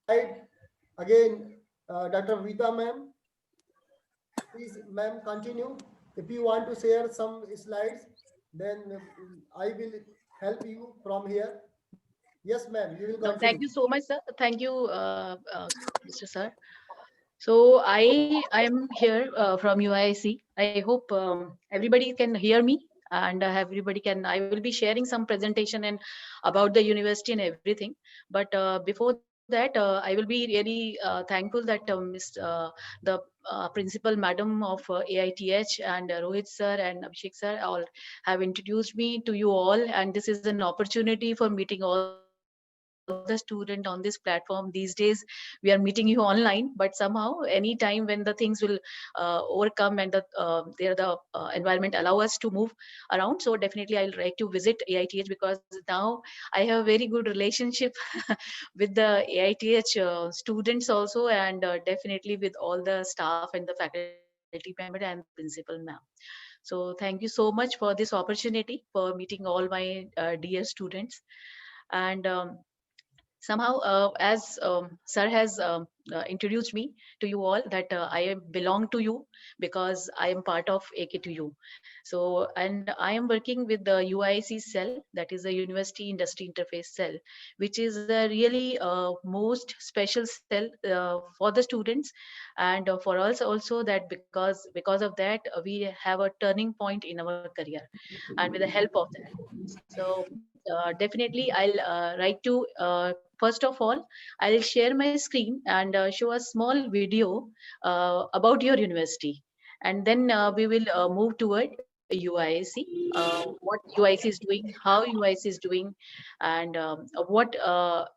Again, Dr. Vita ma'am, please ma'am continue. If you want to share some slides, then I will help you from here. Yes, ma'am, you will No, thank continue. you so much, sir. Thank you, Mr. Sir. So I am here from UIC. I hope everybody can hear me, and everybody can. I will be sharing some presentation and about the university and everything. But before that, I will be really thankful that the principal madam of AITH and Rohit sir and Abhishek sir all have introduced me to you all, and this is an opportunity for meeting all the student on this platform. These days we are meeting you online, but somehow any time when the things will overcome and the environment allow us to move around, so definitely I'll like to visit AITH, because now I have a very good relationship with the AITH students also, and definitely with all the staff and the faculty member and the principal ma'am. So thank you so much for this opportunity for meeting all my dear students. And somehow as sir has introduced me to you all that belong to you because I am part of AKTU. So and I am working with the UIC cell, that is a university industry interface cell, which is a really most special cell for the students, and for us also, that because of that we have a turning point in our career, and with the help of that. So definitely I'll like to first of all I'll share my screen and show a small video about your university, and then we will move toward UIC, what UIC is doing, how UIC is doing, and what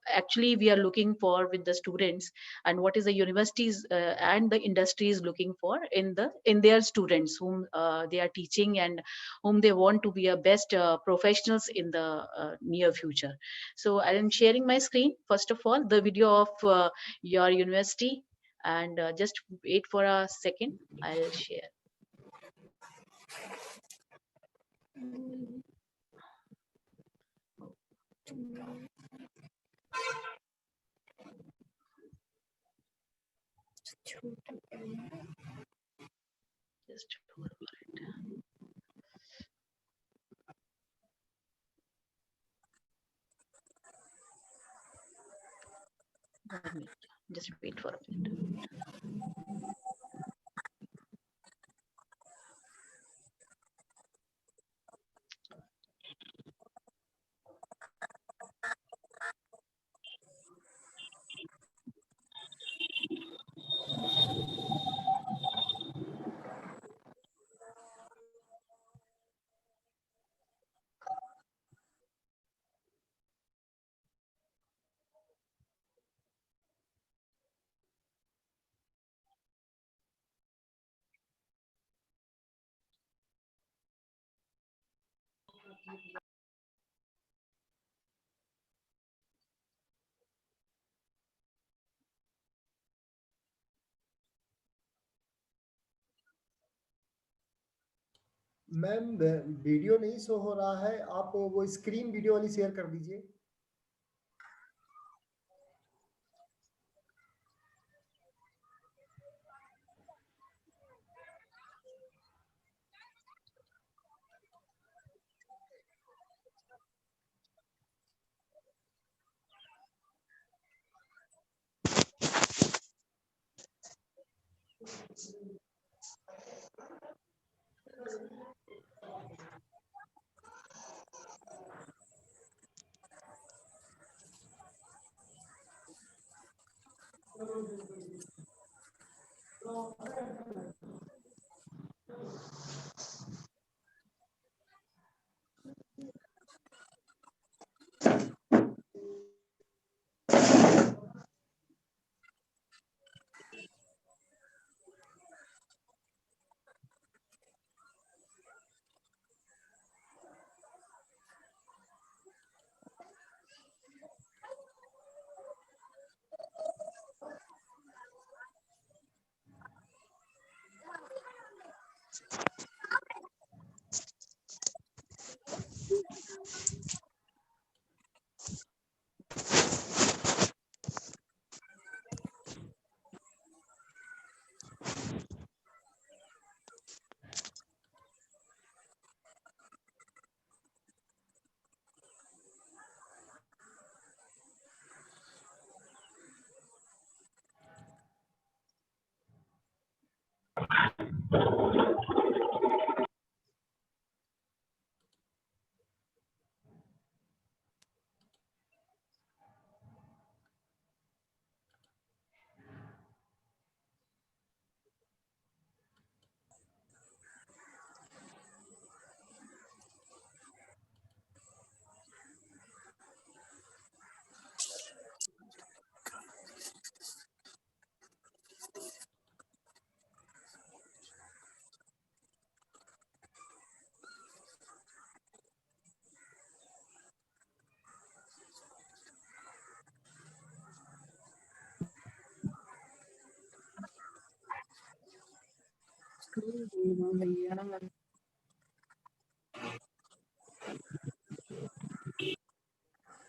actually we are looking for with the students, and what is the universities and the industries looking for in their students whom they are teaching, and whom they want to be a best professionals in the near future. So I am sharing my screen. First of all, the video of your university, and just wait for a second. I'll share. Just hold for it. 1 minute. Just wait for a minute. Ma'am video नहीं show हो रहा है, आप वो screen video वाली share कर दीजिए।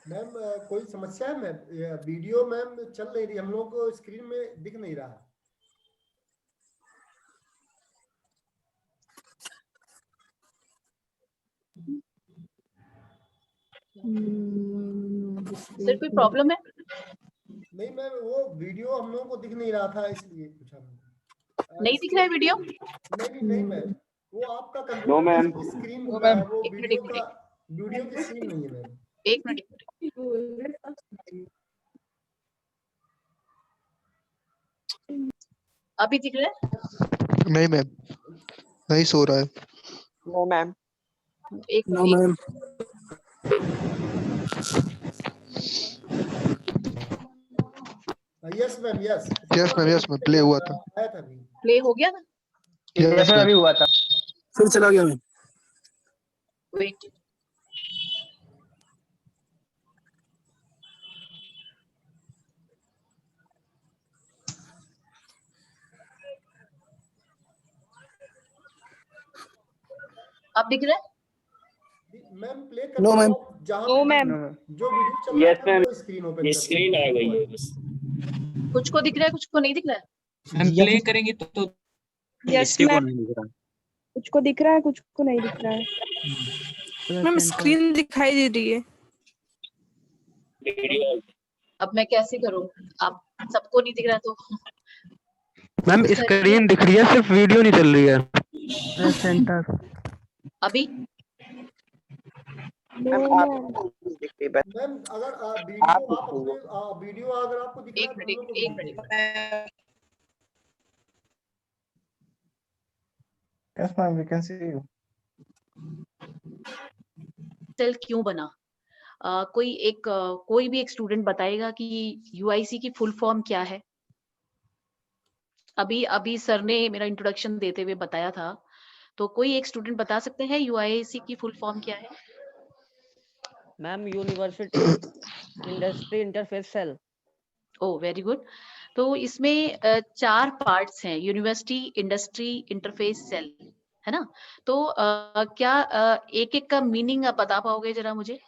Ma'am कोई समस्या है मैम? वीडियो मैम चल नहीं रही, हम लोग को स्क्रीन में दिख नहीं रहा। सर कोई प्रॉब्लम है? नहीं मैम, वो वीडियो हम लोगों को दिख नहीं रहा था, इसलिए पूछा मैम। नहीं दिख रहा है वीडियो? नहीं मैम, वो आपका नो कंप्यूटर मैम। की स्क्रीन नो है, मैम। वो एक मिनट, वीडियो की सीन नहीं है मैम। एक मिनट। अभी दिख रहा है? नहीं मैम, नहीं सो रहा है। No ma'am. एक no minute. Ma'am. Yes ma'am, yes yes ma'am, play हुआ था। आया था अभी। प्ले हो गया ना? यस मैम अभी हुआ था। फिर चला गया मैम। वेट। अब दिख रहा है? मैम प्ले नो कर मैम। जहाँ नो पे मैम। जो वीडियो चल रहा यस है मैम। वो स्क्रीन ओपन ये कर स्क्रीन आ गई है बस। कुछ को दिख रहा है, कुछ को नहीं दिख रहा है। हम प्ले करेंगे तो यस किसी को मैम। नहीं दिख रहा। कुछ को दिख रहा है, कुछ को नहीं दिख रहा है। मैम स्क्रीन दिखाई दे रही है। वीडियो अब मैं कैसे करूं? आप सबको नहीं दिख रहा तो मैम सर, स्क्रीन दिख रही है, सिर्फ वीडियो नहीं चल रही है। अभी नो मैम। मैम अगर वीडियो अगर आपको दिख रहा एक है, मिनट, हम लोग को एक भी मिनट। दिखेगा। Yes ma'am, we can see you. Cell क्यों बना? कोई भी एक स्टूडेंट बताएगा कि यूआईसी की फुल फॉर्म क्या है? अभी सर ने मेरा इंट्रोडक्शन देते हुए बताया था, तो कोई एक स्टूडेंट बता सकते हैं यूआईसी की फुल फॉर्म क्या है? Ma'am university industry interface cell. Oh very good. तो इसमें 4 पार्ट्स हैं, यूनिवर्सिटी इंडस्ट्री इंटरफेस सेल, है ना? तो क्या एक एक का मीनिंग आप बता पाओगे जरा मुझे?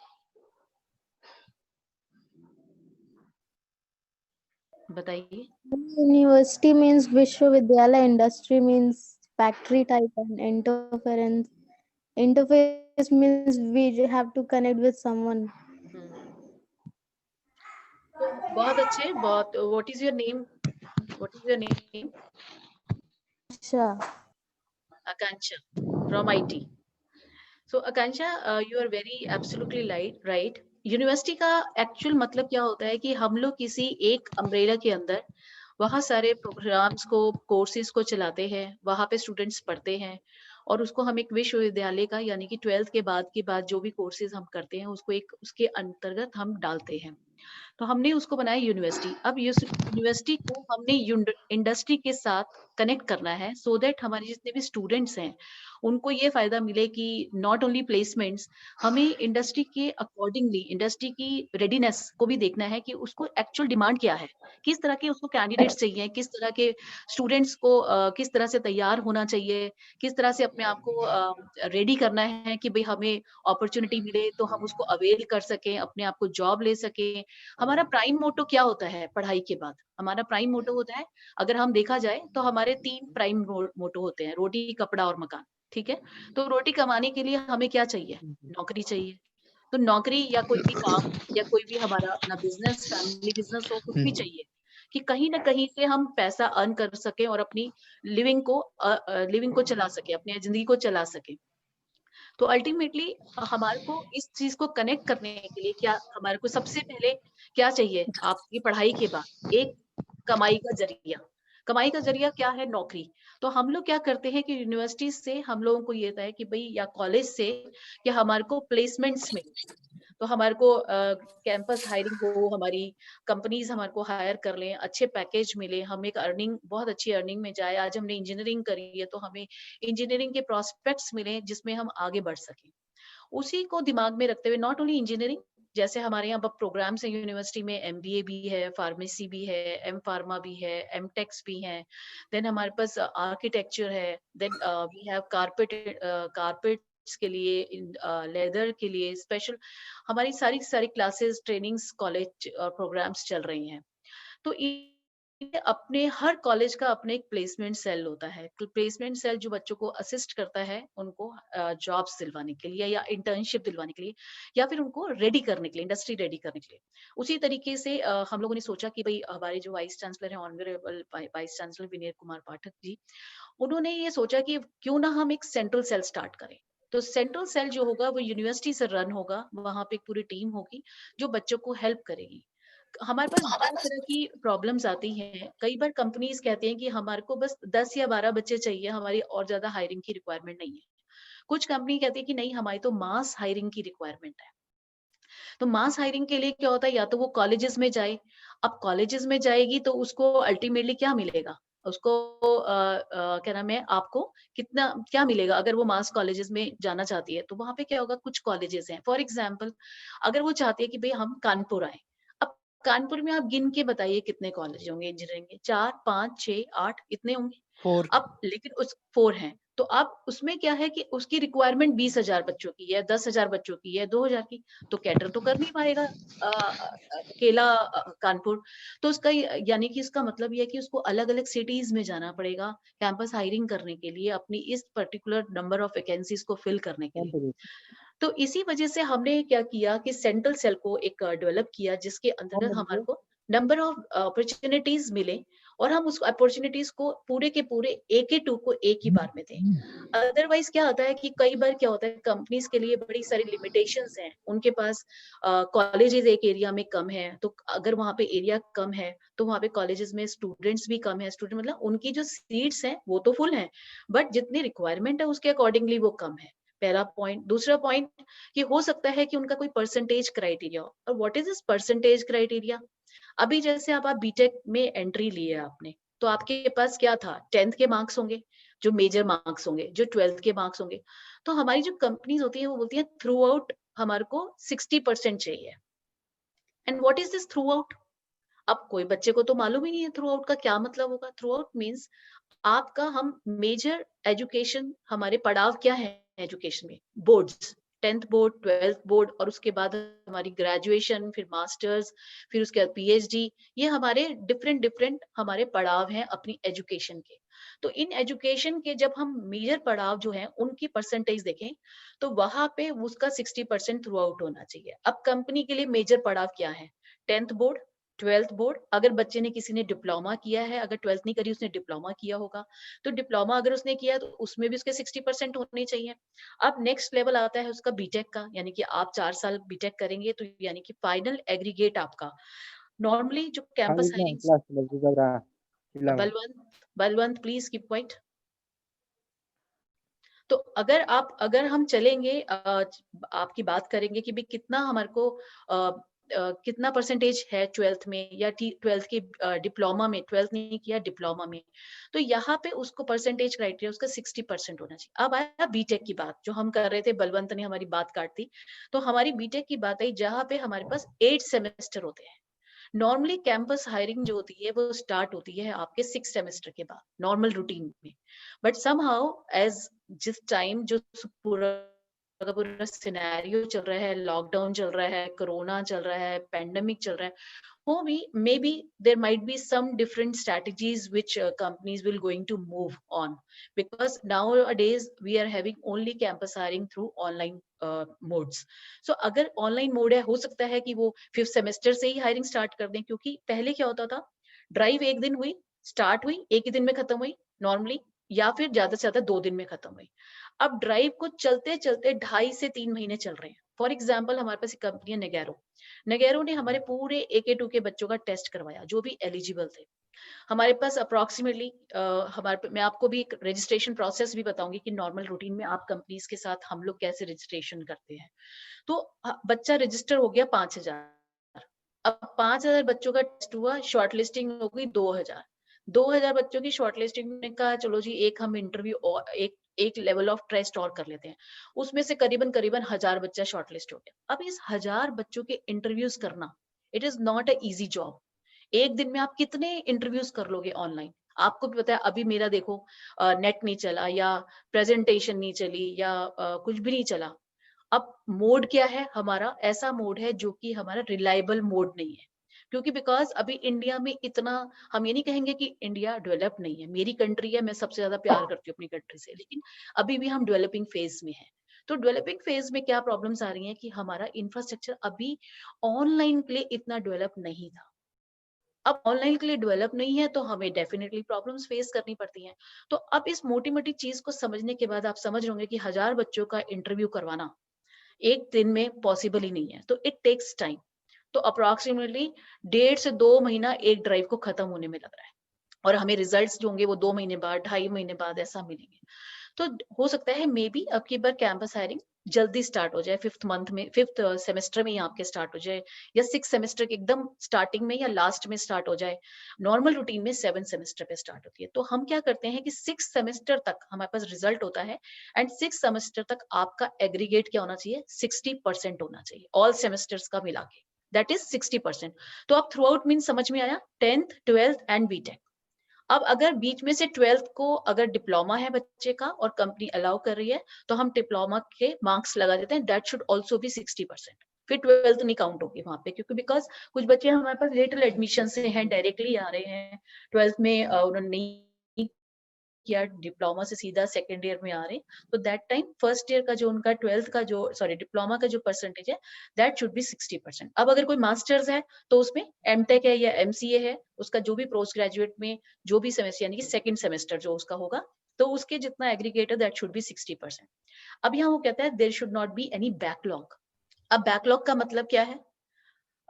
बताइए। University means Vishwavidyalaya, industry means factory type, and interface means we have to connect with someone. तो बहुत अच्छे, बहुत। What is your name? Sure. Akansha from IT. So Akansha, you are very absolutely right. University का actual मतलब क्या होता है कि हम लोग किसी एक अम्ब्रेला के अंदर वहाँ सारे प्रोग्राम्स को, कोर्सेज को चलाते हैं, वहाँ पे स्टूडेंट्स पढ़ते हैं और उसको हम एक विश्वविद्यालय का यानी कि 12th के बाद जो भी कोर्सेज हम करते हैं उसको एक उसके अंतर्गत हम डालते हैं। तो हमने उसको बनाया यूनिवर्सिटी। अब यूनिवर्सिटी को हमने इंडस्ट्री के साथ कनेक्ट करना है सो दैट हमारे जितने भी स्टूडेंट्स हैं उनको ये फायदा मिले कि नॉट ओनली प्लेसमेंट्स, हमें इंडस्ट्री के अकॉर्डिंगली इंडस्ट्री की रेडीनेस को भी देखना है कि उसको एक्चुअल डिमांड क्या है, किस तरह के उसको कैंडिडेट्स चाहिए, किस तरह के स्टूडेंट्स को किस तरह से तैयार होना चाहिए, किस तरह से अपने आप को रेडी करना है कि भाई हमें अपॉर्चुनिटी मिले तो हम उसको अवेल कर सकें, अपने आप को जॉब ले सकें। हमारा प्राइम मोटो क्या होता है पढ़ाई के बाद? हमारा प्राइम मोटो होता है, अगर हम देखा जाए तो हमारे 3 प्राइम मोटो होते हैं, रोटी, कपड़ा और मकान। ठीक है? तो रोटी कमाने के लिए हमें क्या चाहिए? नौकरी चाहिए। तो नौकरी या कोई भी काम या कोई भी हमारा अपना बिजनेस, फैमिली बिजनेस हो, कुछ भी चाहिए कि कहीं ना कहीं से हम पैसा अर्न कर सकें और अपनी लिविंग को चला सके, अपनी जिंदगी को चला सके। तो अल्टीमेटली हमारे को इस चीज को कनेक्ट करने के लिए क्या हमारे को सबसे पहले क्या चाहिए? आपकी पढ़ाई के बाद एक कमाई का जरिया। कमाई का जरिया क्या है? नौकरी। तो हम लोग क्या करते हैं कि यूनिवर्सिटी से हम लोगों को ये है कि भाई या कॉलेज से कि हमारे को प्लेसमेंट्स मिले, तो हमारे को कैंपस हायरिंग हो, हमारी कंपनीज हमारे को हायर कर लें, अच्छे पैकेज मिले, हम एक अर्निंग, बहुत अच्छी अर्निंग में जाए। आज हमने इंजीनियरिंग करी है तो हमें इंजीनियरिंग के प्रोस्पेक्ट्स मिले जिसमें हम आगे बढ़ सकें। उसी को दिमाग में रखते हुए नॉट ओनली इंजीनियरिंग, जैसे हमारे यहाँ अब प्रोग्राम्स है यूनिवर्सिटी में, MBA भी है, फार्मेसी भी है, M फार्मा भी है, MTechs भी हैं, देन हमारे पास आर्किटेक्चर है, देन वी हैव कारपेट्स के लिए, लेदर के लिए स्पेशल हमारी सारी क्लासेस, ट्रेनिंग्स, कॉलेज और प्रोग्राम्स चल रही हैं। तो अपने हर कॉलेज का अपने एक प्लेसमेंट सेल होता है। प्लेसमेंट सेल जो बच्चों को असिस्ट करता है उनको जॉब्स दिलवाने के लिए या इंटर्नशिप दिलवाने के लिए या फिर उनको रेडी करने के लिए, इंडस्ट्री रेडी करने के लिए। उसी तरीके से हम लोगों ने सोचा कि भाई हमारे जो वाइस चांसलर हैं, honourable vice chancellor Vinay Kumar Pathak ji, उन्होंने ये सोचा कि क्यों ना हम एक सेंट्रल सेल स्टार्ट करें। तो सेंट्रल सेल जो होगा वो यूनिवर्सिटी से रन होगा, वहां पे एक पूरी टीम होगी जो बच्चों को हेल्प करेगी। हमारे पास दो तरह की प्रॉब्लम्स आती हैं। कई बार कंपनीज कहते हैं कि हमारे को बस 10 या 12 बच्चे चाहिए, हमारी और ज्यादा हायरिंग की रिक्वायरमेंट नहीं है। कुछ कंपनी कहती है कि नहीं, हमारी तो मास हायरिंग की रिक्वायरमेंट है। तो मास हायरिंग के लिए क्या होता है, या तो वो कॉलेजेस में जाए। अब कॉलेजेस में जाएगी तो उसको अल्टीमेटली क्या मिलेगा, उसको क्या नाम है, आपको कितना क्या मिलेगा अगर वो मास कॉलेजेस में जाना चाहती है। तो वहां पे क्या होगा, कुछ कॉलेजेस हैं फॉर एग्जाम्पल, अगर वो चाहती है कि भाई हम कानपुर आए, अब कानपुर में आप गिन के बताइए कितने कॉलेज होंगे इंजीनियरिंग के, 4, 5, 6, 8 इतने होंगे। 4 अब लेकिन उस 4 हैं, तो अब उसमें क्या है कि उसकी रिक्वायरमेंट 20,000 बच्चों की है, 10,000 बच्चों की है, 2,000 की, तो कैटर तो कर नहीं पाएगा अकेला कानपुर। तो उसका यानी कि इसका मतलब ये है कि उसको अलग अलग सिटीज में जाना पड़ेगा कैंपस हायरिंग करने के लिए, अपनी इस पर्टिकुलर नंबर ऑफ वैकेंसीज को फिल करने के लिए। तो इसी वजह से हमने क्या किया कि सेंट्रल सेल को एक डेवलप किया, जिसके अंतर्गत हमारे को नंबर ऑफ अपॉर्चुनिटीज मिले और हम उस अपॉर्चुनिटीज को पूरे के पूरे AK2 को एक ही बार में दें। अदरवाइज क्या होता है कि कई बार क्या होता है, कंपनीज के लिए बड़ी सारी लिमिटेशंस हैं, उनके पास कॉलेजेस एक एरिया में कम है, तो अगर वहां पे एरिया कम है तो वहां पे कॉलेजेस में स्टूडेंट्स भी कम है, स्टूडेंट मतलब उनकी जो सीट्स हैं वो तो फुल हैं, बट जितनी रिक्वायरमेंट है उसके अकॉर्डिंगली वो कम है। पहला पॉइंट। दूसरा पॉइंट कि हो सकता है कि उनका कोई परसेंटेज क्राइटेरिया हो, और what is this percentage criteria. अभी जैसे आप बीटेक में एंट्री लिए आपने, तो आपके पास क्या था, 10th के मार्क्स होंगे जो मेजर मार्क्स होंगे, जो 12th के मार्क्स होंगे। तो हमारी जो कंपनीज होती है वो बोलती है थ्रू आउट हमारे को 60% चाहिए। And what is this through out. अब कोई बच्चे को तो मालूम ही नहीं है थ्रू आउट का क्या मतलब होगा। थ्रू आउट मीन्स आपका हम मेजर एजुकेशन, हमारे पड़ाव क्या है एजुकेशन में, boards, 10th board, 12th board, और उसके बाद हमारी ग्रेजुएशन, फिर मास्टर्स, फिर उसके बाद PhD। ये हमारे डिफरेंट हमारे पड़ाव हैं अपनी एजुकेशन के। तो इन एजुकेशन के जब हम मेजर पड़ाव जो हैं उनकी परसेंटेज देखें तो वहां पे उसका 60% थ्रू आउट होना चाहिए। अब कंपनी के लिए मेजर पड़ाव क्या है, 10th बोर्ड, 12th बोर्ड, अगर बच्चे ने किसी ने डिप्लोमा किया है, अगर 12th नहीं करी उसने डिप्लोमा किया होगा, तो डिप्लोमा अगर उसने किया तो उसमें भी उसके 60% होने चाहिए। अब नेक्स्ट लेवल आता है उसका बीटेक का, यानी कि आप 4 साल बीटेक करेंगे तो यानी कि फाइनल एग्रीगेट आपका नॉर्मली जो campus hiring. Balwant please keep quiet. तो अगर हम चलेंगे, आपकी बात करेंगे कि भाई कितना हमारे को कितना परसेंटेज है 12th में या 12th की डिप्लोमा में, 12th नहीं किया डिप्लोमा में, तो यहाँ पे उसको परसेंटेज क्राइटेरिया उसका 60% होना चाहिए। अब आया बीटेक की बात, जो हम कर रहे थे, बलवंत ने हमारी बात काट दी, तो हमारी बीटेक की बात आई जहाँ पे हमारे पास 8 सेमेस्टर होते हैं। नॉर्मली कैंपस हायरिंग जो होती है वो स्टार्ट होती है आपके 6 सेमेस्टर के बाद नॉर्मल रूटीन में, बट समहाउ एज जिस टाइम जो पूरा सिनेरियो चल रहा है, लॉकडाउन चल रहा है, कोरोना चल रहा है, पेंडेमिक चल रहा है, maybe there might be some different strategies which companies will going to move on, because nowadays we are having only campus hiring through online modes. So अगर online mode है, हो सकता है कि वो 5th semester से ही hiring start कर दें, क्योंकि पहले क्या होता था, ड्राइव एक दिन हुई, स्टार्ट हुई, एक ही दिन में खत्म हुई नॉर्मली, या फिर ज्यादा से ज्यादा 2 दिन में खत्म हुई। अब ड्राइव को चलते चलते 2.5 से 3 महीने चल रहे हैं। फॉर एग्जाम्पल हमारे पास एक कंपनी है नेगेरो ने हमारे पूरे AK2 के बच्चों का टेस्ट करवाया जो भी एलिजिबल थे। हमारे पास अप्रोक्सीमेटली मैं आपको भी एक रजिस्ट्रेशन प्रोसेस भी बताऊंगी कि नॉर्मल रूटीन में आप कंपनीज के साथ हम लोग कैसे रजिस्ट्रेशन करते हैं। तो बच्चा रजिस्टर हो गया 5,000। अब 5,000 बच्चों का टेस्ट हुआ, शॉर्ट लिस्टिंग हो गई 2,000 बच्चों की शॉर्ट लिस्टिंग ने कहा चलो जी एक हम इंटरव्यू और एक एक लेवल ऑफ ट्रस्ट और कर लेते हैं, उसमें से करीबन 1000 बच्चा शॉर्टलिस्ट हो गया। अब इस 1000 बच्चों के इंटरव्यूज करना, it is not a easy job. एक दिन में आप कितने इंटरव्यूज कर लोगे ऑनलाइन? आपको भी पता है, अभी मेरा देखो नेट नहीं चला या प्रेजेंटेशन नहीं चली या कुछ भी नहीं चला। अब मोड क्या है हमारा? ऐसा मोड है जो कि हमारा रिलायबल मोड नहीं है, क्योंकि बिकॉज अभी इंडिया में इतना, हम ये नहीं कहेंगे कि इंडिया डेवलप नहीं है, मेरी कंट्री है, मैं सबसे ज्यादा प्यार करती हूँ अपनी कंट्री से, लेकिन अभी भी हम डेवलपिंग फेज में है। तो डेवलपिंग फेज में क्या प्रॉब्लम्स आ रही हैं कि हमारा इंफ्रास्ट्रक्चर अभी ऑनलाइन के लिए इतना डेवलप नहीं था। अब ऑनलाइन के लिए डेवलप नहीं है तो हमें डेफिनेटली प्रॉब्लम्स फेस करनी पड़ती हैं। तो अब इस मोटी मोटी चीज को समझने के बाद आप समझ होंगे कि 1000 बच्चों का इंटरव्यू करवाना एक दिन में पॉसिबल ही नहीं है, तो इट टेक्स टाइम। तो अप्रोक्सीमेटली 1.5 से 2 महीना एक ड्राइव को खत्म होने में लग रहा है, और हमें रिजल्ट्स जो होंगे वो 2 महीने बाद, 2.5 महीने बाद ऐसा मिलेंगे। तो हो सकता है मे बी अब की बार कैंपस हायरिंग जल्दी स्टार्ट हो जाए, 5th मंथ में, 5th सेमेस्टर में ही आपके स्टार्ट हो जाए, या 6th सेमेस्टर के एकदम स्टार्टिंग में या लास्ट में स्टार्ट हो जाए। नॉर्मल रूटीन में 7th सेमेस्टर पे स्टार्ट होती है। तो हम क्या करते हैं कि 6th सेमेस्टर तक हमारे पास रिजल्ट होता है, एंड 6th सेमेस्टर तक आपका एग्रीगेट क्या होना चाहिए? 60% होना चाहिए, ऑल सेमेस्टर्स का मिला के, दैट इज 60%। तो आप थ्रू आउट मीन समझ में आया, 10th 12th एंड बीटेक। अब अगर बीच में से 12th को अगर डिप्लोमा है बच्चे का और कंपनी अलाउ कर रही है, तो हम डिप्लोमा के मार्क्स लगा देते हैं, दैट शुड ऑल्सो बी 60%। फिर 12th नहीं काउंट होगी वहां पे, क्योंकि बिकॉज कुछ बच्चे हमारे पास लेटर एडमिशन से हैं, डायरेक्टली आ रहे हैं 12th में, उन्होंने नहीं किया डिप्लोमा से, सीधा सेकेंड ईयर में आ रहे, तो दैट टाइम फर्स्ट ईयर का जो उनका 12th का जो डिप्लोमा का जो परसेंटेज है, दैट शुड बी 60%। अब अगर कोई मास्टर्स है तो उसमें एमटेक है या एमसीए है, उसका जो भी पोस्ट ग्रेजुएट में जो भी सेमेस्टर, यानी कि सेकंड सेमेस्टर जो उसका होगा, तो उसके जितना एग्रीगेटर दैट शुड बी 60%। अब यहाँ वो कहता है there should not be any backlog. अब बैकलॉग का मतलब क्या है?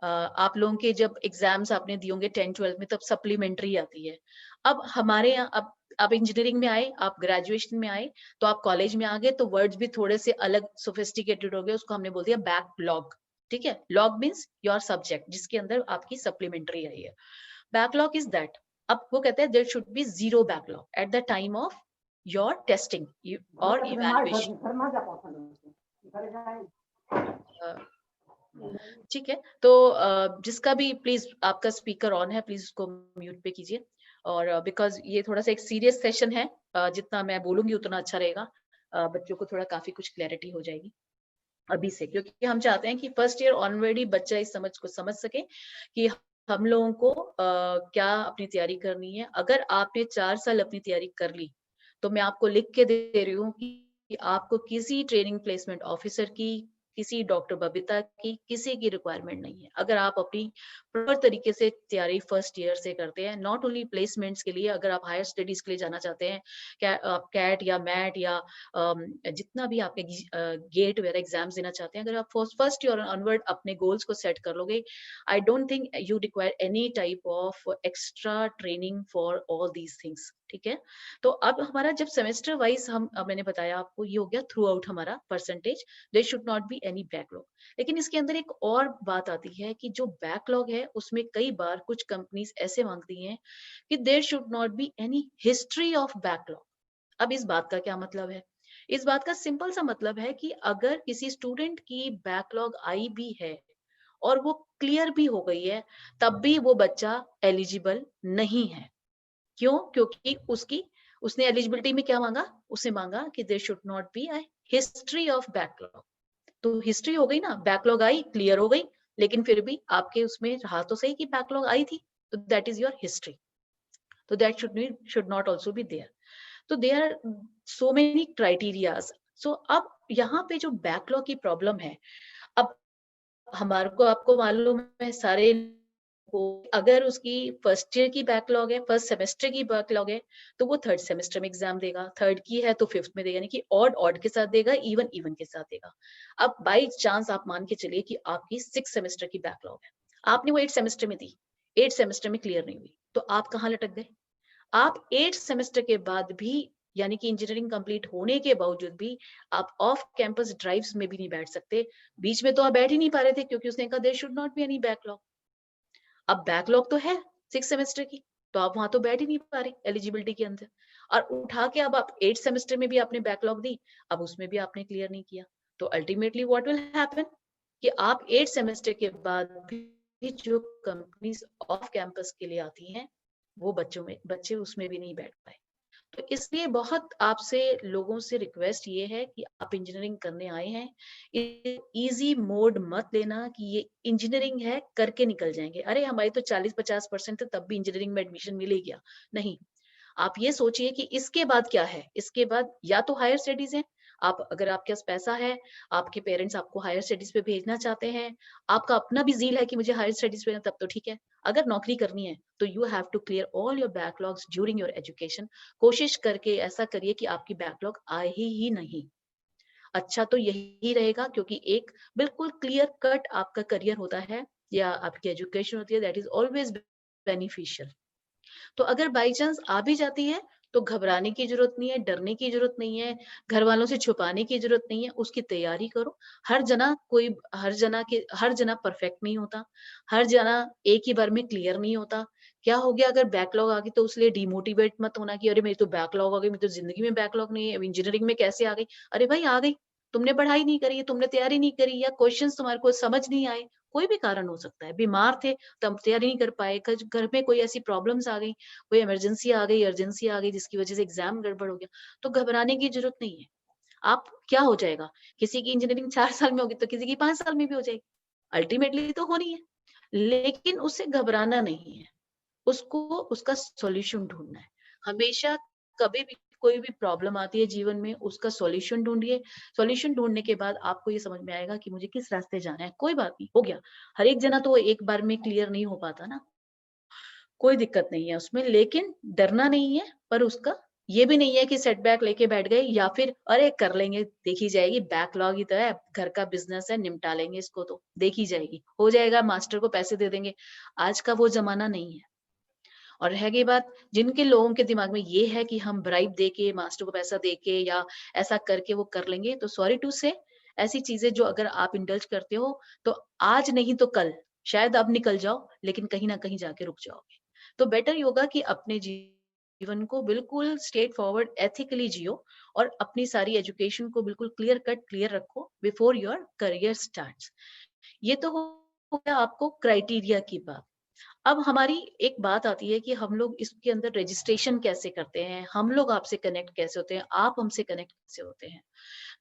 आप लोगों के जब एग्जाम्स आपने दिए होंगे 10 12 में, तब सप्लीमेंट्री आती है। अब हमारे यहाँ, अब आप इंजीनियरिंग में आए, आप ग्रेजुएशन में आए, तो आप कॉलेज में आ गए, तो वर्ड्स भी थोड़े से अलग सोफिस्टिकेटेड हो गए, उसको हमने बोल दिया बैकलॉग। ठीक है, लॉग मीन्स योर सब्जेक्ट जिसके अंदर आपकी सप्लीमेंट्री आई है। बैकलॉग इज दैट, अब वो कहते हैं there should be 0 backlog at the time of your testing और इवैल्यूएशन। ठीक है, तो जिसका भी प्लीज आपका स्पीकर ऑन है, प्लीज उसको म्यूट पे कीजिए। और बिकॉज ये थोड़ा सा एक सीरियस सेशन है, जितना मैं बोलूंगी उतना अच्छा रहेगा, बच्चों को थोड़ा काफी कुछ क्लैरिटी हो जाएगी अभी से, क्योंकि हम चाहते हैं कि फर्स्ट ईयर ऑलरेडी बच्चा इस समझ को समझ सके कि हम लोगों को क्या अपनी तैयारी करनी है। अगर आपने 4 साल अपनी तैयारी कर ली, तो मैं आपको लिख के दे रही हूँ कि आपको किसी ट्रेनिंग प्लेसमेंट ऑफिसर की, किसी डॉक्टर बबीता की, किसी की रिक्वायरमेंट नहीं है। अगर आप अपनी प्रॉपर तरीके से तैयारी फर्स्ट ईयर से करते हैं, नॉट ओनली प्लेसमेंट्स के लिए, अगर आप हायर स्टडीज के लिए जाना चाहते हैं, क्या आप कैट या मैट या जितना भी आपके गेट वगैरह एग्जाम्स देना चाहते हैं, अगर आप फर्स्ट ईयर ऑनवर्ड अपने गोल्स को सेट कर लोगे, I don't think you require any type of extra training for all these things. ठीक है, तो अब हमारा जब सेमेस्टर वाइज हम, मैंने बताया आपको, ये हो गया थ्रू आउट हमारा percentage, there should not be any backlog. लेकिन इसके अंदर एक और बात आती है कि जो बैकलॉग है उसमें कई बार कुछ कंपनीज ऐसे मांगती हैं कि there should not be any history of backlog. अब इस बात का क्या मतलब है? इस बात का सिंपल सा मतलब है कि अगर किसी स्टूडेंट की बैकलॉग आई भी है और वो क्लियर भी हो गई है, तब भी वो बच्चा एलिजिबल नहीं है। क्यों? क्योंकि उसने एलिजिबिलिटी में क्या मांगा? उसने मांगा कि there should not be a history of backlog. तो हिस्ट्री हो गई ना, बैकलॉग आई, क्लियर हो गई, लेकिन फिर भी आपके उसमें रहा तो सही कि बैकलॉग आई थी, तो दैट इज योर हिस्ट्री, तो that should not also be there. तो there are so many criterias. So अब यहाँ पे जो बैकलॉग की प्रॉब्लम है, अब हमारे को, आपको मालूम है सारे को, अगर उसकी फर्स्ट ईयर की बैकलॉग है, फर्स्ट सेमेस्टर की बैकलॉग है, तो वो थर्ड सेमेस्टर में एग्जाम देगा, थर्ड की है तो फिफ्थ में देगा, यानी कि ऑड के साथ देगा, इवन के साथ देगा। अब बाई चांस आप मान के चलिए कि आपकी 6 सेमेस्टर की बैकलॉग है, आपने वो 8 सेमेस्टर में दी, 8 सेमेस्टर में क्लियर नहीं हुई, तो आप कहाँ लटक गए? आप 8 सेमेस्टर के बाद भी, यानी कि इंजीनियरिंग कंप्लीट होने के बावजूद भी, आप ऑफ कैंपस ड्राइव्स में भी नहीं बैठ सकते। बीच में तो आप बैठ ही नहीं पा रहे थे, क्योंकि उसने कहा there should not be any backlog. अब बैकलॉग तो है 6 सेमेस्टर की, तो आप वहां तो बैठ ही नहीं पा रहे एलिजिबिलिटी के अंदर। और उठा के अब आप 8th सेमेस्टर में भी आपने बैकलॉग दी, अब उसमें भी आपने क्लियर नहीं किया, तो अल्टीमेटली व्हाट विल हैपन कि आप 8th सेमेस्टर के बाद भी जो कंपनीज ऑफ कैंपस के लिए आती हैं वो बच्चे उसमें भी नहीं बैठ पाए। तो इसलिए बहुत आपसे लोगों से रिक्वेस्ट ये है कि आप इंजीनियरिंग करने आए हैं, इजी मोड मत लेना कि ये इंजीनियरिंग है करके निकल जाएंगे, अरे हमारी तो 40-50% है तब भी इंजीनियरिंग में एडमिशन मिल ही गया। नहीं, आप ये सोचिए कि इसके बाद क्या है, इसके बाद या तो हायर स्टडीज है, आप अगर आपके पास पैसा है, आपके पेरेंट्स आपको हायर स्टडीज पे भेजना चाहते हैं, आपका अपना भी जील है कि मुझे हायर स्टडीज पे तब तो ठीक है। अगर नौकरी करनी है तो you have to clear all your backlogs during your education. कोशिश करके ऐसा करिए कि आपकी बैकलॉग आए ही नहीं। अच्छा तो यही रहेगा, क्योंकि एक बिल्कुल क्लियर कट आपका करियर होता है या आपकी एजुकेशन होती है, दैट इज ऑलवेज बेनिफिशियल। तो अगर बाई चांस आ भी जाती है तो घबराने की जरूरत नहीं है, डरने की जरूरत नहीं है, घर वालों से छुपाने की जरूरत नहीं है, उसकी तैयारी करो। हर जना परफेक्ट नहीं होता, हर जना एक ही बार में क्लियर नहीं होता। क्या हो गया अगर बैकलॉग आ गई तो उसलिए डिमोटिवेट मत होना कि अरे मेरी तो बैकलॉग आ गई, मेरी तो जिंदगी में बैकलॉग नहीं है, अब इंजीनियरिंग में कैसे आ गई। अरे भाई आ गई, तुमने पढ़ाई नहीं करी, तुमने तैयारी नहीं करी, या क्वेश्चंस तुम्हारे को समझ नहीं आए, कोई भी कारण हो सकता है। बीमार थे तब तैयारी नहीं कर पाए, घर में कोई ऐसी प्रॉब्लम्स आ गई, कोई इमरजेंसी आ गई, अर्जेंसी आ गई जिसकी वजह से एग्जाम गड़बड़ हो गया, तो घबराने की जरूरत नहीं है। आप क्या हो जाएगा, किसी की इंजीनियरिंग 4 साल में होगी तो किसी की 5 साल में भी हो जाएगी, अल्टीमेटली तो होनी है। लेकिन उससे घबराना नहीं है, उसको उसका सॉल्यूशन ढूंढना है। हमेशा कभी भी कोई भी प्रॉब्लम आती है जीवन में, उसका सॉल्यूशन ढूंढिए। सॉल्यूशन ढूंढने के बाद आपको ये समझ में आएगा कि मुझे किस रास्ते जाना है। कोई बात नहीं, हो गया, हर एक जना तो एक बार में क्लियर नहीं हो पाता ना, कोई दिक्कत नहीं है उसमें, लेकिन डरना नहीं है। पर उसका ये भी नहीं है कि सेटबैक लेके बैठ गए या फिर अरे कर लेंगे, देखी जाएगी, बैकलॉग ही तो है, घर का बिजनेस है, निपटा लेंगे इसको, तो देखी जाएगी, हो जाएगा, मास्टर को पैसे दे देंगे। आज का वो जमाना नहीं है। और रह गई बात, जिनके लोगों के दिमाग में ये है कि हम ब्राइब दे के, मास्टर को पैसा दे के या ऐसा करके वो कर लेंगे, तो सॉरी टू से, ऐसी चीजें जो अगर आप इंडल्ज करते हो तो आज नहीं तो कल, शायद अब निकल जाओ लेकिन कहीं ना कहीं जाके रुक जाओगे। तो बेटर होगा कि अपने जीवन को बिल्कुल स्ट्रेट फॉरवर्ड एथिकली जियो और अपनी सारी एजुकेशन को बिल्कुल क्लियर कट क्लियर रखो बिफोर योर करियर स्टार्ट्स। ये तो हो गया आपको क्राइटेरिया की बात। अब हमारी एक बात आती है कि हम लोग इसके अंदर रजिस्ट्रेशन कैसे करते हैं, हम लोग आपसे कनेक्ट कैसे होते हैं, आप हमसे कनेक्ट कैसे होते हैं।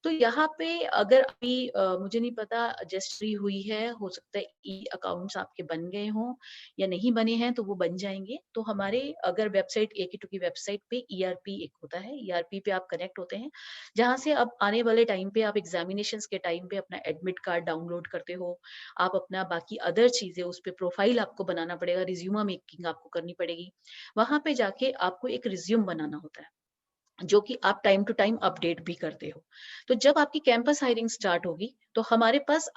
तो यहाँ पे अगर अभी मुझे नहीं पता रजिस्ट्री हुई है, हो सकता है ई अकाउंट्स आपके बन गए हों या नहीं बने हैं, तो वो बन जाएंगे। तो हमारे अगर वेबसाइट AKTU की वेबसाइट पे ERP एक होता है, ERP पे आप कनेक्ट होते हैं, जहाँ से अब आने वाले टाइम पे आप एग्जामिनेशंस के टाइम पे अपना एडमिट कार्ड डाउनलोड करते हो, आप अपना बाकी अदर चीजें उस पे प्रोफाइल आपको बनाना पड़ेगा, रिज्यूमा मेकिंग आपको करनी पड़ेगी। वहां पे जाके आपको एक रिज्यूम बनाना होता है जो कि आप टाइम टू टाइम अपडेट भी करते हो। तो जब आपकी कैंपस हायरिंग स्टार्ट होगी तो हमारे पास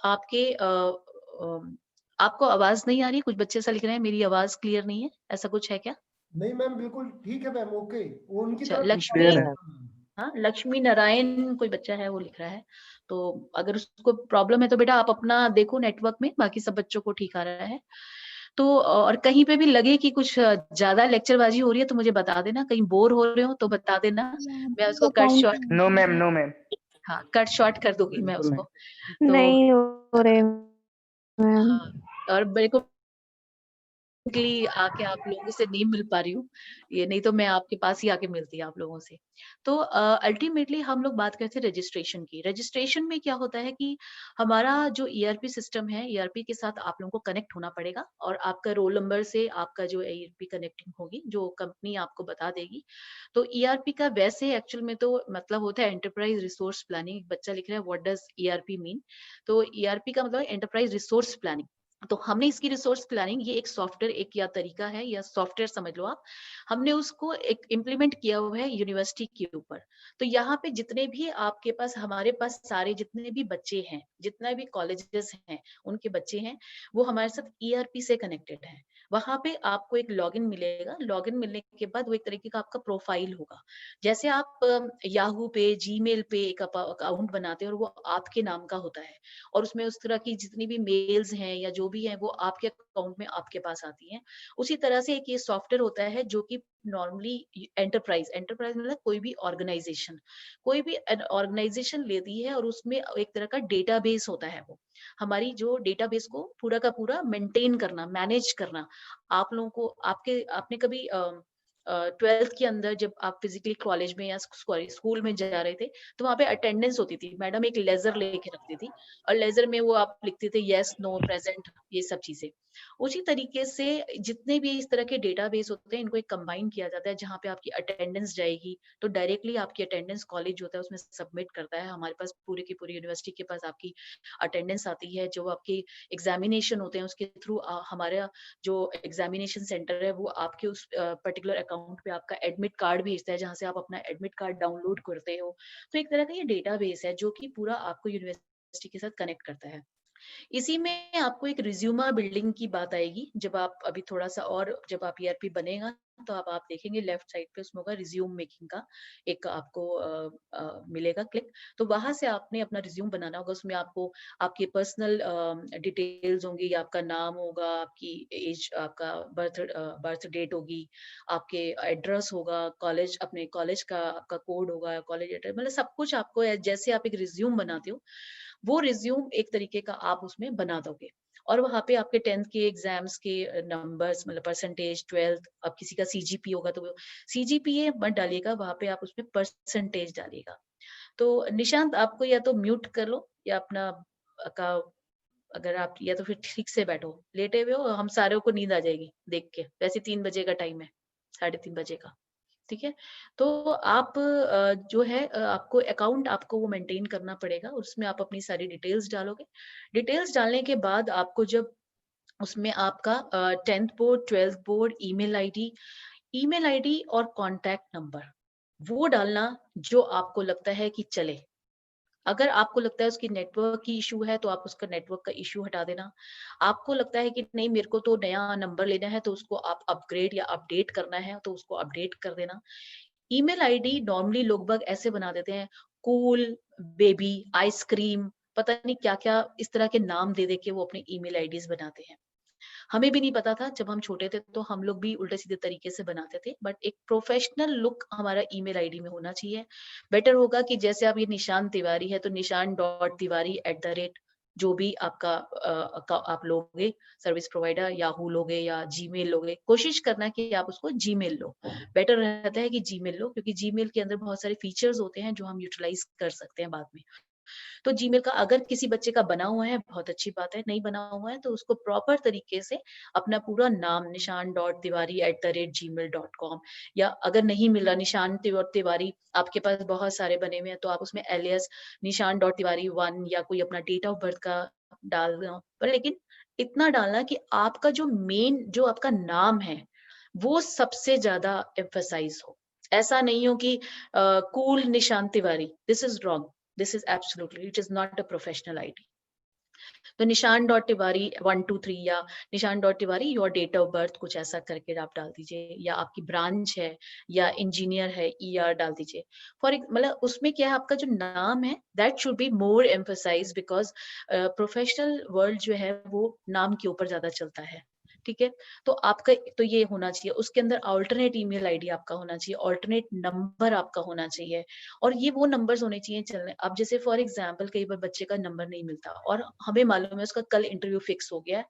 आपको आवाज नहीं आ रही, कुछ बच्चे ऐसा लिख रहे हैं मेरी आवाज क्लियर नहीं है, ऐसा कुछ है क्या? नहीं मैम, बिल्कुल ठीक है मैम, ओके। वो उनकी अच्छा, तरफ लक्ष्मी, क्लियर है। हाँ लक्ष्मी नारायण कोई बच्चा है वो लिख रहा है। तो अगर उसको प्रॉब्लम है तो बेटा आप अपना देखो नेटवर्क में, बाकी सब बच्चों को ठीक आ रहा है। तो और कहीं पे भी लगे कि कुछ ज्यादा लेक्चरबाजी हो रही है तो मुझे बता देना, कहीं बोर हो रहे हो तो बता देना, मैं उसको cut short, no ma'am, no ma'am. हाँ कट शॉर्ट कर दूंगी मैं बिल्कुल उसको। तो नहीं हो रहे मैम। हाँ, और मेरे को आके आप लोगों से नहीं मिल पा रही हूँ, ये नहीं तो मैं आपके पास ही आके मिलती आप लोगों से। तो अल्टीमेटली हम लोग बात करते हैं रजिस्ट्रेशन की। रजिस्ट्रेशन में क्या होता है कि हमारा जो ERP सिस्टम है, ERP के साथ आप लोगों को कनेक्ट होना पड़ेगा और आपका रोल नंबर से आपका जो ERP कनेक्टिंग होगी, जो कंपनी आपको बता देगी। तो ERP का वैसे एक्चुअल में तो मतलब होता है एंटरप्राइज रिसोर्स प्लानिंग। बच्चा लिख रहा है व्हाट डज ERP मीन, तो ERP का मतलब एंटरप्राइज रिसोर्स प्लानिंग। तो हमने इसकी रिसोर्स प्लानिंग, ये एक सॉफ्टवेयर, एक या तरीका है या सॉफ्टवेयर समझ लो आप, हमने उसको एक इम्प्लीमेंट किया हुआ है यूनिवर्सिटी के ऊपर। तो यहाँ पे जितने भी आपके पास, हमारे पास सारे जितने भी बच्चे हैं, जितने भी कॉलेजेस हैं, उनके बच्चे हैं, वो हमारे साथ ERP से कनेक्टेड है। वहां पे आपको एक लॉगिन मिलेगा, लॉगिन मिलने के बाद वो एक तरीके का आपका प्रोफाइल होगा। जैसे आप याहू पे, जीमेल पे एक अकाउंट बनाते हैं और वो आपके नाम का होता है और उसमें उस तरह की जितनी भी मेल्स हैं या जो जो भी है वो आपके अकाउंट में आपके पास आती हैं। उसी तरह से एक ये सॉफ्टवेयर होता है जो कि नॉर्मली एंटरप्राइज मतलब कोई भी ऑर्गेनाइजेशन लेती है और उसमें एक तरह का डेटाबेस होता है। वो हमारी जो डेटाबेस को पूरा का पूरा मेंटेन करना, मैनेज करना। आप लोगों को आपने कभी 12th के अंदर जब आप फिजिकली कॉलेज में या स्कूल में जा रहे थे तो वहाँ पे अटेंडेंस होती थी, मैडम एक लेजर लेके रखती थी और लेजर में वो आप लिखते थे यस नो प्रेजेंट, ये सब चीजें। उसी तरीके से जितने भी इस तरह के डेटाबेस होते हैं इनको एक कंबाइन किया जाता है जहाँ पे आपकी अटेंडेंस जाएगी तो डायरेक्टली आपकी अटेंडेंस कॉलेज होता है उसमें सबमिट करता है। हमारे पास पूरी की पूरी यूनिवर्सिटी के पास आपकी अटेंडेंस आती है। जो आपके एग्जामिनेशन होते हैं उसके थ्रू हमारा जो एग्जामिनेशन सेंटर है वो आपके उस पर्टिकुलर अकाउंट पे आपका एडमिट कार्ड भेजता है जहाँ से आप अपना एडमिट कार्ड डाउनलोड करते हो। तो एक तरह का ये डेटाबेस है जो कि पूरा आपको यूनिवर्सिटी के साथ कनेक्ट करता है। इसी में आपको एक रिज्यूमा बिल्डिंग की बात आएगी जब आप अभी थोड़ा सा और जब आप ईआरपी बनेगा तो आप देखेंगे लेफ्ट साइड पे उसमें होगा रिज्यूम मेकिंग का एक आपको मिलेगा क्लिक। तो वहां से आपने अपना रिज्यूम बनाना होगा। उसमें आपको आपके पर्सनल डिटेल्स होंगी, आपका नाम होगा, आपकी एज, आपका बर्थ डेट होगी, आपके एड्रेस होगा, कॉलेज अपने कॉलेज का आपका कोड होगा, कॉलेज एड्रेस, मतलब सब कुछ आपको जैसे आप एक रिज्यूम बनाते हो वो रिज्यूम एक तरीके का आप उसमें बना दोगे। और वहाँ पे आपके 10th के एग्जाम्स के नंबर्स मतलब परसेंटेज, 12th, अब किसी का सीजीपी होगा तो सीजीपीए मत डालिएगा, वहाँ पे आप उसमें परसेंटेज डालिएगा। तो निशांत आपको या तो म्यूट कर लो या अपना का अगर आप या तो फिर ठीक से बैठो, लेटे हुए हो हम सारे को नींद आ जाएगी देख के, वैसे 3 बजे का टाइम है, 3:30 बजे का, ठीक है। तो आप जो है आपको अकाउंट आपको वो मेंटेन करना पड़ेगा, उसमें आप अपनी सारी डिटेल्स डालोगे। डिटेल्स डालने के बाद आपको जब उसमें आपका 10th board, 12th board, email ID और कॉन्टैक्ट नंबर वो डालना जो आपको लगता है कि चले। अगर आपको लगता है उसकी नेटवर्क की इशू है तो आप उसका नेटवर्क का इशू हटा देना। आपको लगता है कि नहीं मेरे को तो नया नंबर लेना है तो उसको आप अपग्रेड या अपडेट करना है तो उसको अपडेट कर देना। ईमेल आईडी नॉर्मली लोग बाग ऐसे बना देते हैं, कूल बेबी, आइसक्रीम, पता नहीं क्या क्या इस तरह के नाम दे दे के वो अपने ईमेल आईडीज बनाते हैं। हमें भी नहीं पता था जब हम छोटे थे तो हम लोग भी उल्टे सीधे तरीके से बनाते थे, बट एक प्रोफेशनल लुक हमारा ईमेल आईडी में होना चाहिए। बेटर होगा कि जैसे आप ये निशान तिवारी है तो निशान.tiwari@, जो भी आपका आप लोगे सर्विस प्रोवाइडर, याहू लोगे या जीमेल लोगे, कोशिश करना कि आप उसको जीमेल लो। बेटर रहता है कि जीमेल लो क्योंकि जीमेल के अंदर बहुत सारे फीचर्स होते हैं जो हम यूटिलाइज कर सकते हैं बाद में। तो जीमेल का अगर किसी बच्चे का बना हुआ है बहुत अच्छी बात है, नहीं बना हुआ है तो उसको प्रॉपर तरीके से अपना पूरा नाम nishan.tiwari@gmail.com, या अगर नहीं मिल रहा निशान तिवारी आपके पास बहुत सारे बने हुए हैं तो आप उसमें एलियस nishan.tiwari1 या कोई अपना डेट ऑफ बर्थ का डाल दो, पर लेकिन इतना डालना कि आपका जो मेन जो आपका नाम है वो सबसे ज्यादा एम्फसाइज हो। ऐसा नहीं हो कि कूल निशान Tiwari, this is wrong, this is absolutely, it is not a professional ID. तो nishan.tiwari123 या nishan.tiwari your date of birth कुछ ऐसा करके आप डाल दीजिए, या आपकी ब्रांच है या इंजीनियर है ER डाल दीजिए। फॉर मतलब उसमें क्या है आपका जो नाम है that should be more emphasise because professional world जो है वो नाम के ऊपर ज्यादा चलता है, ठीक है। तो आपका तो ये होना चाहिए, उसके अंदर अल्टरनेट ईमेल आईडी आपका होना चाहिए, अल्टरनेट नंबर आपका होना चाहिए, और ये वो नंबर्स होने चाहिए चलने। अब जैसे फॉर एग्जांपल कई बार बच्चे का नंबर नहीं मिलता और हमें मालूम है उसका कल इंटरव्यू फिक्स हो गया है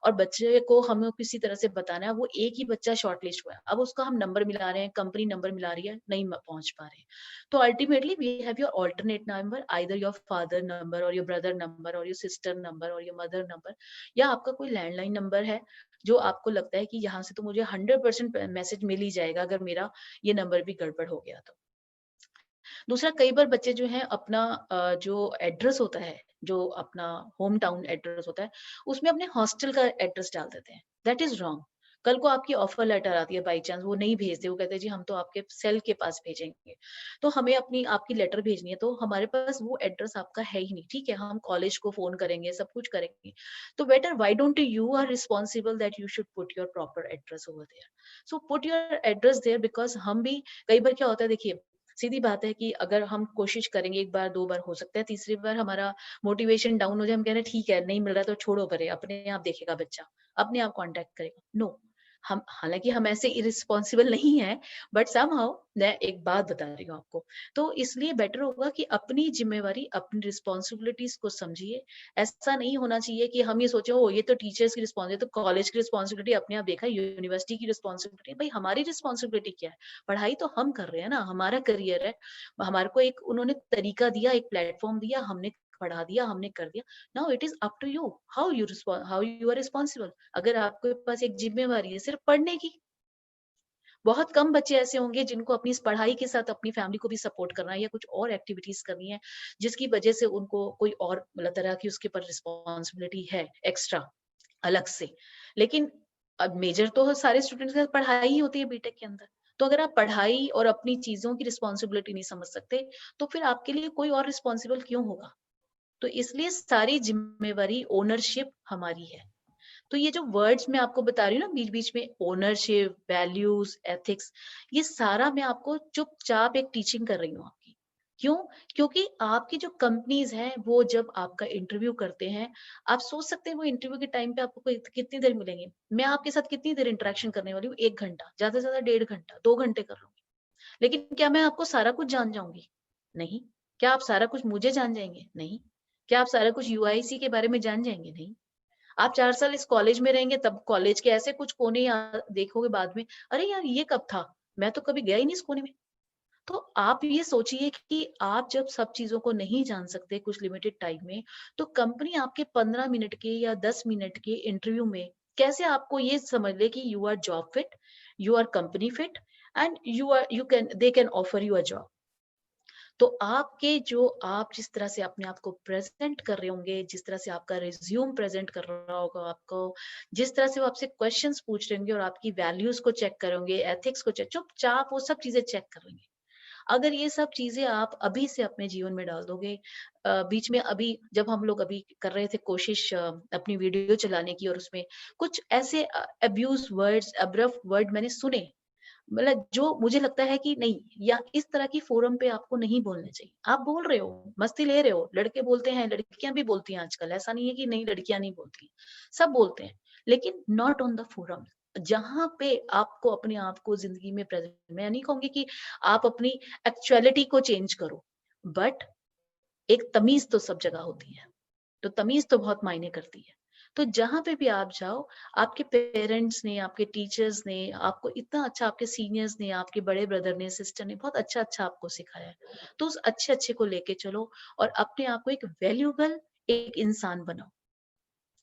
और बच्चे को हमें किसी तरह से बताना है, वो एक ही बच्चा शॉर्टलिस्ट हुआ है, अब उसका हम नंबर मिला रहे हैं, कंपनी नंबर मिला रही है, नहीं पहुंच पा रहे। तो ultimately we have your alternate number, either your father number और योर ब्रदर नंबर और योर सिस्टर नंबर और योर मदर नंबर, या आपका कोई लैंडलाइन नंबर है जो आपको लगता है कि यहाँ से तो मुझे 100% मैसेज मिल ही जाएगा अगर मेरा ये नंबर भी गड़बड़ हो गया तो। दूसरा, कई बार बच्चे जो है अपना जो एड्रेस होता है, जो अपना होम टाउन एड्रेस होता है, उसमें अपने हॉस्टल का एड्रेस डाल देते हैं, दैट इज रॉन्ग। कल को आपकी ऑफर लेटर आती है, बाई चांस वो नहीं भेजते, वो कहते हैं जी हम तो आपके सेल के पास भेजेंगे, तो हमें अपनी आपकी लेटर भेजनी है तो हमारे पास वो एड्रेस आपका है ही नहीं, ठीक है, हम कॉलेज को फोन करेंगे, सब कुछ करेंगे, तो better why don't you are responsible that you should put your proper address over there, so put your address there, because हम भी कई बार क्या होता है देखिए सीधी बात है कि अगर हम कोशिश करेंगे, एक बार 2 बार हो सकता है, तीसरी बार हमारा मोटिवेशन डाउन हो जाए, हम कह रहे हैं ठीक है नहीं मिल रहा तो छोड़ो परे, अपने आप देखेगा बच्चा, अपने आप कांटेक्ट करेगा। नो, हम हालांकि हम ऐसे इरिस्पॉन्सिबल नहीं है, बट समहाउ मैं एक बात बता रही हूँ आपको, तो इसलिए बेटर होगा कि अपनी जिम्मेवारी, अपनी रिस्पॉन्सिबिलिटीज को समझिए। ऐसा नहीं होना चाहिए कि हम ये सोचे ओ ये तो टीचर्स की रिस्पॉन्सिबिलिटी, तो कॉलेज की रिस्पॉन्सिबिलिटी अपने आप देखा, यूनिवर्सिटी की रिस्पॉन्सिबिलिटी, भाई हमारी रिस्पॉन्सिबिलिटी क्या है? पढ़ाई तो हम कर रहे हैं ना, हमारा करियर है, हमारे को एक उन्होंने तरीका दिया, एक प्लेटफॉर्म दिया, हमने पढ़ा दिया, हमने कर दिया। Now it is up to you how you are responsible. अगर आपके पास एक जिम्मेवारी है सिर्फ पढ़ने की, बहुत कम बच्चे ऐसे होंगे जिनको अपनी इस पढ़ाई के साथ अपनी फैमिली को भी सपोर्ट करना है या कुछ और एक्टिविटीज करनी है, जिसकी वजह से उनको कोई और मतलब तरह की उसके ऊपर रिस्पॉन्सिबिलिटी है एक्स्ट्रा अलग से। लेकिन अब मेजर तो सारे स्टूडेंट्स का पढ़ाई ही होती है बीटेक के अंदर। तो अगर आप पढ़ाई और अपनी चीजों की रिस्पॉन्सिबिलिटी नहीं समझ सकते, तो फिर आपके लिए कोई और रिस्पॉन्सिबल क्यों होगा? तो इसलिए सारी जिम्मेवारी, ओनरशिप हमारी है। तो ये जो वर्ड्स मैं आपको बता रही हूँ ना बीच बीच में, ओनरशिप, वैल्यूज, एथिक्स, ये सारा मैं आपको चुपचाप एक टीचिंग कर रही हूँ आपकी। क्यों? क्योंकि आपकी जो कंपनीज हैं वो जब आपका इंटरव्यू करते हैं, आप सोच सकते हैं वो इंटरव्यू के टाइम पे आपको कितनी देर मिलेंगे। मैं आपके साथ कितनी देर इंटरेक्शन करने वाली हूँ? 1 घंटा, ज्यादा से ज्यादा 1.5 घंटा, 2 घंटे कर लूंगी। लेकिन क्या मैं आपको सारा कुछ जान जाऊंगी? नहीं। क्या आप सारा कुछ मुझे जान जाएंगे? नहीं। क्या आप सारा कुछ यूआईसी के बारे में जान जाएंगे? नहीं। आप 4 साल इस कॉलेज में रहेंगे तब कॉलेज के ऐसे कुछ कोने देखोगे बाद में, अरे यार ये कब था, मैं तो कभी गया ही नहीं इस कोने में। तो आप ये सोचिए कि आप जब सब चीजों को नहीं जान सकते कुछ लिमिटेड टाइम में, तो कंपनी आपके 15 मिनट के या 10 मिनट के इंटरव्यू में कैसे आपको ये समझ ले कि you are job fit, you are company fit, and you can they can offer you a job. तो आपके जो आप जिस तरह से अपने आप को प्रेजेंट कर रहे होंगे, जिस तरह से आपका रिज्यूम प्रेजेंट कर रहा होगा आपको, जिस तरह से वो आपसे क्वेश्चंस पूछ रहे होंगे और आपकी वैल्यूज को चेक करेंगे, एथिक्स को चेक, चुपचाप वो सब चीजें चेक करेंगे। अगर ये सब चीजें आप अभी से अपने जीवन में डाल दोगे, बीच में अभी जब हम लोग अभी कर रहे थे कोशिश अपनी वीडियो चलाने की, और उसमें कुछ ऐसे अब्यूज वर्ड्स, अब्रप्ट वर्ड मैंने सुने, मतलब जो मुझे लगता है कि नहीं, या इस तरह की फोरम पे आपको नहीं बोलने चाहिए। आप बोल रहे हो, मस्ती ले रहे हो, लड़के बोलते हैं, लड़कियां भी बोलती हैं आजकल, ऐसा नहीं है कि नहीं लड़कियां नहीं बोलती, सब बोलते हैं, लेकिन नॉट ऑन द फोरम, जहां पे आपको अपने आप को जिंदगी में प्रेजेंट, मैं नहीं कहूंगी कि आप अपनी एक्चुअलिटी को चेंज करो, बट एक तमीज तो सब जगह होती है, तो तमीज तो बहुत मायने करती है। तो जहां पे भी आप जाओ, आपके पेरेंट्स ने, आपके टीचर्स ने आपको इतना अच्छा, आपके सीनियर्स ने, आपके बड़े ब्रदर ने, सिस्टर ने बहुत अच्छा अच्छा आपको सिखाया है, तो उस अच्छे अच्छे को लेके चलो और अपने आप को एक वैल्यूएबल एक इंसान बनाओ।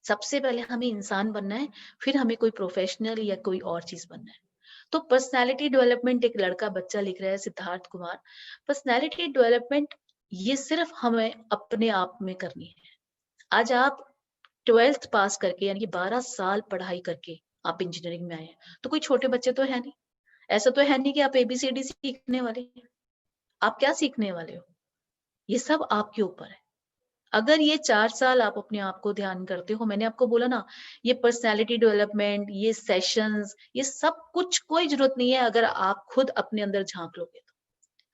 सबसे पहले हमें इंसान बनना है, फिर हमें कोई प्रोफेशनल या कोई और चीज बनना है। तो पर्सनालिटी डेवलपमेंट, एक लड़का बच्चा लिख रहा है, सिद्धार्थ कुमार, पर्सनालिटी डेवलपमेंट ये सिर्फ हमें अपने आप में करनी है। आज आप 12th पास करके, यानी कि 12 साल पढ़ाई करके आप इंजीनियरिंग में आए हैं, तो कोई छोटे बच्चे तो है नहीं। ऐसा तो है नहीं कि आप एबीसीडी सीखने वाले हैं। आप क्या सीखने वाले हो? ये सब आपके ऊपर है। अगर ये 4 साल आप अपने आप को ध्यान करते हो, मैंने आपको बोला ना, ये पर्सनालिटी डेवलपमेंट, ये सेशंस, ये सब कुछ कोई जरूरत नहीं है अगर आप खुद अपने अंदर झांक लोगे तो।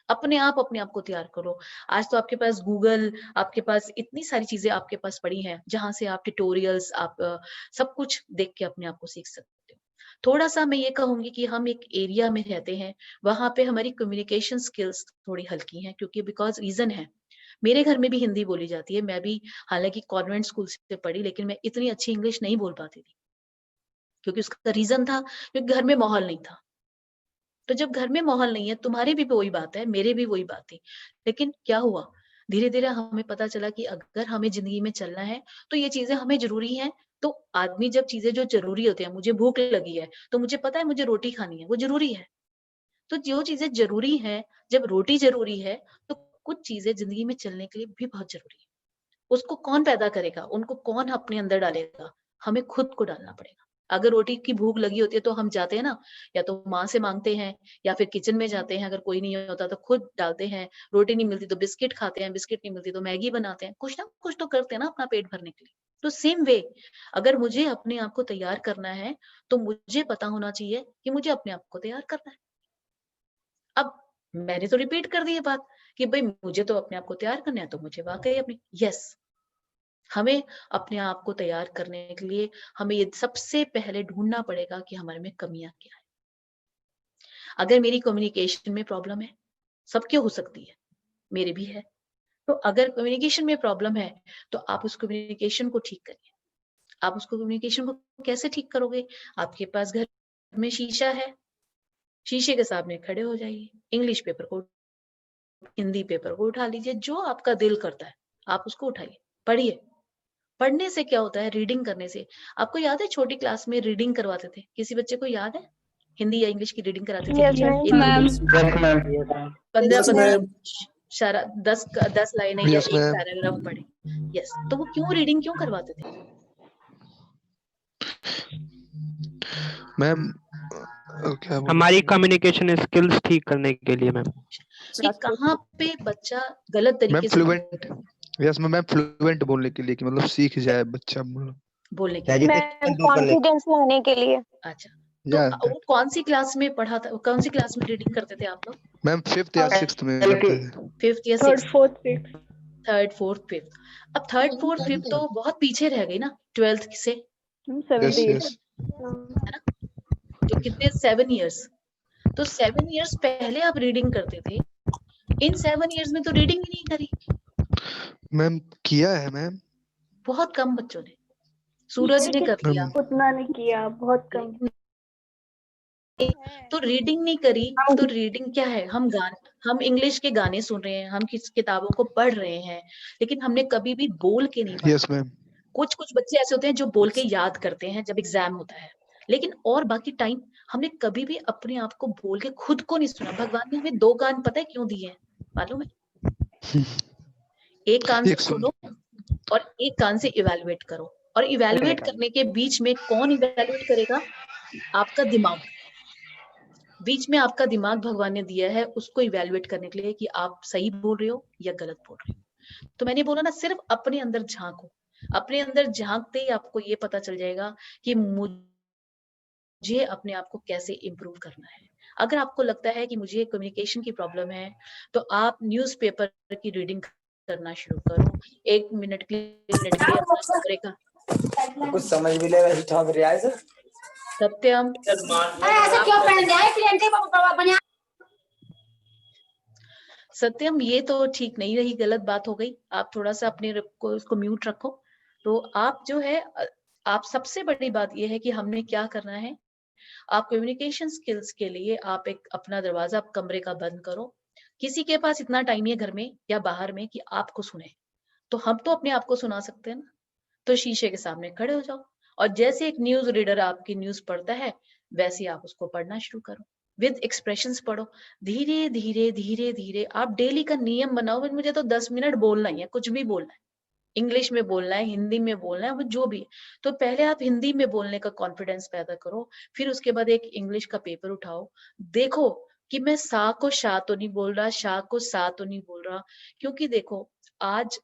अपने आप को तैयार करो। आज तो आपके पास गूगल, आपके पास इतनी सारी चीजें आपके पास पड़ी हैं, जहां से आप ट्यूटोरियल्स, आप सब कुछ देख के अपने आप को सीख सकते हो। थोड़ा सा मैं ये कहूंगी कि हम एक एरिया में रहते हैं, वहां पे हमारी कम्युनिकेशन स्किल्स थोड़ी हल्की हैं, क्योंकि बिकॉज रीजन है, मेरे घर में भी हिंदी बोली जाती है, मैं भी हालांकि कॉन्वेंट स्कूल से पढ़ी, लेकिन मैं इतनी अच्छी इंग्लिश नहीं बोल पाती थी, क्योंकि उसका रीजन था, क्योंकि घर में माहौल नहीं था। तो जब घर में माहौल नहीं है, तुम्हारी भी वही बात है, मेरे भी वही बात थी, लेकिन क्या हुआ, धीरे धीरे हमें पता चला कि अगर हमें जिंदगी में चलना है तो ये चीजें हमें जरूरी हैं। तो आदमी जब चीजें जो जरूरी होती है, मुझे भूख लगी है तो मुझे पता है मुझे रोटी खानी है, वो जरूरी है। तो जो चीजें जरूरी है, जब रोटी जरूरी है, तो कुछ चीजें जिंदगी में चलने के लिए भी बहुत जरूरी है। उसको कौन पैदा करेगा, उनको कौन अपने अंदर डालेगा? हमें खुद को डालना पड़ेगा। अगर रोटी की भूख लगी होती है तो हम जाते हैं ना, या तो माँ से मांगते हैं, या फिर किचन में जाते हैं, अगर कोई नहीं होता तो खुद डालते हैं। रोटी नहीं मिलती तो बिस्किट खाते हैं, बिस्किट नहीं मिलती तो मैगी बनाते हैं, कुछ ना कुछ तो करते हैं ना अपना पेट भरने के लिए। तो सेम वे, अगर मुझे अपने आप को तैयार करना है, तो मुझे पता होना चाहिए कि मुझे अपने आप को तैयार करना है। अब मैंने तो रिपीट कर दी ये बात कि भाई मुझे तो अपने आप को तैयार करना है, तो मुझे वाकई अपनी हमें अपने आप को तैयार करने के लिए हमें ये सबसे पहले ढूंढना पड़ेगा कि हमारे में कमियां क्या है। अगर मेरी कम्युनिकेशन में प्रॉब्लम है, सबके हो सकती है, मेरे भी है, तो अगर कम्युनिकेशन में प्रॉब्लम है तो आप उस कम्युनिकेशन को ठीक करिए। आप उसको कम्युनिकेशन को कैसे ठीक करोगे? आपके पास घर में शीशा है, शीशे के सामने खड़े हो जाइए, इंग्लिश पेपर को, हिंदी पेपर को उठा लीजिए, जो आपका दिल करता है आप उसको उठाइए, पढ़िए। पढ़ने से क्या होता है? रीडिंग करने से। आपको याद है छोटी क्लास में रीडिंग करवाते थे? किसी बच्चे को याद है? हिंदी या इंग्लिश की रीडिंग कराते थे? Yes, ma'am. 15 Yes, 15 ma'am. 10 लाइनें या Yes, एक ma'am. पैराग्राफ पढ़े। यस, तो वो क्यों रीडिंग क्यों करवाते थे? मैम क्या बोल हमारी कम्युनिकेशन स्किल्स ठीक करने के लिए मैम। कि कहाँ पे बच्चा गलत मैम तरीके से फ्लुएंट, यस मैम फ्लुएंट बोलने के लिए कि मतलब सीख जाए बच्चा बोलना। बोलने के लिए। मैम कॉन्फिडेंस लाने के लिए। अच्छा, तो या वो कौन सी क्लास में पढ़ा था? कौन सी क्लास में रीडिंग करते थे आप लोग? मैम 5th या 6th में करते थे। 5th या 3rd, 6th? 4th, 5th. 3rd, 4th, 5th। अब 3rd, 4th, 5th तो बहुत पीछे रह गई ना 12th से, यस 7th, 8th. यस है ना? तो कितने 7 इयर्स, तो 7 इयर्स पहले आप रीडिंग करते थे, इन 7 इयर्स में तो रीडिंग ही नहीं करी। मैम किया है मैम। बहुत कम बच्चों ने। सूरज ने कर लिया, उतना नहीं किया, बहुत कम. तो रीडिंग नहीं करी। तो रीडिंग क्या है? हम इंग्लिश के गाने सुन रहे हैं, हम किस किताबों को पढ़ रहे हैं, लेकिन हमने कभी भी बोल के नहीं पढ़ा। Yes ma'am. कुछ बच्चे ऐसे होते हैं जो बोल के याद करते हैं जब एग्जाम होता है, लेकिन और बाकी टाइम हमने कभी भी अपने आप को बोल के खुद को नहीं सुना। भगवान ने हमें 2 कान पता है क्यों दिए हैं? मालूम है? एक कान से एक सुन। सुनो और एक कान से इवेलुएट करो, और इवेलुएट करने के बीच में कौन इवेलुएट करेगा? आपका दिमाग। बीच में आपका दिमाग भगवान ने दिया है उसको इवेलुएट करने के लिए कि आप सही बोल रहे हो या गलत बोल रहे हो। तो मैंने बोला ना, सिर्फ अपने अंदर झांको। अपने अंदर झांकते ही आपको ये पता चल जाएगा कि मुझे अपने आप को कैसे इम्प्रूव करना है। अगर आपको लगता है कि मुझे कम्युनिकेशन की प्रॉब्लम है, तो आप न्यूज़पेपर की रीडिंग करना शुरू करो। 1 मिनट के लिए अपना कमरे का कुछ समझ भी ले वैसे ठग रहा है सर। सत्यम, सत्यम ये तो ठीक नहीं रही, गलत बात हो गई। आप थोड़ा सा अपने को उसको म्यूट रखो। तो आप जो है, आप सबसे बड़ी बात ये है कि हमने क्या करना है। आप कम्युनिकेशन स्किल्स के लिए आप एक अपना दरवाजा कमरे का बंद करो। किसी के पास इतना टाइम नहीं है घर में या बाहर में कि आपको सुने, तो हम तो अपने आप को सुना सकते हैं ना। तो शीशे के सामने खड़े हो जाओ, और जैसे एक न्यूज रीडर आपकी न्यूज पढ़ता है, वैसे ही आप उसको पढ़ना शुरू करो। विद एक्सप्रेशंस पढ़ो, धीरे धीरे धीरे धीरे। आप डेली का नियम बनाओ, भाई मुझे तो 10 मिनट बोलना ही है, कुछ भी बोलना है, इंग्लिश में बोलना है, हिंदी में बोलना है, वो जो भी है। तो पहले आप हिंदी में बोलने का कॉन्फिडेंस पैदा करो, फिर उसके बाद एक इंग्लिश का पेपर उठाओ, देखो कि मैं सा को शा तो नहीं बोल रहा, शा को सा तो नहीं बोल रहा। क्योंकि देखो, आज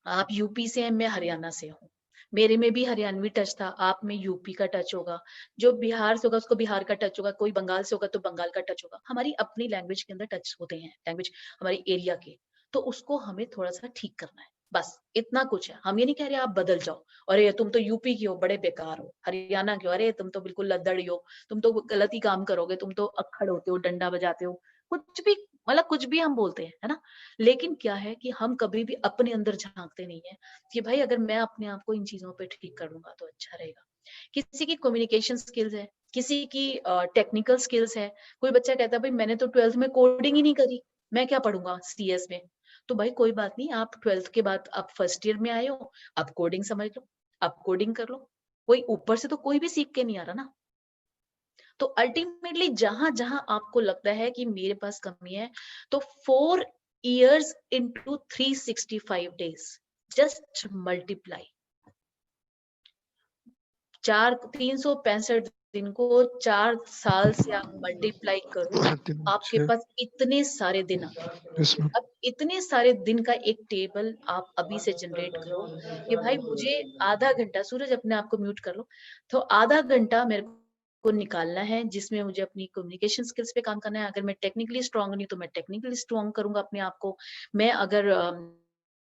आप यूपी से हैं, मैं हरियाणा से हूँ, मेरे में भी हरियाणवी टच था, आप में यूपी का टच होगा, जो बिहार से होगा उसको बिहार का टच होगा, कोई बंगाल से होगा तो बंगाल का टच होगा। हमारी अपनी लैंग्वेज के अंदर टच होते हैं, लैंग्वेज हमारी एरिया के, तो उसको हमें थोड़ा सा ठीक करना है, बस इतना कुछ है। हम ये नहीं कह रहे आप बदल जाओ, अरे तुम तो यूपी की हो, बड़े बेकार हो, हरियाणा के हो, अरे तुम तो बिल्कुल लद्दड़ ही हो, तुम तो गलत ही काम करोगे, तुम तो अक्खड़ होते हो, डंडा बजाते हो, कुछ भी, मतलब कुछ भी हम बोलते हैं, है ना। लेकिन क्या है कि हम कभी भी अपने अंदर झांकते नहीं है कि भाई अगर मैं अपने आप को इन चीजों पे ठीक कर लूंगा तो अच्छा रहेगा। किसी की कम्युनिकेशन स्किल्स है, किसी की टेक्निकल स्किल्स है। कोई बच्चा कहता है भाई मैंने तो 12th में कोडिंग ही नहीं करी, मैं क्या पढ़ूंगा सीएस में। तो भाई कोई बात नहीं, आप 12th के बाद आप फर्स्ट ईयर में आए हो, आप कोडिंग समझ लो, आप कोडिंग कर लो। कोई ऊपर से तो कोई भी सीख के नहीं आ रहा ना। तो अल्टीमेटली जहां जहां आपको लगता है कि मेरे पास कमी है, तो 4 years into 365 days, just multiply। 365 दिन को 4 साल से आप मल्टीप्लाई करो, आपके पास इतने सारे दिन आ गए। Yes ma'am. अब इतने सारे दिन का एक टेबल आप अभी से जनरेट करो कि भाई मुझे आधा घंटा, सूरज अपने आप को म्यूट कर लो, तो आधा घंटा मेरे को निकालना है, जिसमें मुझे अपनी कम्युनिकेशन स्किल्स पे काम करना है। अगर मैं टेक्निकली स्ट्रांग नहीं तो मैं टेक्निकली स्ट्रांग करूंगा अपने आप को। मैं अगर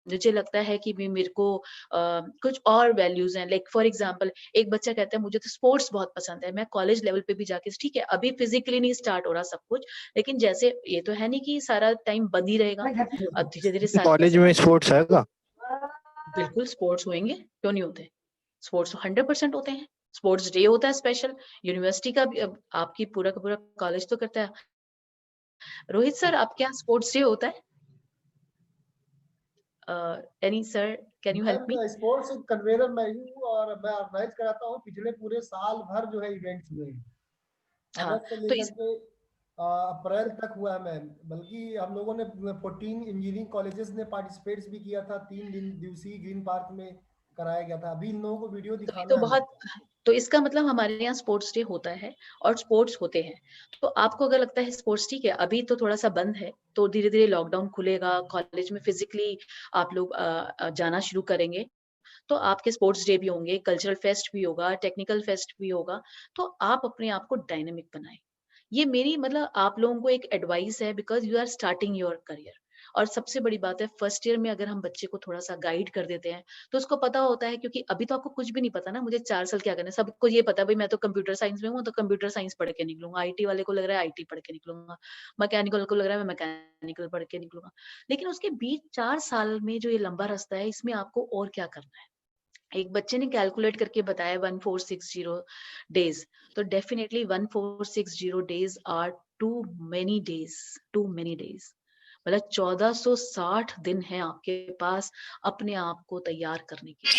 मुझे लगता है कि भी मेरे को कुछ और वैल्यूज हैं, लाइक फॉर एग्जांपल एक बच्चा कहता है मुझे तो स्पोर्ट्स बहुत पसंद है, मैं कॉलेज लेवल पे भी जाके, ठीक है अभी फिजिकली नहीं स्टार्ट हो रहा सब कुछ, लेकिन जैसे ये तो है नहीं कि सारा टाइम बंद ही रहेगा, अब धीरे धीरे कॉलेज में स्पोर्ट्स है का? बिल्कुल स्पोर्ट्स होंगे, क्यों नहीं होते? स्पोर्ट्स 100% होते हैं। स्पोर्ट्स डे होता है स्पेशल, यूनिवर्सिटी का भी, अब आपकी पूरा का पूरा कॉलेज तो करता है। रोहित सर आपके यहाँ स्पोर्ट्स डे होता है? Any sir can you help me? Sports convener मैं हूँ और मैं ऑर्गेनाइज कराता हूँ। पिछले पूरे साल भर जो है इवेंट्स हुए हैं। हाँ, अगस्त से तो लेकर के अप्रैल तक हुआ है मैम। बल्कि हम लोगों ने 14 इंजीनियरिंग कॉलेजेस ने पार्टिसिपेट्स भी किया था। 3 दिन दिवसीय ग्रीन पार्क में कराया गया था। अभी इन लोगों को वीडियो दिखाना तो है। बहुत, तो इसका मतलब हमारे यहाँ स्पोर्ट्स डे होता है और स्पोर्ट्स होते हैं। तो आपको अगर लगता है स्पोर्ट्स ठीक है, अभी तो थोड़ा सा बंद है, तो धीरे धीरे लॉकडाउन खुलेगा, कॉलेज में फिजिकली आप लोग जाना शुरू करेंगे, तो आपके स्पोर्ट्स डे भी होंगे, कल्चरल फेस्ट भी होगा, टेक्निकल फेस्ट भी होगा, तो आप अपने आप को डायनेमिक बनाएं। ये मेरी मतलब आप लोगों को एक एडवाइस है, because you are starting your career. और सबसे बड़ी बात है, फर्स्ट ईयर में अगर हम बच्चे को थोड़ा सा गाइड कर देते हैं तो उसको पता होता है, क्योंकि अभी तो आपको कुछ भी नहीं पता ना, मुझे 4 साल क्या करना है, सबको ये पता भाई मैं तो कंप्यूटर साइंस में हूँ तो कंप्यूटर साइंस पढ़ के निकलूंगा, आईटी वाले को लग रहा है आईटी पढ़ के निकलूंगा, मैकेनिकल को लग रहा है मैं मैकेनिकल पढ़ के निकलूंगा। लेकिन उसके बीच 4 साल में जो ये लंबा रास्ता है, इसमें आपको और क्या करना है? एक बच्चे ने कैलकुलेट करके बताया 1460 डेज, तो definitely 1460 days are too many days. मतलब 1460 दिन है आपके पास अपने आप को तैयार करने के लिए।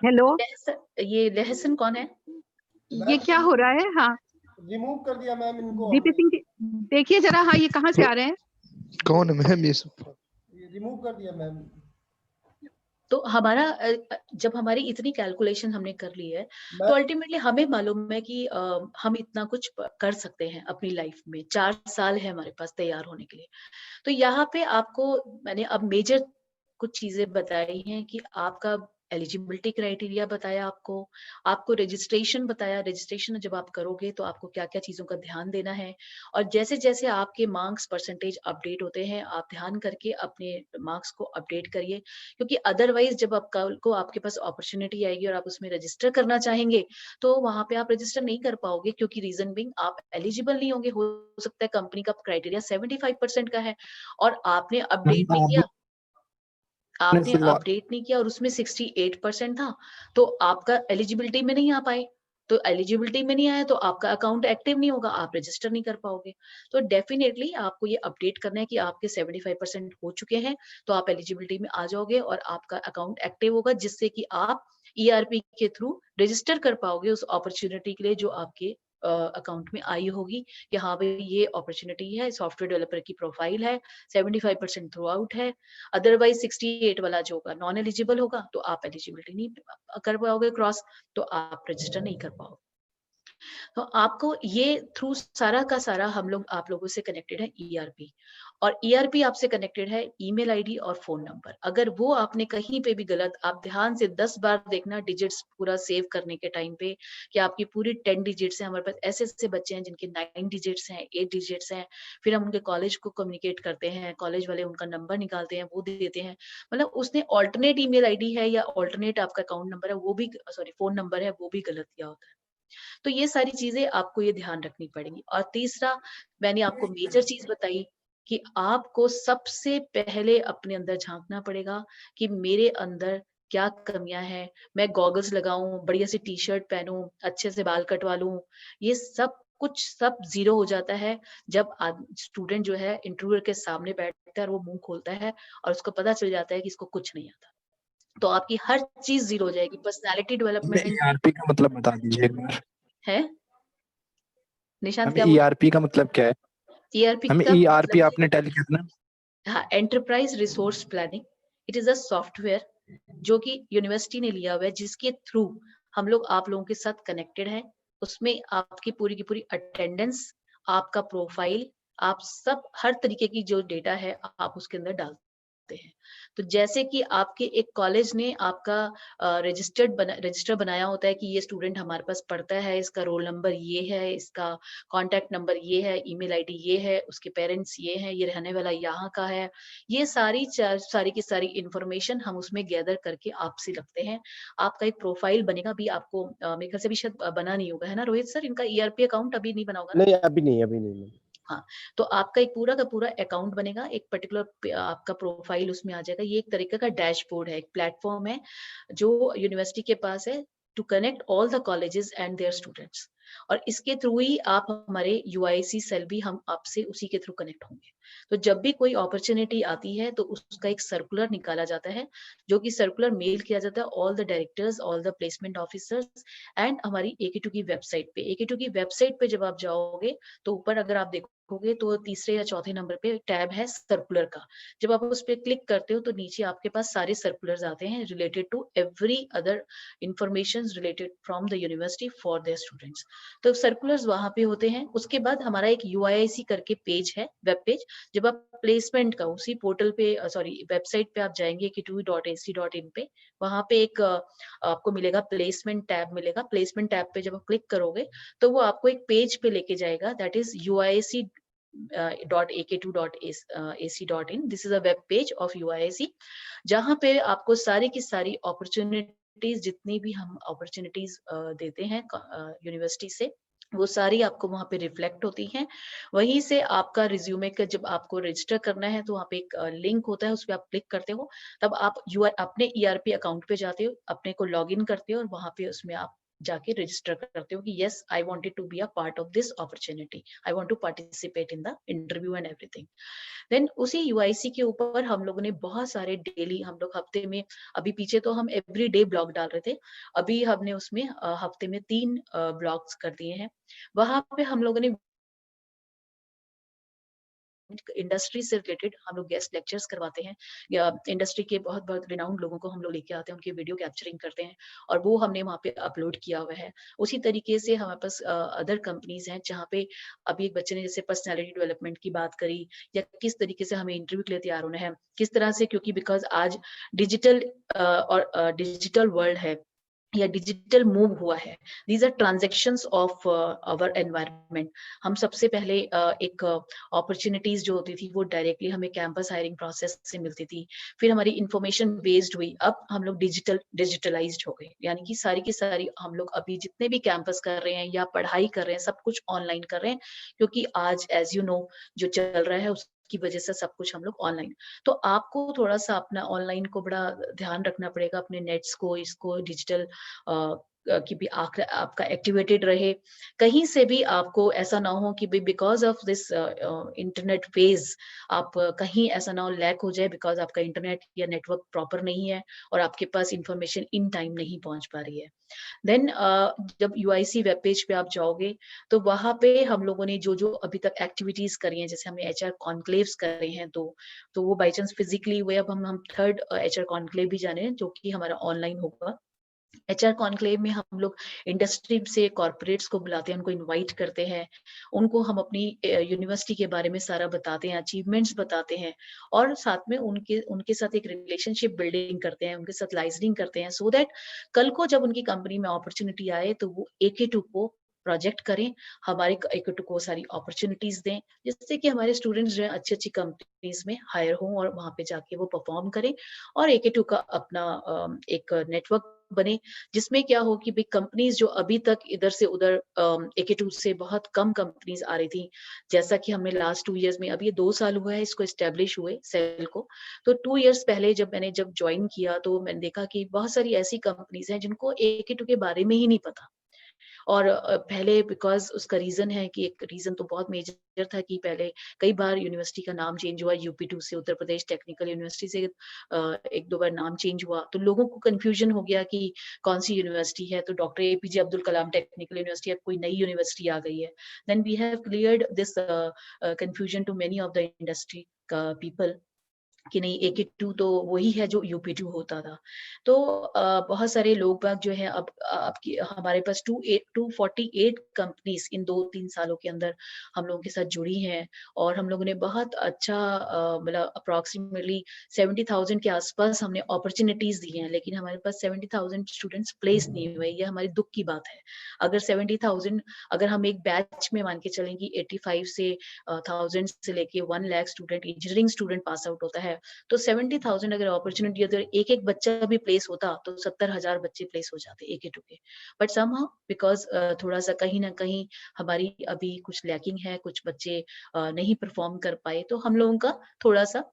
हेलो, ये लेहसन कौन है? ये क्या हो रहा है? हाँ, रिमूव कर दिया मैम इनको। दीपी सिंह जी, देखिए जरा, हाँ ये कहाँ से आ रहे हैं? कौन है मैम ये सब? रिमूव कर दिया मैम। तो हमारा जब हमारी इतनी कैलकुलेशन हमने कर ली है, तो अल्टीमेटली हमें मालूम है कि हम इतना कुछ कर सकते हैं अपनी लाइफ में। 4 साल है हमारे पास तैयार होने के लिए। तो यहाँ पे आपको मैंने अब मेजर कुछ चीजें बताई हैं कि आपका एलिजिबिलिटी क्राइटेरिया बताया, आपको रजिस्ट्रेशन बताया, रजिस्ट्रेशन जब आप करोगे तो आपको क्या क्या चीजों का ध्यान देना है, और जैसे जैसे आपके मार्क्स परसेंटेज अपडेट होते हैं, आप ध्यान करके अपने मार्क्स को अपडेट करिए, क्योंकि अदरवाइज जब आप कल को आपके पास अपॉर्चुनिटी आएगी और आप उसमें रजिस्टर करना चाहेंगे तो वहां पे आप रजिस्टर नहीं कर पाओगे, क्योंकि रीजन बिंग आप एलिजिबल नहीं होंगे। हो सकता है कंपनी का क्राइटेरिया 75% का है और आपने अपडेट नहीं किया, आपने अपडेट नहीं किया और उसमें 68% था, तो आपका एलिजिबिलिटी में नहीं आ पाए। तो एलिजिबिलिटी में नहीं आया तो आपका अकाउंट एक्टिव नहीं होगा, आप रजिस्टर नहीं कर पाओगे। तो डेफिनेटली आपको ये अपडेट करना है कि आपके 75% हो चुके हैं, तो आप एलिजिबिलिटी में आ जाओगे और आपका अकाउंट एक्टिव होगा, जिससे कि आप ईआरपी के थ्रू रजिस्टर कर पाओगे उस अपॉर्चुनिटी के लिए जो आपके अकाउंट में आई होगी कि हाँ भाई ये अपॉर्चुनिटी है, सॉफ्टवेयर डेवलपर की प्रोफाइल है, 75% थ्रू आउट है। अदरवाइज 68 वाला जो होगा नॉन एलिजिबल होगा, तो आप एलिजिबिलिटी नहीं कर पाओगे क्रॉस, तो आप रजिस्टर नहीं कर पाओगे। तो आपको ये थ्रू सारा का सारा हम लोग आप लोगों से कनेक्टेड है ईआरपी, और ईआरपी आपसे कनेक्टेड है ईमेल आईडी और फोन नंबर। अगर वो आपने कहीं पे भी गलत, आप ध्यान से 10 बार देखना डिजिट्स पूरा सेव करने के टाइम पे कि आपकी पूरी 10 डिजिट्स है। हमारे पास ऐसे ऐसे बच्चे हैं जिनके 9 डिजिट्स हैं, 8 डिजिट्स हैं, फिर हम उनके कॉलेज को कम्युनिकेट करते हैं, कॉलेज वाले उनका नंबर निकालते हैं, वो देते हैं, मतलब उसने ऑल्टरनेट ईमेल आईडी है या ऑल्टरनेट आपका अकाउंट नंबर है, वो भी सॉरी फोन नंबर है, वो भी गलत दिया होता है। तो ये सारी चीजें आपको ये ध्यान रखनी पड़ेगी। और तीसरा मैंने आपको मेजर चीज बताई कि आपको सबसे पहले अपने अंदर झांकना पड़ेगा कि मेरे अंदर क्या कमियां हैं। मैं गॉगल्स लगाऊं, बढ़िया सी टी शर्ट पहनूं, अच्छे से बाल कटवा लूं, ये सब कुछ सब जीरो हो जाता है जब स्टूडेंट जो है इंटरव्यूअर के सामने बैठता है और वो मुंह खोलता है और उसको पता चल जाता है कि इसको कुछ नहीं आता, तो आपकी हर चीज जीरो हो जाएगी। पर्सनालिटी डेवलपमेंट ईआरपी का मतलब बता दीजिए एक बार। है। निशांत हमें क्या बोल? ईआरपी का मतलब क्या है? ईआरपी हमें का ईआरपी मतलब आपने टेल किया था ना? हाँ, enterprise resource planning. It is a software जो कि यूनिवर्सिटी ने लिया हुआ है, जिसके थ्रू हम लोग आप लोगों के साथ कनेक्टेड है। उसमें आपकी पूरी की पूरी अटेंडेंस, आपका प्रोफाइल, आप सब हर तरीके की जो डेटा है आप उसके अंदर डालते हैं। तो जैसे कि आपके एक कॉलेज ने आपका रजिस्टर बनाया होता है कि ये स्टूडेंट हमारे पास पढ़ता है, इसका रोल नंबर ये है, इसका कॉन्टैक्ट नंबर ये है, ईमेल आईडी ये है, उसके पेरेंट्स ये हैं, ये रहने वाला यहाँ का है, ये सारी की सारी इंफॉर्मेशन हम उसमें गैदर करके आपसे रखते हैं। आपका एक प्रोफाइल बनेगा। अभी आपको मेरे ख्याल से भी शायद बना नहीं होगा, है ना रोहित सर? इनका ईआरपी अकाउंट अभी नहीं बना होगा ना? नहीं अभी नहीं। हाँ, तो आपका एक पूरा का पूरा अकाउंट बनेगा, एक पर्टिकुलर आपका प्रोफाइल उसमें आ जाएगा। ये एक तरीके का डैशबोर्ड है, एक प्लेटफॉर्म है जो यूनिवर्सिटी के पास है to connect all the colleges and their students. और इसके थ्रू ही आप हमारे यूआईसी सेल भी हम आपसे उसी के थ्रू कनेक्ट होंगे। तो जब भी कोई अपॉर्चुनिटी आती है तो उसका एक सर्कुलर निकाला जाता है, जो कि सर्कुलर मेल किया जाता है all the directors, all the placement officers and हमारी AK2 की वेबसाइट पे। AK2 की वेबसाइट पे जब आप जाओगे तो ऊपर अगर आप देखोगे तो तीसरे या चौथे नंबर पे टैब है सर्कुलर का। जब आप उस पर क्लिक करते हो तो नीचे आपके पास सारे सर्कुलर्स आते हैं related to every other information related from the university for their students. तो सर्कुलर्स वहां पे होते हैं। उसके बाद हमारा एक UIC करके पेज है, वेब पेज। जब आप प्लेसमेंट का उसी पोर्टल पे वेबसाइट पे आप जाएंगे AK2.ac.in पे, वहां पे एक आपको मिलेगा प्लेसमेंट टैब मिलेगा। प्लेसमेंट टैब पे जब आप क्लिक करोगे तो वो आपको एक पेज पे लेके जाएगा, that is UIC .ak2.ac.in. This is a web page of UIC, जहाँ पे आपको सारी की सारी अपॉर्चुनिटीज, जितनी भी हम अपॉर्चुनिटीज देते हैं यूनिवर्सिटी से, वो सारी आपको वहां पे रिफ्लेक्ट होती हैं। वहीं से आपका रिज्यूमे का जब आपको रजिस्टर करना है तो वहाँ पे एक लिंक होता है, उस पर आप क्लिक करते हो, तब आप अपने ERP अकाउंट पे जाते हो, अपने को लॉग इन करते हो और वहां पे उसमें आप जाके रजिस्टर करते हो कि yes I wanted to be a part of this opportunity, I want to participate in the interview and everything. Then उसी UIC के ऊपर हम लोगों ने बहुत सारे डेली, हम लोग हफ्ते में, अभी पीछे तो हम एवरी डे ब्लॉग डाल रहे थे, अभी हमने उसमें हफ्ते में 3 ब्लॉग्स कर दिए हैं। वहां पे हम लोगों ने इंडस्ट्री से रिलेटेड हम लोग गेस्ट लेक्चर्स करवाते हैं, या इंडस्ट्री के बहुत बहुत रिनाउंड लोगों को हम लोग लेके आते हैं, उनकी वीडियो कैप्चरिंग करते हैं और वो हमने वहाँ पे अपलोड किया हुआ है। उसी तरीके से हमारे पास अदर कंपनीज हैं जहाँ पे अभी एक बच्चे ने जैसे पर्सनैलिटी डेवलपमेंट की बात करी, या किस तरीके से हमें इंटरव्यू के लिए तैयार होना है, किस तरह से, क्योंकि बिकॉज आज डिजिटल और डिजिटल वर्ल्ड है या डिजिटल मूव हुआ है। These are transactions of our environment. हम सबसे पहले एक अपॉर्चुनिटीज जो होती थी वो डायरेक्टली हमें कैंपस हायरिंग प्रोसेस से मिलती थी, फिर हमारी इंफॉर्मेशन बेस्ड हुई, अब हम लोग डिजिटलाइज्ड हो गए, यानी कि सारी की सारी हम लोग अभी जितने भी कैंपस कर रहे हैं या पढ़ाई कर रहे हैं सब कुछ ऑनलाइन कर रहे हैं, क्योंकि आज एज यू नो जो चल रहा है की वजह से सब कुछ हम लोग ऑनलाइन। तो आपको थोड़ा सा अपना ऑनलाइन को बड़ा ध्यान रखना पड़ेगा, अपने नेट्स को, इसको डिजिटल कि भी आपका एक्टिवेटेड रहे। कहीं से भी आपको ऐसा ना हो कि because of this internet phase आप कहीं ऐसा ना हो लैक हो जाए, बिकॉज आपका इंटरनेट या नेटवर्क प्रॉपर नहीं है और आपके पास इंफॉर्मेशन इन टाइम नहीं पहुंच पा रही है। देन जब UIC वेब पेज पे आप जाओगे तो वहां पे हम लोगों ने जो जो अभी तक एक्टिविटीज करी हैं, जैसे हमने HR कॉन्क्लेव्स करे हैं, तो वो बाई चांस फिजिकली हुए, अब हम थर्ड HR कॉन्क्लेव भी जाने हैं जो कि हमारा ऑनलाइन होगा। HR कॉन्क्लेव में हम लोग इंडस्ट्री से कॉर्पोरेट्स को बुलाते हैं, उनको इनवाइट करते हैं, उनको हम अपनी यूनिवर्सिटी के बारे में सारा बताते हैं, अचीवमेंट्स बताते हैं और साथ में उनके साथ एक रिलेशनशिप बिल्डिंग करते हैं, उनके साथ लाइजनिंग करते हैं, सो दैट कल को जब उनकी कंपनी में अपॉर्चुनिटी आए तो वो AK2 को प्रोजेक्ट करें, हमारे AK2 को सारी अपॉर्चुनिटीज दें, जिससे कि हमारे स्टूडेंट्स जो है अच्छी अच्छी कंपनीज में हायर हों और वहां पे जाके वो परफॉर्म करें और AK2 का अपना एक नेटवर्क बने, जिसमें क्या हो कि बिग कंपनीज जो अभी तक इधर से उधर AK2 से बहुत कम कंपनीज आ रही थी, जैसा कि हमने लास्ट 2 इयर्स में, अभी ये 2 साल हुआ है इसको एस्टेब्लिश हुए सेल को, तो 2 इयर्स पहले जब मैंने ज्वाइन किया तो मैंने देखा कि बहुत सारी ऐसी कंपनीज हैं जिनको AK2 के बारे में ही नहीं पता। और पहले बिकॉज उसका रीजन है कि एक रीजन तो बहुत मेजर था कि पहले कई बार यूनिवर्सिटी का नाम चेंज हुआ, UP2 से उत्तर प्रदेश टेक्निकल यूनिवर्सिटी से 1-2 बार नाम चेंज हुआ, तो लोगों को कंफ्यूजन हो गया कि कौन सी यूनिवर्सिटी है, तो doctor APJ Abdul Kalam technical university, अब कोई नई यूनिवर्सिटी आ गई है। Then we have cleared this confusion to many of the industry people कि नहीं AK2 तो वही है जो UP2 होता था। तो बहुत सारे लोग बाग जो है अब आपकी हमारे पास 248 कंपनीज इन 2-3 सालों के अंदर हम लोगों के साथ जुड़ी हैं और हम लोगों ने बहुत अच्छा मतलब अप्रॉक्सीमेटली 70,000 के आसपास हमने अपॉर्चुनिटीज दी हैं, लेकिन हमारे पास 70,000 स्टूडेंट्स प्लेस नहीं हुए। ये हमारी दुख की बात है। अगर 70,000 अगर हम एक बैच में मान के चलें कि 85 से 1000 से लेके 1 lakh student engineering student pass out होता है, तो 70,000 अगर अपॉर्चुनिटी अगर एक-एक बच्चा भी प्लेस होता तो 70,000 बच्चे प्लेस हो जाते AK2 के। बट समहाउ बिकॉज़ थोड़ा-सा कहीं न कहीं हमारी अभी कुछ लैकिंग है, कुछ बच्चे नहीं परफॉर्म कर पाए, तो हम लोगों का थोड़ा-सा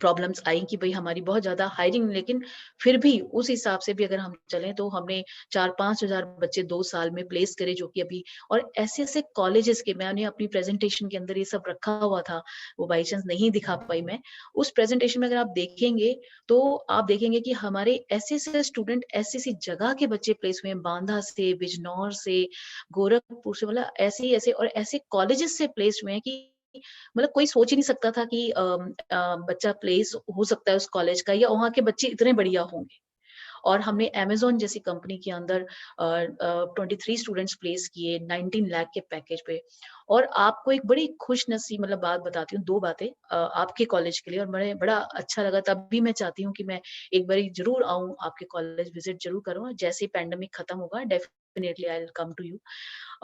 प्रॉब्लम्स आई कि भई हमारी बहुत ज़्यादा हायरिंग, लेकिन फिर भी उस हिसाब से भी अगर हम चलें तो हमने 4-5 हज़ार बच्चे 2 साल में प्लेस करे, जो कि अभी और ऐसे-ऐसे कॉलेजेस के मैंने अपनी प्रेज़ेंटेशन के अंदर ये सब रखा हुआ था, वो बाय चांस नहीं दिखा पाई मैं। उस प्रेज़ेंटेशन में अगर आप देखेंगे, तो आप देखेंगे कि हमारे ऐसे-ऐसे स्टूडेंट ऐसी-ऐसी जगह के बच्चे प्लेस हुए हैं, बांदा से, बिजनौर से, गोरखपुर से, मतलब ऐसे ही ऐसे और ऐसे कॉलेजेस से प्लेस हुए हैं कि मतलब कोई सोच ही नहीं सकता था कि बच्चा प्लेस हो सकता है उस कॉलेज का या वहाँ के बच्चे इतने बढ़िया होंगे। और हमने अमेज़न जैसी कंपनी के अंदर 23 स्टूडेंट्स प्लेस किए 19 लाख के पैकेज पे। और आपको एक बड़ी खुशनसीब मतलब बात बताती हूँ, 2 बातें आपके कॉलेज के लिए और मुझे बड़ा अच्छा लगा, तब भी मैं चाहती हूँ कि मैं एक बारी ज़रूर आऊँ, आपके कॉलेज विज़िट ज़रूर करूँ और जैसे ही पैंडेमिक खत्म होगा definitely I will come to you.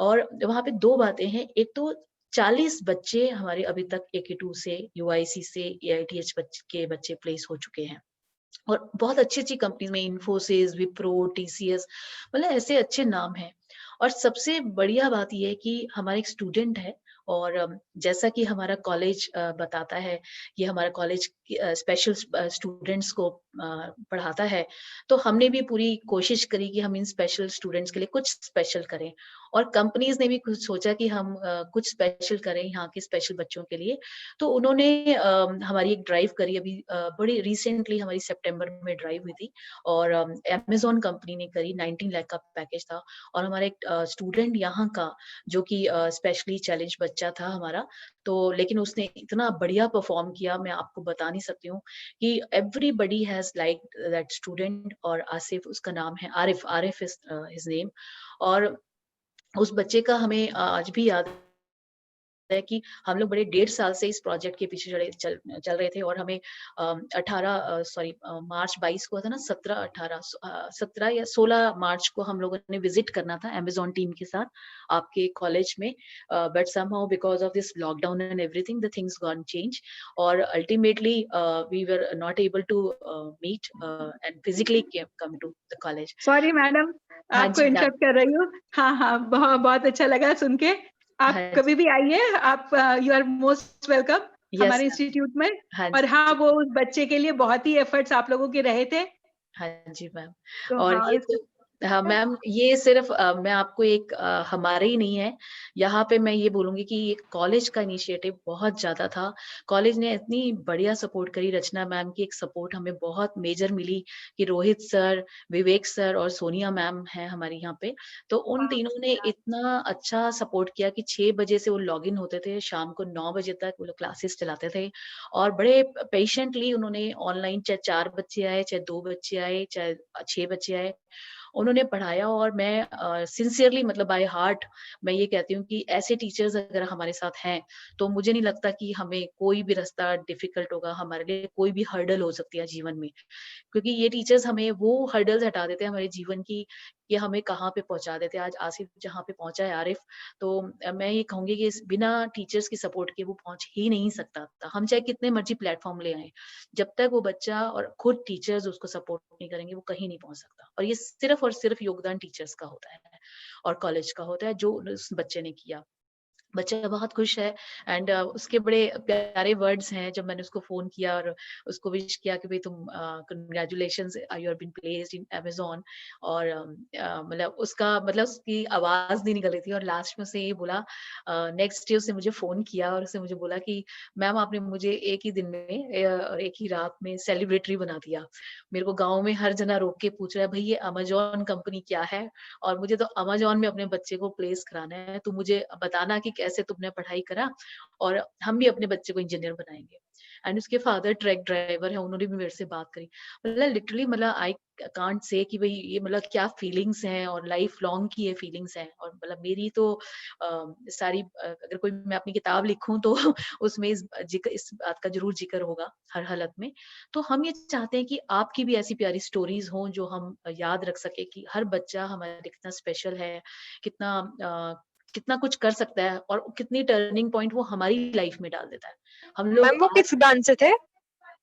और वहाँ पे 2 बातें हैं, एक तो 40 बच्चे हमारे अभी तक AK2 से, UIC से, AITH के बच्चे प्लेस हो चुके हैं। और बहुत अच्छी-अच्छी कंपनी में इन्फोसिस, विप्रो, TCS, मतलब ऐसे अच्छे नाम हैं। और सबसे बढ़िया बात ये है कि हमारा एक स्टूडेंट है और जैसा कि हमारा कॉलेज बताता है, ये हमारा कॉलेज स्पेशल स्टूडेंट्स को पढ़ाता है, तो हमने भी पूरी कोशिश करी कि हम इन स्पेशल स्टूडेंट्स के लिए कुछ स्पेशल करें। और कंपनीज़ ने भी कुछ सोचा कि हम कुछ स्पेशल करें यहाँ के स्पेशल बच्चों के लिए। तो उन्होंने हमारी एक ड्राइव करी अभी बड़ी रिसेंटली हमारी सितंबर में ड्राइव हुई थी और अमेज़न कंपनी ने करी 19 लाख का पैकेज था। और हमारा एक स्टूडेंट यहाँ का जो कि स्पेशली चैलेंज बच्चा था हमारा, तो लेकिन उसने इतना बढ़िया परफॉर्म किया, मैं आपको बता नहीं सकती हूँ कि everybody has liked that student. और आसिफ उसका नाम है, आरिफ इज़ हिज़ नेम। और उस बच्चे का हमें आज भी याद है कि हम लोग बड़े 1.5 साल से इस प्रोजेक्ट के पीछे चल रहे थे और हमें मार्च 22 को था ना, 17 या 16 मार्च को हम लोगों ने विजिट करना था अमेज़न टीम के साथ आपके कॉलेज में। But somehow because of this lockdown and everything the things gone change और ultimately we were not able to meet and physically come to the college. Sorry madam, हाँ आपको जी, interrupt कर रही हूँ। हाँ हाँ, बहुत बहुत अच्छा लगा सुन के। आप हाँ कभी जी, भी आइए, आप you are most welcome yes हमारे मैम, इंस्टीट्यूट में। हाँ और जी, हाँ, जी, वो उस बच्चे के लिए बहुत ही एफर्ट्स आप लोगों के रहे थे। हाँ जी मैम। तो और हाँ, ये तो हाँ मैम, ये सिर्फ मैं आपको एक हमारे ही नहीं है, यहाँ पे मैं ये बोलूँगी कि ये कॉलेज का इनिशिएटिव बहुत ज़्यादा था। कॉलेज ने इतनी बढ़िया सपोर्ट करी, रचना मैम की एक सपोर्ट हमें बहुत मेजर मिली कि रोहित सर, विवेक सर और सोनिया मैम हैं हमारे यहाँ पे। तो उन तीनों ने इतना अच्छा सपोर्ट किया कि 6 बजे से वो लॉगिन होते थे, शाम को 9 बजे तक वो लोग क्लासेस चलाते थे। और बड़े पेशेंटली उन्होंने ऑनलाइन चाहे 4 बच्चे आए, चाहे 2 बच्चे आए, चाहे 6 बच्चे आए, उन्होंने पढ़ाया। और मैं सिंसियरली मतलब बाय हार्ट मैं ये कहती हूँ कि ऐसे टीचर्स अगर हमारे साथ हैं, तो मुझे नहीं लगता कि हमें कोई भी रास्ता डिफिकल्ट होगा, हमारे लिए कोई भी हर्डल हो सकती है जीवन में। क्योंकि ये टीचर्स हमें वो हर्डल्स हटा देते हैं हमारे जीवन की, कि हमें कहाँ पे पहुँचा देते हैं। आज आसिफ जहाँ पे पहुँचा है आरिफ, तो मैं ये कहूँगी कि बिना टीचर्स की सपोर्ट के वो पहुँच ही नहीं सकता था। हम चाहे कितने मर्जी प्लेटफॉर्म ले आएँ, जब तक वो बच्चा और खुद टीचर्स उसको सपोर्ट नहीं करेंगे, वो कहीं नहीं पहुँच सकता। और ये सिर्फ और सिर्फ योगदान टीचर्स का होता है और कॉलेज का होता है, जो उस बच्चे ने किया। बच्चा बहुत खुश है एंड उसके बड़े प्यारे वर्ड्स हैं जब मैंने उसको फ़ोन किया और उसको विश किया कि भई तुम congratulations you have been placed in Amazon. और मतलब उसका मतलब उसकी आवाज़ नहीं निकल रही थी और लास्ट में उसने ये बोला, नेक्स्ट डे उसने मुझे फ़ोन किया और उसने मुझे बोला कि मैम आपने मुझे एक ही दिन में और एक ही रात में सेलिब्रिटी बना दिया। मेरे को गाँव में हर जना रोक के पूछ रहा है, भई ये अमेज़न कंपनी क्या है? और मुझे तो अमेज़न में अपने बच्चे को प्लेस कराना है, तो मुझे बताना कि कैसे तुमने पढ़ाई करा और हम भी अपने बच्चे को इंजीनियर बनाएँगे। एंड उसके फादर ट्रक ड्राइवर है, उन्होंने भी मेरे से बात करी। मतलब लिटरली मतलब आई कांट से कि भाई ये मतलब क्या फीलिंग्स हैं और लाइफ लॉन्ग की ये फीलिंग्स हैं। और मतलब मेरी तो सारी अगर कोई मैं अपनी किताब लिखूं तो उसमें इस बात का जरूर जिक्र होगा हर हालत में। तो हम ये चाहते हैं कि आपकी भी ऐसी प्यारी स्टोरीज हों जो हम याद रख सके कि हर बच्चा हमारे कितना स्पेशल है, कितना कुछ कर सकता है और कितनी टर्निंग पॉइंट वो हमारी लाइफ में डाल देता है। हम लोग मैम वो किस ब्रांच से थे?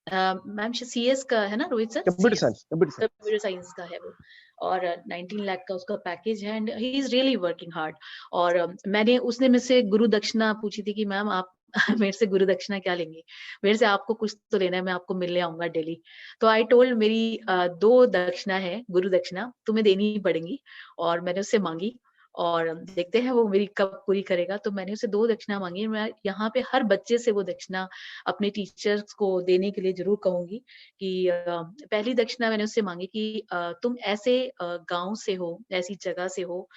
मैम सीएस का है ना रोहित सर, कंप्यूटर साइंस का है वो, और 19 लाख का उसका पैकेज है and he is really working hard. और उसने मुझसे गुरु दक्षिणा पूछी थी कि मैम आप मेरे से गुरु दक्षिणा क्या लेंगे, मेरे से आपको कुछ तो लेना है, मैं आपको मिलने आऊंगा दिल्ली। तो आई टोल्ड मेरी 2 दक्षिणा है, गुरु दक्षिणा तुम्हें देनी ही पड़ेंगी। और मैंने उससे मांगी और देखते हैं वो मेरी कब पूरी करेगा। तो मैंने उसे 2 दक्षिणा मांगी। मैं यहाँ पे हर बच्चे से वो दक्षिणा अपने टीचर्स को देने के लिए जरूर कहूंगी कि पहली दक्षिणा मैंने उससे मांगी कि तुम ऐसे गांव से हो, ऐसी जगह से हो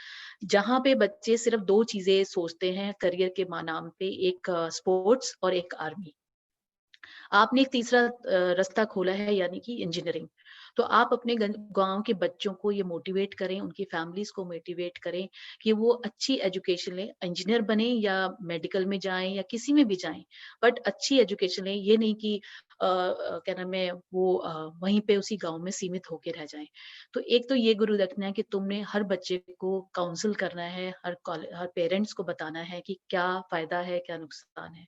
जहाँ पे बच्चे सिर्फ 2 चीजें सोचते हैं करियर के नाम पे, एक स्पोर्ट्स और एक आर्मी। आपने एक तीसरा रास्ता खोला है यानी कि इंजीनियरिंग। तो आप अपने गांव के बच्चों को ये मोटिवेट करें, उनकी फैमिलीज को मोटिवेट करें कि वो अच्छी एजुकेशन लें, इंजीनियर बने या मेडिकल में जाएं या किसी में भी जाएं, बट अच्छी एजुकेशन लें। ये नहीं कि क्या नाम है वो वहीं पे उसी गांव में सीमित होके रह जाएं। तो एक तो ये गुरु रखना है कि तुमने हर बच्चे को काउंसिल करना है, हर पेरेंट्स को बताना है कि क्या फायदा है क्या नुकसान है।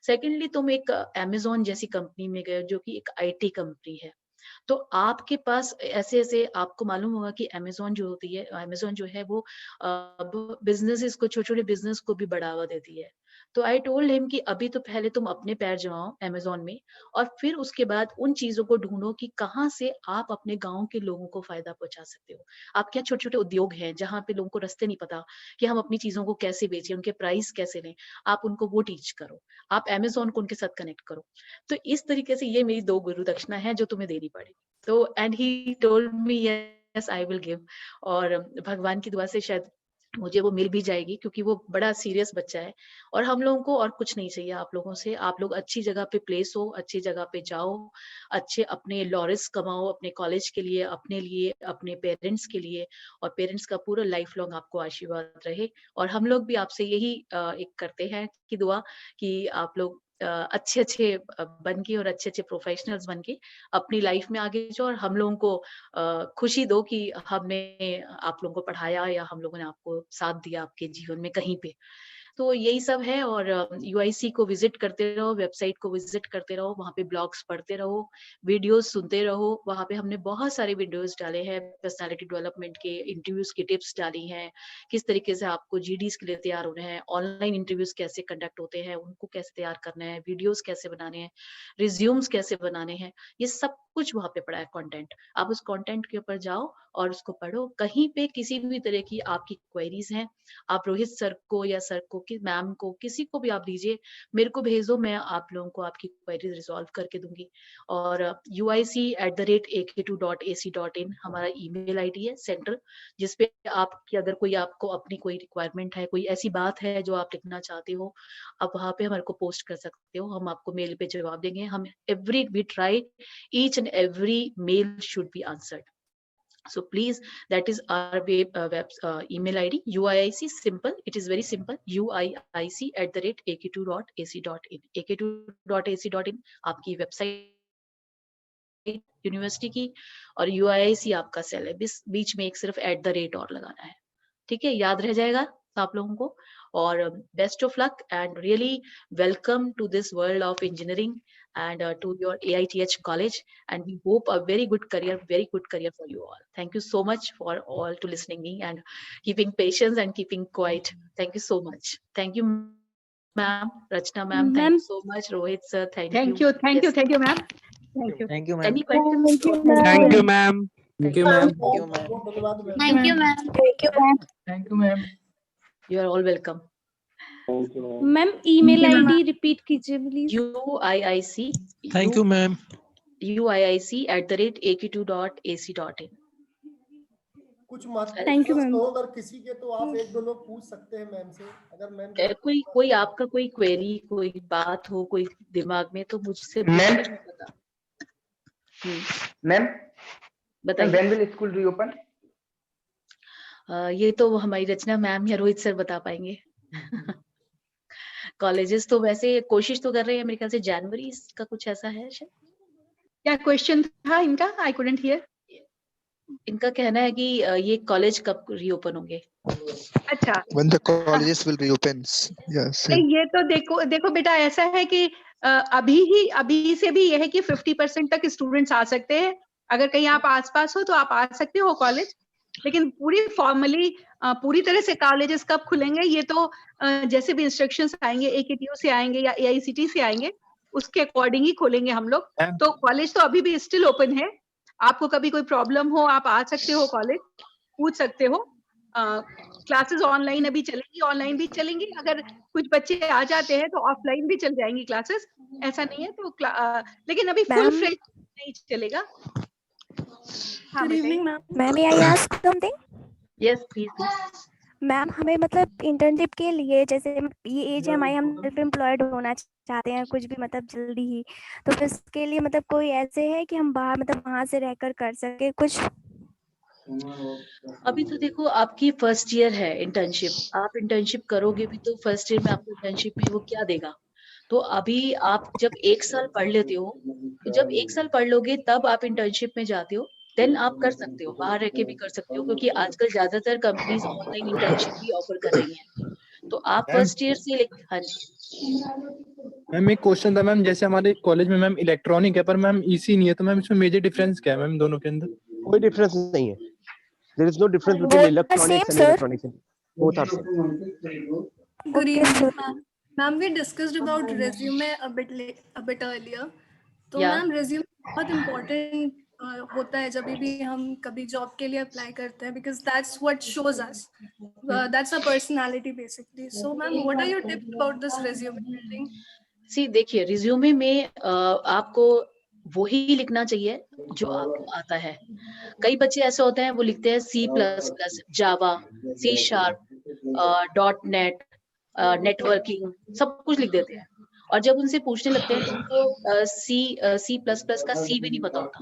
सेकेंडली तुम एक अमेज़न जैसी कंपनी में गए जो कि एक आईटी कंपनी है, तो आपके पास ऐसे आपको मालूम होगा कि अमेज़न जो होती है, अमेज़न जो है वो बिजनेसेस को, छोटे छोटे बिजनेस को भी बढ़ावा देती है। तो आई टोल्ड हिम कि अभी तो पहले तुम अपने पैर जमाओ अमेज़न में और फिर उसके बाद उन चीजों को ढूंढो कि कहाँ से आप अपने गांव के लोगों को फायदा पहुंचा सकते हो। आप क्या छोटे छोटे उद्योग हैं जहाँ पे लोगों को रास्ते नहीं पता कि हम अपनी चीजों को कैसे बेचें, उनके प्राइस कैसे लें, आप उनको वो टीच करो, आप अमेज़न को उनके साथ कनेक्ट करो। तो इस तरीके से ये मेरी 2 गुरु दक्षिणा है जो तुम्हें देनी पड़ेगी। तो and he told me yes I will give. और भगवान की दुआ से शायद मुझे वो मिल भी जाएगी क्योंकि वो बड़ा सीरियस बच्चा है। और हम लोगों को और कुछ नहीं चाहिए आप लोगों से, आप लोग अच्छी जगह पे प्लेस हो, अच्छी जगह पे जाओ, अच्छे अपने लॉरेंस कमाओ अपने कॉलेज के लिए, अपने लिए, अपने पेरेंट्स के लिए, और पेरेंट्स का पूरा लाइफ लॉन्ग आपको आशीर्वाद रहे। और हम लोग भी आपसे यही एक करते हैं कि दुआ कि आप लोग अच्छे अच्छे बन के और अच्छे अच्छे प्रोफेशनल्स बन के अपनी लाइफ में आगे जाओ और हम लोगों को खुशी दो कि हमने आप लोगों को पढ़ाया या हम लोगों ने आपको साथ दिया आपके जीवन में कहीं पे। तो यही सब है। और यूआईसी को विजिट करते रहो, वेबसाइट को विजिट करते रहो, वहाँ पे ब्लॉग्स पढ़ते रहो, वीडियोस सुनते रहो। वहाँ पे हमने बहुत सारे वीडियोस डाले हैं, पर्सनालिटी डेवलपमेंट के, इंटरव्यूज की टिप्स डाली हैं, किस तरीके से आपको जीडीज के लिए तैयार होना है, ऑनलाइन इंटरव्यूज कैसे कंडक्ट होते हैं उनको कैसे तैयार करना है, वीडियोस कैसे बनाने हैं, रिज्यूम्स कैसे बनाने हैं, ये सब कुछ वहाँ पे पड़ा है कंटेंट। आप उस कंटेंट के ऊपर जाओ और उसको पढ़ो। कहीं पे किसी भी तरह की आपकी क्वेरीज हैं, आप रोहित सर को या सर को, मैम को, किसी को भी आप दीजिए, मेरे को भेज दो, मैं आप लोगों को आपकी क्वेरीज रिजॉल्व करके दूंगी। और uic@ak2.ac.in हमारा ईमेल आईडी है सेंट्रल, जिसपे आपकी अगर कोई आपको अपनी कोई रिक्वायरमेंट है, कोई ऐसी बात है जो आप लिखना चाहते हो, आप वहाँ पे हमारे को पोस्ट कर सकते हो, हम आपको मेल पे जवाब देंगे। हम we try each and every mail should be answered. So please, that is our email id, uic, simple, it is very simple, uic@ak2.ac.in ak2.ac.in आपकी वेबसाइट यूनिवर्सिटी की, और UIC आपका सेल है, बीच में एक सिर्फ @ और लगाना है, ठीक है, याद रह जाएगा आप लोगों को। और best of luck and really welcome to this world of engineering and to your AITH college, and we hope a very good career for you all. Thank you so much for all to listening me and keeping patience and keeping quiet. Thank you so much. Thank you ma'am, Rachna ma'am, thank you so much, Rohit sir, thank you. Thank you ma'am. Thank you. Thank you, ma'am. Any questions? Thank you, ma'am. Thank you, ma'am. Thank you, ma'am. Thank you ma'am. You are all welcome. Ma'am email ID repeat कीजिए please. UIIC. Thank you, ma'am. UIIC@ak2.ac.in. कुछ महत्वपूर्ण Thank you, प्रश्न ma'am. हो अगर किसी के, तो आप एक दो लोग पूछ सकते हैं मैम से, अगर मैम कोई आपका कोई क्वेरी, कोई बात हो कोई दिमाग में, तो मुझसे मैम, पूछिए, मैं बता। मैम बताइए। when will school reopen? ये तो हमारी रचना मैम या रोहित सर बता पाएंगे। कॉलेजेस तो वैसे कोशिश तो कर रहे हैं, मेरे ख्याल से जनवरी का कुछ ऐसा है शायद। क्या क्वेश्चन था इनका? I couldn't hear. इनका कहना है कि ये कॉलेज कब रीओपन होंगे। अच्छा, When the colleges will reopen? Yes. नहीं, ये तो देखो बेटा, ऐसा है कि अभी से भी ये है कि 50% तक स्टूडेंट्स आ सकते हैं। अगर कहीं आप आसपास हो तो आप आ सकते हो कॉलेज, लेकिन पूरी फॉर्मली पूरी तरह से कॉलेजेस कब खुलेंगे ये तो जैसे भी इंस्ट्रक्शंस आएंगे, AKTU से आएंगे या AICT से आएंगे, उसके अकॉर्डिंग ही खोलेंगे हम लोग। तो कॉलेज तो अभी भी स्टिल ओपन है। आपको कभी कोई प्रॉब्लम हो, आप आ सकते हो कॉलेज, पूछ सकते हो। क्लासेस ऑनलाइन अभी चलेंगी, ऑनलाइन भी चलेंगी। अगर कुछ बच्चे आ जाते हैं तो ऑफलाइन भी चल जाएंगी क्लासेस, ऐसा नहीं है। तो लेकिन अभी फुल फ्लेज नहीं चलेगा। Good evening, ma'am. Ma'am, I ask something? Yes please. Ma'am, हमें मतलब इंटर्नशिप के लिए, जैसे ये एज है हमारी, हम सेल्फ एम्प्लॉयड होना चाहते हैं कुछ भी मतलब जल्दी ही, तो फिर इसके लिए मतलब कोई ऐसे है कि हम बाहर मतलब वहाँ से रहकर कर सके कुछ? अभी तो देखो, आपकी फर्स्ट ईयर है इंटर्नशिप, आप इंटर्नशिप करोगे भी तो फर्स्ट ईयर में आपको इंटर्नशिप में वो क्या देगा। तो अभी आप जब 1 साल पढ़ लेते हो, तो जब 1 साल पढ़ लोगे तब आप इंटर्नशिप में जाते हो, देन आप कर सकते हो, बाहर रह के भी कर सकते हो, क्योंकि आजकल ज्यादातर कंपनीज ऑनलाइन इंटर्नशिप भी ऑफर कर रही हैं। तो आप फर्स्ट ईयर से हाँ जी मैम एक क्वेश्चन था मैम, जैसे हमारे कॉलेज में मैम इलेक्ट्रॉनिक है पर मैम ईसी नहीं है, तो मैम इसमें मेजर डिफरेंस क्या है मैम दोनों के अंदर? कोई डिफरेंस नहीं है। There is no difference between electronics and electronics. Both are same. Good evening, ma'am. Ma'am, we discussed about resume a bit earlier. तो Yeah. मैम resume बहुत important होता है जब भी हम कभी जॉब के लिए अप्लाई करते हैं, because that's what shows us. That's our personality basically. So ma'am, what are your tips about this resume building? देखिए, रिज्यूमे में आपको वही लिखना चाहिए जो आपको आता है। कई बच्चे ऐसे होते हैं, वो लिखते हैं C++, जावा, C#, .NET, नेटवर्किंग, सब कुछ लिख देते हैं, और जब उनसे पूछने लगते हैं तो उनको C++ का C भी नहीं पता होता।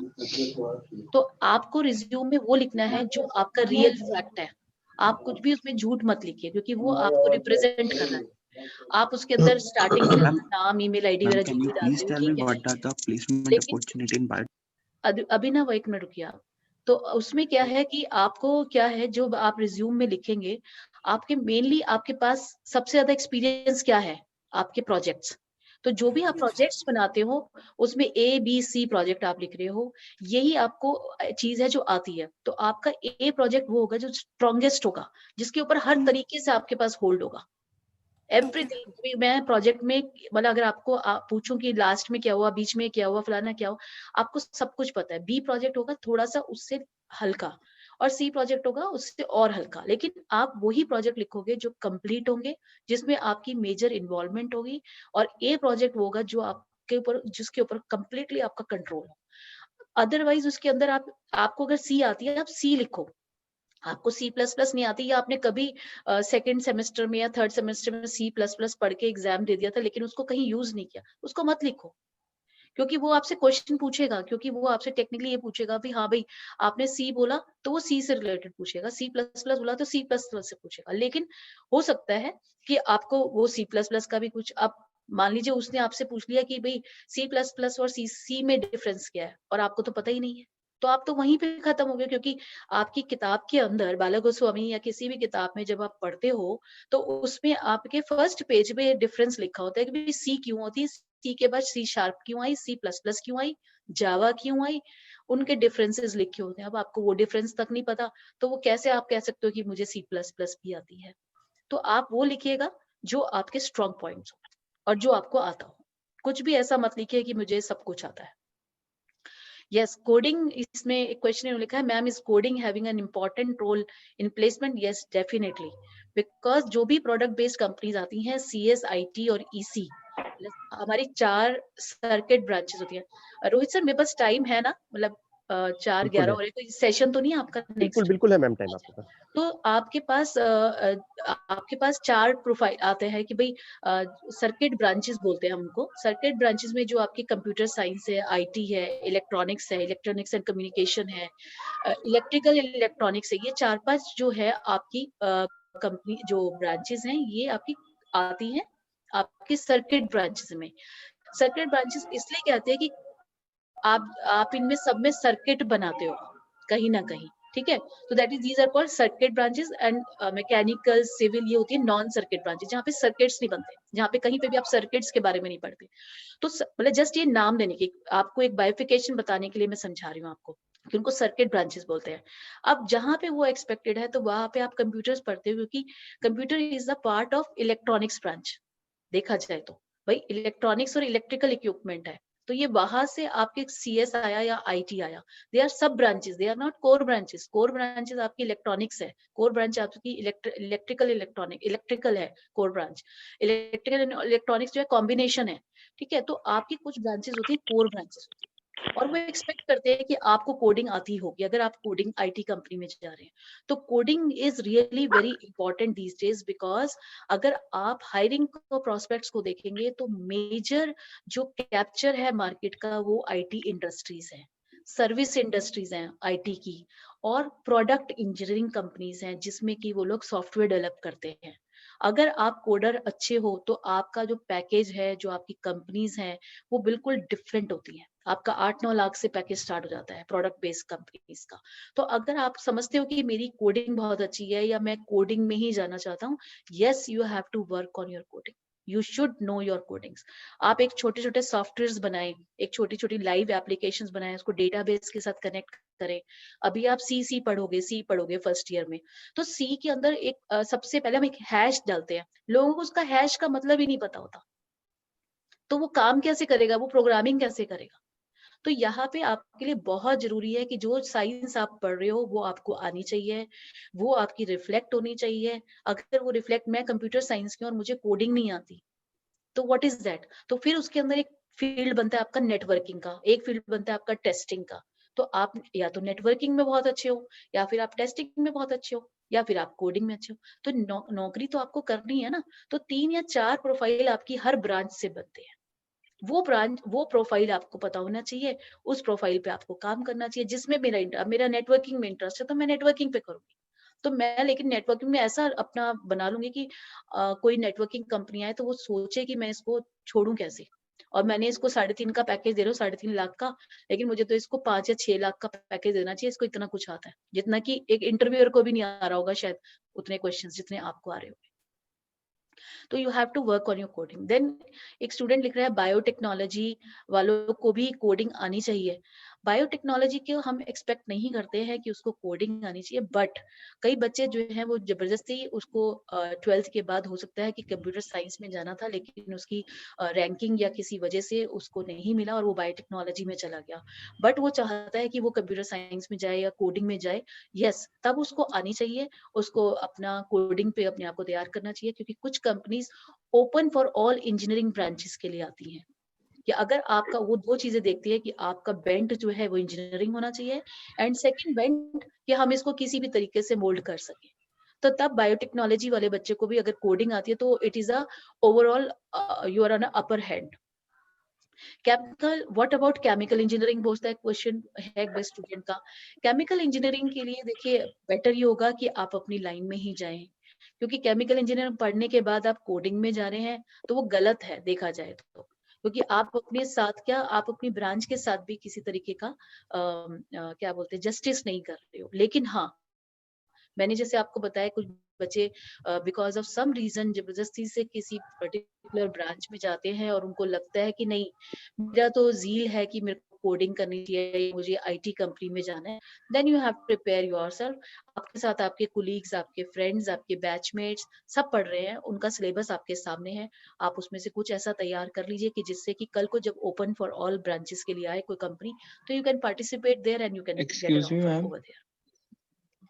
तो आपको रिज्यूम में वो लिखना है जो आपका रियल फैक्ट है। आप कुछ भी उसमें झूठ मत लिखिए, क्योंकि वो आपको रिप्रेजेंट कर रहा है। आप उसके अंदर स्टार्टिंग में नाम, ईमेल आईडी वगैरह जो भी डालते हो, ठीक है, लेकिन अभी ना वो 1 मिनट रुकिए आप। तो उसमें क्या है कि आपको क्या है, जो आप रिज्यूम में लिखेंगे, आपके मेनली आपके पास सबसे ज्यादा एक्सपीरियंस क्या है, आपके प्रोजेक्ट्स। तो जो भी आप प्रोजेक्ट्स बनाते हो, उसमें ABC प्रोजेक्ट आप लिख रहे हो, यही आपको चीज है जो आती है। तो आपका A प्रोजेक्ट वो होगा जो स्ट्रॉन्गेस्ट होगा, जिसके ऊपर हर तरीके से आपके पास होल्ड होगा। एवरीथिंग। मैं प्रोजेक्ट में मतलब अगर आपको पूछूं कि लास्ट में क्या हुआ, बीच में क्या हुआ, फलाना क्या हुआ, आपको सब कुछ पता है। B प्रोजेक्ट होगा थोड़ा सा उससे हल्का, और C प्रोजेक्ट होगा उससे और हल्का, लेकिन आप वही प्रोजेक्ट लिखोगे जो कंप्लीट होंगे, जिसमें आपकी मेजर इन्वॉल्वमेंट होगी। और A प्रोजेक्ट होगा जो आपके ऊपर, जिसके ऊपर कंप्लीटली आपका कंट्रोल हो। अदरवाइज उसके अंदर आपको अगर C आती है, आप C लिखो। आपको C++ नहीं आती, या आपने कभी सेकंड सेमेस्टर में या थर्ड सेमेस्टर में C++ पढ़ के एग्जाम दे दिया था, लेकिन उसको कहीं यूज नहीं किया, उसको मत लिखो। क्योंकि वो आपसे क्वेश्चन पूछेगा, क्योंकि वो आपसे टेक्निकली ये पूछेगा भी हाँ भाई आपने C बोला तो वो C से रिलेटेड पूछेगा, C++ बोला तो C++ से पूछेगा। लेकिन हो सकता है कि आपको वो C++ का भी कुछ, आप मान लीजिए उसने आपसे पूछ लिया कि भाई C++ और C में डिफरेंस क्या है, और आपको तो पता ही नहीं है, तो आप तो वहीं पे खत्म हो गए। क्योंकि आपकी किताब के अंदर, बाला गोस्वामी या किसी भी किताब में जब आप पढ़ते हो, तो उसमें आपके फर्स्ट पेज में डिफरेंस लिखा होता है कि C क्यों होती है, C के बाद C# क्यों आई, C++ क्यों आई, जावा क्यों आई, उनके डिफरेंसेस लिखे होते हैं। अब आपको वो डिफरेंस तक नहीं पता, तो वो कैसे आप कह सकते हो कि मुझे C++ भी आती है। तो आप वो लिखिएगा जो आपके स्ट्रॉन्ग पॉइंट्स हो और जो आपको आता हो। कुछ भी ऐसा मत लिखिए कि मुझे सब कुछ आता है। यस, कोडिंग, इसमें एक क्वेश्चन लिखा है, ma'am is coding having an important role in placement? Yes definitely, because जो भी प्रोडक्ट बेस्ड कंपनीज आती हैं, CS, IT और EC, हमारी 4 सर्किट ब्रांचेस होती हैं। रोहित सर, मेरे पास टाइम है ना, मतलब 4:11 बिल्कुल है। हो रहे, तो सेशन तो नहीं है आपका बिल्कुल नेक्स्ट? बिल्कुल है मैम टाइम आपके पास। तो आपके पास 4 प्रोफाइल आते हैं कि भाई सर्किट ब्रांचेस बोलते हैं हमको। सर्किट ब्रांचेस में जो आपकी कंप्यूटर साइंस है, आईटी है, इलेक्ट्रॉनिक्स है, इलेक्ट्रॉनिक्स एंड कम्युनिकेशन है, इलेक्ट्रिकल इलेक्ट्रॉनिक्स है, ये 4-5 जो है आपकी कंपनी जो ब्रांचेस हैं, ये आपकी आती हैं आपके सर्किट ब्रांचेस में। सर्किट ब्रांचेस इसलिए कहते हैं कि आप इनमें सब में सर्किट बनाते हो कहीं ना कहीं, ठीक है? तो that is these are called circuit branches and mechanical, civil, ये होती है नॉन सर्किट ब्रांचेस, जहाँ पे सर्किट्स नहीं बनते, जहाँ पे कहीं पे भी आप सर्किट्स के बारे में नहीं पढ़ते। तो मतलब जस्ट ये नाम देने की, आपको एक बाइफिकेशन बताने के लिए मैं समझा रही हूँ आपको कि उनको सर्किट ब्रांचेस बोलते हैं। अब जहाँ पे वो एक्सपेक्टेड है तो वहां पे आप कंप्यूटर्स पढ़ते हो, क्योंकि computer is the part of electronics branch देखा जाए तो। भाई इलेक्ट्रॉनिक्स और इलेक्ट्रिकल इक्विपमेंट है, तो ये वहां से आपके सीएस आया या आईटी आया। They are sub branches, they are not core branches. Core branches आपकी इलेक्ट्रॉनिक्स है, कोर ब्रांच आपकी इलेक्ट्रिकल है कोर ब्रांच। इलेक्ट्रिकल इलेक्ट्रॉनिक्स जो है कॉम्बिनेशन है, ठीक है? तो आपकी कुछ ब्रांचेस होती है कोर ब्रांचेस, और वो एक्सपेक्ट करते हैं कि आपको कोडिंग आती होगी अगर आप कोडिंग आईटी कंपनी में जा रहे हैं। तो coding is really very important these days, because अगर आप हायरिंग को प्रोस्पेक्ट्स को देखेंगे तो मेजर जो कैप्चर है मार्केट का वो आईटी इंडस्ट्रीज है, सर्विस इंडस्ट्रीज हैं आईटी की, और प्रोडक्ट इंजीनियरिंग कंपनीज हैं जिसमें कि वो लोग सॉफ्टवेयर डेवलप करते हैं। अगर आप कोडर अच्छे हो तो आपका जो पैकेज है, जो आपकी कंपनीज हैं, वो बिल्कुल डिफरेंट होती है। आपका 8-9 लाख से पैकेज स्टार्ट हो जाता है प्रोडक्ट बेस्ड कंपनीज का। तो अगर आप समझते हो कि मेरी कोडिंग बहुत अच्छी है या मैं कोडिंग में ही जाना चाहता हूँ, yes you have to work on your coding, you should know your codings. आप एक छोटे छोटे सॉफ्टवेयर बनाएं, एक छोटी छोटी लाइव एप्लीकेशंस बनाएं, उसको डेटाबेस के साथ कनेक्ट करें। अभी आप सी पढ़ोगे फर्स्ट ईयर में, तो सी के अंदर एक सबसे पहले हम एक हैश डालते हैं। लोगों को उसका हैश का मतलब ही नहीं पता होता, तो वो काम कैसे करेगा, वो प्रोग्रामिंग कैसे करेगा? तो यहाँ पे आपके लिए बहुत जरूरी है कि जो साइंस आप पढ़ रहे हो वो आपको आनी चाहिए, वो आपकी रिफ्लेक्ट होनी चाहिए। अगर वो रिफ्लेक्ट, मैं कंप्यूटर साइंस की और मुझे कोडिंग नहीं आती, तो व्हाट इज दैट? तो फिर उसके अंदर एक फील्ड बनता है आपका नेटवर्किंग का, एक फील्ड बनता है आपका टेस्टिंग का। तो आप या तो नेटवर्किंग में बहुत अच्छे हो, या फिर आप टेस्टिंग में बहुत अच्छे हो, या फिर आप कोडिंग में अच्छे हो। तो नौकरी तो आपको करनी है ना। तो 3 या 4 प्रोफाइल आपकी हर ब्रांच से बनते हैं। वो ब्रांच, वो प्रोफाइल आपको पता होना चाहिए, उस प्रोफाइल पे आपको काम करना चाहिए। जिसमें मेरा नेटवर्किंग में इंटरेस्ट है तो मैं नेटवर्किंग पे करूंगी। तो मैं लेकिन नेटवर्किंग में ऐसा अपना बना लूंगी कि कोई नेटवर्किंग कंपनी आए तो वो सोचे कि मैं इसको छोड़ूं कैसे, और मैंने इसको 3.5 का पैकेज दे रहा हूँ, 3.5 लाख का, लेकिन मुझे तो इसको 5 या 6 लाख का पैकेज देना चाहिए। इसको इतना कुछ आता है जितना कि एक इंटरव्यूअर को भी नहीं आ रहा होगा शायद, उतने क्वेश्चंस जितने आपको आ रहे हो। तो you have to work on your coding. Then एक स्टूडेंट लिख रहा है बायोटेक्नोलॉजी वालों को भी कोडिंग आनी चाहिए। बायोटेक्नोलॉजी को हम एक्सपेक्ट नहीं करते हैं कि उसको कोडिंग आनी चाहिए, बट कई बच्चे जो हैं वो जबरदस्ती उसको 12th के बाद, हो सकता है कि कंप्यूटर साइंस में जाना था लेकिन उसकी रैंकिंग या किसी वजह से उसको नहीं मिला और वो बायोटेक्नोलॉजी में चला गया, बट वो चाहता है कि वो कंप्यूटर साइंस में जाए या कोडिंग में जाए। यस, तब उसको आनी चाहिए, उसको अपना कोडिंग पे अपने आप को तैयार करना चाहिए, क्योंकि कुछ companies open for all engineering branches के लिए आती हैं। कि अगर आपका वो 2 चीजें देखती है कि आपका बेंट जो है वो इंजीनियरिंग होना चाहिए, एंड सेकंड बेंट कि हम इसको किसी भी तरीके से मोल्ड कर सके। तो तब बायोटेक्नोलॉजी वाले बच्चे को भी अगर कोडिंग आती है तो it is a overall you are on upper hand. Chemical, what about chemical engineering पूछता है क्वेश्चन है एक बेस्ट स्टूडेंट का। केमिकल इंजीनियरिंग के लिए देखिए बेटर ये होगा कि आप अपनी लाइन में ही जाएं, क्योंकि केमिकल इंजीनियरिंग पढ़ने के बाद आप कोडिंग में जा रहे हैं तो वो गलत है देखा जाए तो, क्योंकि आप अपने साथ क्या, आप अपनी ब्रांच के साथ भी किसी तरीके का क्या बोलते हैं जस्टिस नहीं कर रहे हो। लेकिन हाँ, मैंने जैसे आपको बताया कुछ बच्चे बिकॉज ऑफ सम रीजन जबरदस्ती से किसी पर्टिकुलर ब्रांच में जाते हैं और उनको लगता है कि नहीं मेरा तो जील है कि मेरे को कोडिंग करनी चाहिए, मुझे आईटी कंपनी में जाना है। Then you have to prepare yourself. आपके साथ आपके कुलीग्स, आपके फ्रेंड्स, आपके बैचमेट्स सब पढ़ रहे हैं, उनका सिलेबस आपके सामने है। आप उसमें से कुछ ऐसा तैयार कर लीजिए कि जिससे कि कल को जब ओपन फॉर ऑल ब्रांचेस के लिए आए कोई कंपनी, तो you can participate there and you can get an excuse me offer ma'am. Over there.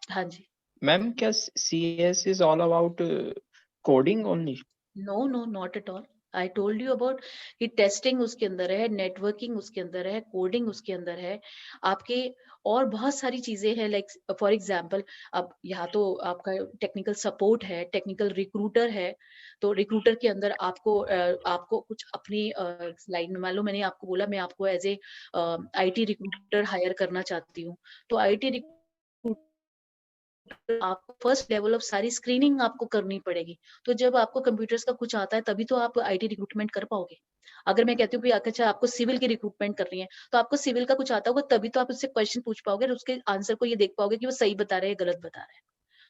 हाँ जी। मैम क्या CS is all about coding only? No, no, not at all. I told you about कि testing उसके अंदर है, networking उसके अंदर है, कोडिंग उसके अंदर है, आपके और बहुत सारी चीजें हैं। लाइक फॉर एग्जांपल, अब यहाँ तो आपका टेक्निकल सपोर्ट है, टेक्निकल रिक्रूटर है, तो रिक्रूटर के अंदर आपको कुछ अपनी लाइन में, मान लो मैंने आपको बोला मैं आपको as a IT recruiter hire करना चाहती हूँ, तो आईटी रिक्रूटर आपको फर्स्ट लेवल ऑफ सारी स्क्रीनिंग आपको करनी पड़ेगी। तो जब आपको कंप्यूटर्स का कुछ आता है तभी तो आप आईटी रिक्रूटमेंट कर पाओगे। अगर मैं कहती हूँ कि अच्छा आपको सिविल की रिक्रूटमेंट करनी है, तो आपको सिविल का कुछ आता होगा तभी तो आप उससे क्वेश्चन पूछ पाओगे और उसके आंसर को ये देख पाओगे कि वो सही बता रहे हैं गलत बता रहे हैं।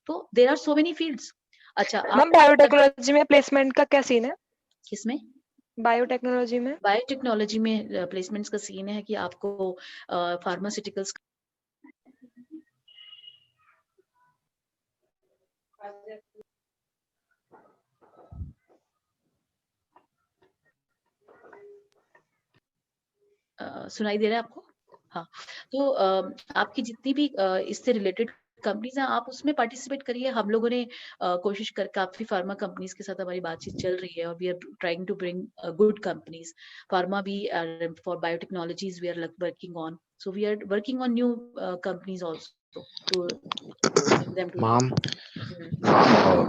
तो there are so many fields. अच्छा, मैम बायोटेक्नोलॉजी में प्लेसमेंट का क्या सीन है? किसमें? बायोटेक्नोलॉजी में। बायोटेक्नोलॉजी में प्लेसमेंट्स का सीन है कि आपको फार्मास्यूटिकल्स सुनाई दे रहा है आपको? हाँ, तो आपकी जितनी भी इससे रिलेटेड कंपनीज हैं, आप उसमें पार्टिसिपेट करिए। हम लोगों ने कोशिश कर काफी फार्मा कंपनीज के साथ हमारी बातचीत चल रही है और we are trying to bring good companies. Pharma भी for biotechnologies we are working on, so we are working on new companies also to them to Ma'am,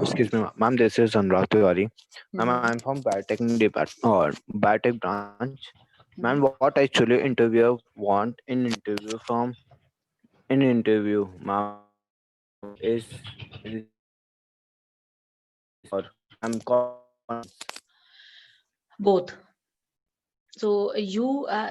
excuse me, ma'am. This is Anurag Tiwari. Ma'am, I'm from biotech department or biotech branch. Ma'am, what actually interviewer want in interview, ma'am, is or I'm both. So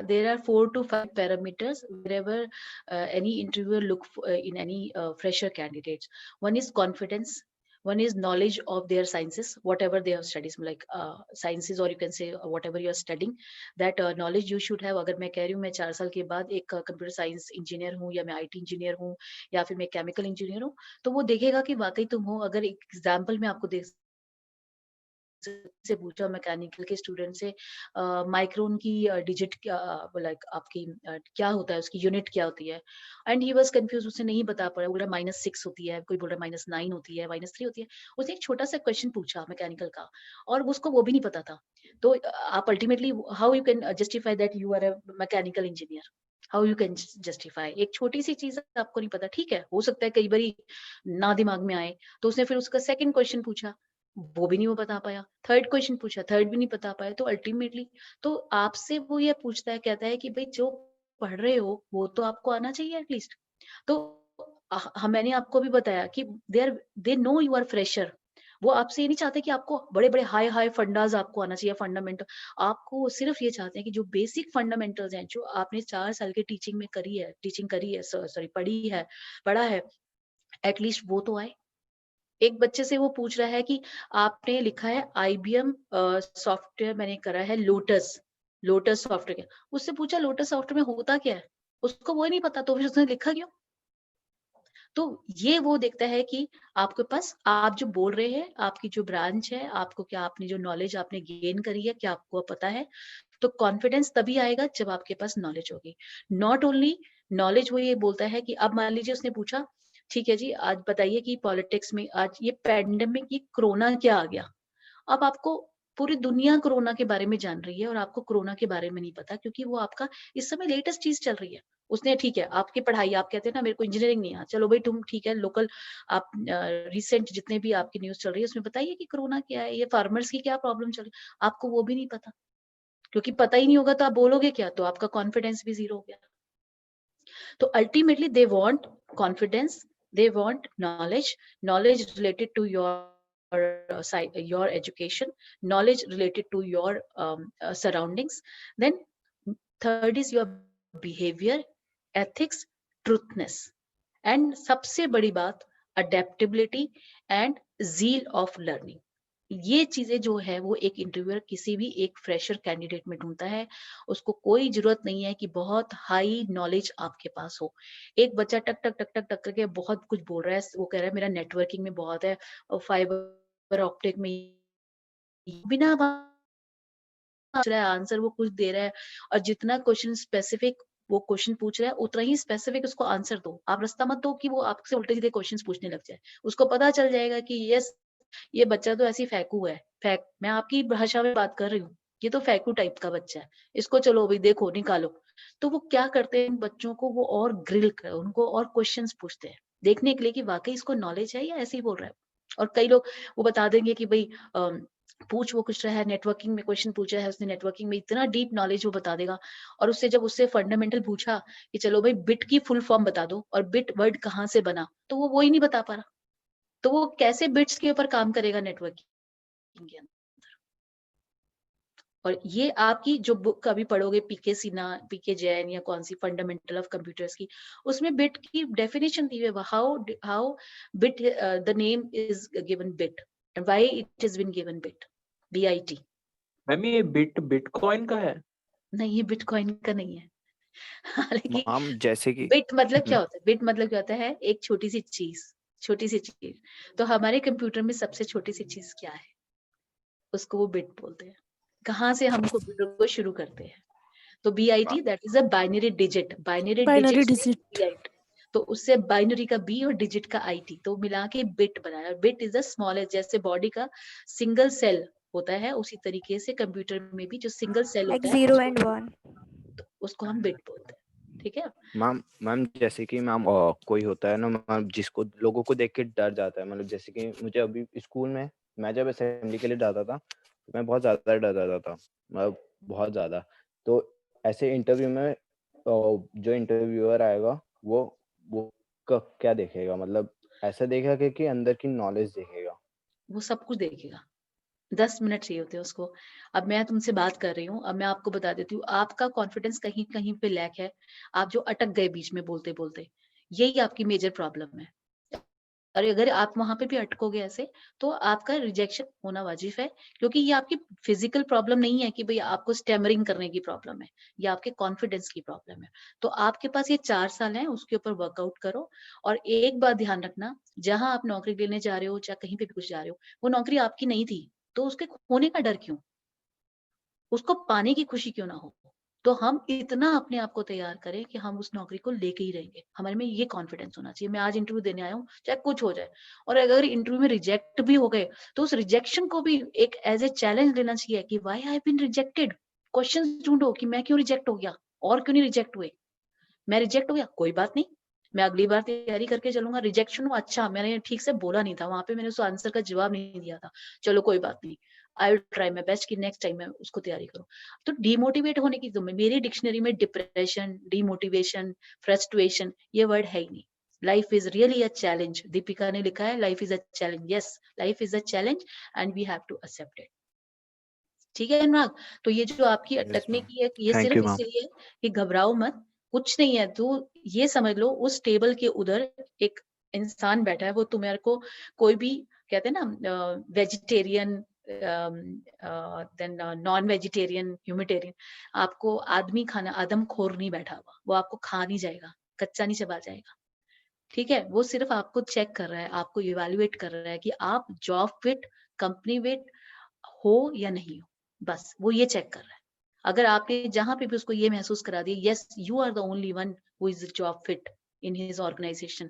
there are 4 to 5 parameters wherever any interviewer look for, in any fresher candidates. One is confidence, one is knowledge of their sciences, whatever they have studied, like sciences, or you can say whatever you are studying, that knowledge you should have. अगर मैं कह रही हूँ मैं 4 साल के बाद एक कंप्यूटर साइंस इंजीनियर हूँ, या मैं आईटी इंजीनियर हूँ, या फिर मैं केमिकल इंजीनियर हूँ, तो वो देखेगा कि वाकई तुम हो। अगर एक एग्जाम्पल मैं आपको देख से पूछा मैकेनिकल के स्टूडेंट से माइक्रोन की डिजिट क्या, लाइक आपकी क्या होता है, उसकी यूनिट क्या होती है, एंड ही वाज कंफ्यूज, उसे नहीं बता पा रहा। बोल रहा -6 होती है, कोई बोल रहा -9 होती है, -3 होती है। उसने एक छोटा सा क्वेश्चन पूछा मैकेनिकल का और उसको वो भी नहीं पता था। तो आप ultimately how you can justify that you are a mechanical engineer? How you can justify? एक छोटी सी चीज आपको नहीं पता, ठीक है, हो सकता है कई बारी ना दिमाग में आए। तो उसने फिर उसका सेकंड क्वेश्चन पूछा, वो भी नहीं वो बता पाया। थर्ड क्वेश्चन पूछा, थर्ड भी नहीं बता पाया। तो अल्टीमेटली तो आपसे वो ये पूछता है, कहता है कि भाई जो पढ़ रहे हो वो तो आपको आना चाहिए एटलीस्ट। तो मैंने आपको भी बताया कि they know you are fresher. वो आपसे ये नहीं चाहते कि आपको बड़े बड़े हाई फंडास आपको आना चाहिए, फंडामेंटल। आपको सिर्फ ये चाहते हैं कि जो बेसिक फंडामेंटल्स हैं, जो आपने 4 साल की टीचिंग में करी है, सॉरी पढ़ा है, एटलीस्ट वो तो आए। एक बच्चे से वो पूछ रहा है कि आपने लिखा है IBM सॉफ्टवेयर मैंने करा है लोटस सॉफ्टवेयर। उससे पूछा लोटस सॉफ्टवेयर में होता क्या है, उसको वो नहीं पता, तो फिर उसने लिखा क्यों? तो ये वो देखता है कि आपके पास आप जो बोल रहे हैं, आपकी जो ब्रांच है, आपको क्या, आपने जो नॉलेज आपने गेन करी है, क्या आपको पता है। तो कॉन्फिडेंस तभी आएगा जब आपके पास नॉलेज होगी। नॉट ओनली नॉलेज, वो ये बोलता है कि अब मान लीजिए उसने पूछा, ठीक है जी, आज बताइए कि पॉलिटिक्स में आज ये पैंडेमिक, ये कोरोना क्या आ गया। अब आपको पूरी दुनिया कोरोना के बारे में जान रही है और आपको कोरोना के बारे में नहीं पता, क्योंकि वो आपका इस समय लेटेस्ट चीज चल रही है। उसने ठीक है आपकी पढ़ाई, आप कहते हैं ना मेरे को इंजीनियरिंग नहीं है, चलो भाई तुम ठीक है लोकल आप रिसेंट जितने भी आपकी न्यूज चल रही है उसमें बताइए कि कोरोना क्या है, ये फार्मर्स की क्या प्रॉब्लम चल रही है। आपको वो भी नहीं पता, क्योंकि पता ही नहीं होगा तो आप बोलोगे क्या, तो आपका कॉन्फिडेंस भी जीरो हो गया। तो ultimately they want confidence, they want knowledge related to your education, knowledge related to your surroundings. Then third is your behavior, ethics, truthness, and सबसे बड़ी बात adaptability and zeal of learning. ये चीजें जो है वो एक इंटरव्यूअर किसी भी एक फ्रेशर कैंडिडेट में ढूंढता है। उसको कोई जरूरत नहीं है कि बहुत हाई नॉलेज आपके पास हो। एक बच्चा टक टक टक टक टक करके बहुत कुछ बोल रहा है, वो कह रहा है मेरा नेटवर्किंग में बहुत है, फाइबर ऑप्टिक में, बिना आंसर वो कुछ दे रहा है, और जितना क्वेश्चन स्पेसिफिक वो क्वेश्चन पूछ रहा है उतना ही स्पेसिफिक उसको आंसर दो। आप रास्ता मत दो कि वो आपसे उल्टे सीधे क्वेश्चंस पूछने लग जाए। उसको पता चल जाएगा कि यस ये बच्चा तो ऐसी फेंकू है, फैक्ट, मैं आपकी भाषा में बात कर रही हूँ, ये तो फैक्टू टाइप का बच्चा है, इसको चलो अभी देखो निकालो। तो वो क्या करते हैं, बच्चों को वो और ग्रिल कर, उनको और क्वेश्चंस पूछते हैं देखने के लिए कि वाकई इसको नॉलेज है या ऐसे ही बोल रहा है। और कई लोग वो बता देंगे कि भाई पूछ वो कुछ रहा है, नेटवर्किंग में क्वेश्चन पूछा है उसने, नेटवर्किंग में इतना डीप नॉलेज वो बता देगा। और उससे जब उससे फंडामेंटल पूछा कि चलो भाई बिट की फुल फॉर्म बता दो और बिट वर्ड कहाँ से बना, तो वो ही नहीं बता पा रहा। तो वो कैसे बिट्स के ऊपर काम करेगा नेटवर्किंग के अंदर। और ये आपकी जो बुक अभी पढ़ोगे पीके सिन्हा, पीके जैन या कौन सी फंडामेंटल ऑफ कंप्यूटर्स की, उसमें बिट की डेफिनेशन दी हुई है, how bit the name is given bit and why it is been given bit, BIT। Ma'am ये बिटकॉइन का है? नहीं, ये बिटकॉइन का नहीं है। हालांकि मैम जैसे कि बिट मतलब क्या होता है, बिट मतलब क्या होता है, एक छोटी सी चीज, छोटी सी चीज। तो हमारे कंप्यूटर में सबसे छोटी सी चीज क्या है, उसको वो बिट बोलते हैं। कहाँ से हम कंप्यूटर को शुरू करते हैं, तो BIT that is a binary digit, binary binary digit digit. BIT। तो उससे बाइनरी का B और डिजिट का IT, तो मिला के बिट बनाया। बिट इज द स्मॉलेस्ट, जैसे बॉडी का सिंगल सेल होता है उसी तरीके से कंप्यूटर में भी जो सिंगल सेल लाइक होता है 0 and 1। तो उसको हम बिट बोलते हैं। ठीक है मैम जैसे कि मैम कोई होता है ना मैम जिसको लोगों को देख के डर जाता है, मतलब जैसे कि मुझे अभी स्कूल में मैं जब असेंबली के लिए जाता था तो मैं बहुत ज्यादा डर जाता था, मतलब बहुत ज्यादा। तो ऐसे इंटरव्यू में जो इंटरव्यूअर आएगा वो क्या देखेगा, मतलब ऐसा देखेगा कि अंदर की नॉलेज देखेगा? वो सब कुछ देखेगा। 10 मिनट चाहिए होते हैं उसको। अब मैं तुमसे बात कर रही हूँ, अब मैं आपको बता देती हूँ, आपका कॉन्फिडेंस कहीं कहीं पे लैक है, आप जो अटक गए बीच में बोलते बोलते, यही आपकी मेजर प्रॉब्लम है। और अगर आप वहां पे भी अटकोगे ऐसे, तो आपका रिजेक्शन होना वाजिब है, क्योंकि ये आपकी फिजिकल प्रॉब्लम नहीं है कि भाई आपको स्टेमरिंग करने की प्रॉब्लम है, ये आपके कॉन्फिडेंस की प्रॉब्लम है। तो आपके पास ये 4 साल हैं, उसके ऊपर वर्कआउट करो। और एक बात ध्यान रखना, जहां आप नौकरी लेने जा रहे हो, चाहे कहीं पे भी कुछ जा रहे हो, वो नौकरी आपकी नहीं थी, तो उसके खोने का डर क्यों, उसको पाने की खुशी क्यों ना हो। तो हम इतना अपने आप को तैयार करें कि हम उस नौकरी को लेके ही रहेंगे, हमारे में ये कॉन्फिडेंस होना चाहिए। मैं आज इंटरव्यू देने आया हूँ, चाहे कुछ हो जाए, और अगर इंटरव्यू में रिजेक्ट भी हो गए, तो उस रिजेक्शन को भी एक एज ए चैलेंज लेना चाहिए कि why I have been rejected. Questions ढूंढो कि मैं क्यों रिजेक्ट हो गया, और क्यों नहीं रिजेक्ट हुए। मैं रिजेक्ट हो गया, कोई बात नहीं, मैं अगली बार तैयारी करके चलूंगा। रिजेक्शन हुआ, अच्छा मैंने ठीक से बोला नहीं था वहां पे, मैंने उस आंसर का जवाब नहीं दिया था, चलो कोई बात नहीं, I will try my best कि नेक्स्ट टाइम मैं उसको तैयारी करूं। तो डिमोटिवेट होने की, मेरी डिक्शनरी में डिप्रेशन, डिमोटिवेशन, फ्रस्ट्रेशन ये वर्ड है ही नहीं। Life is really a challenge, Deepika ने लिखा है life is a challenge. Yes, life is a challenge and we have to accept it. ठीक है अनुराग, तो ये जो आपकी अटकने की है, ये थैंक सिर्फ यू मैम। इसीलिए है कि घबराओ मत, कुछ नहीं है। तो ये समझ लो उस टेबल के उधर एक इंसान बैठा है, वो तुम्हारे को कोई भी, कहते हैं ना vegetarian, then non vegetarian, humanitarian, आपको आदमी खाना, आदमखोर नहीं बैठा हुआ, वो आपको खा नहीं जाएगा, कच्चा नहीं चबा जाएगा। ठीक है, वो सिर्फ आपको चेक कर रहा है, आपको इवेल्युएट कर रहा है कि आप जॉब फिट, कंपनी फिट हो या नहीं हो, बस वो ये चेक कर रहा है। अगर आपने जहां पे भी उसको ये महसूस करा दिया, yes you are the only one who is job fit in his organisation,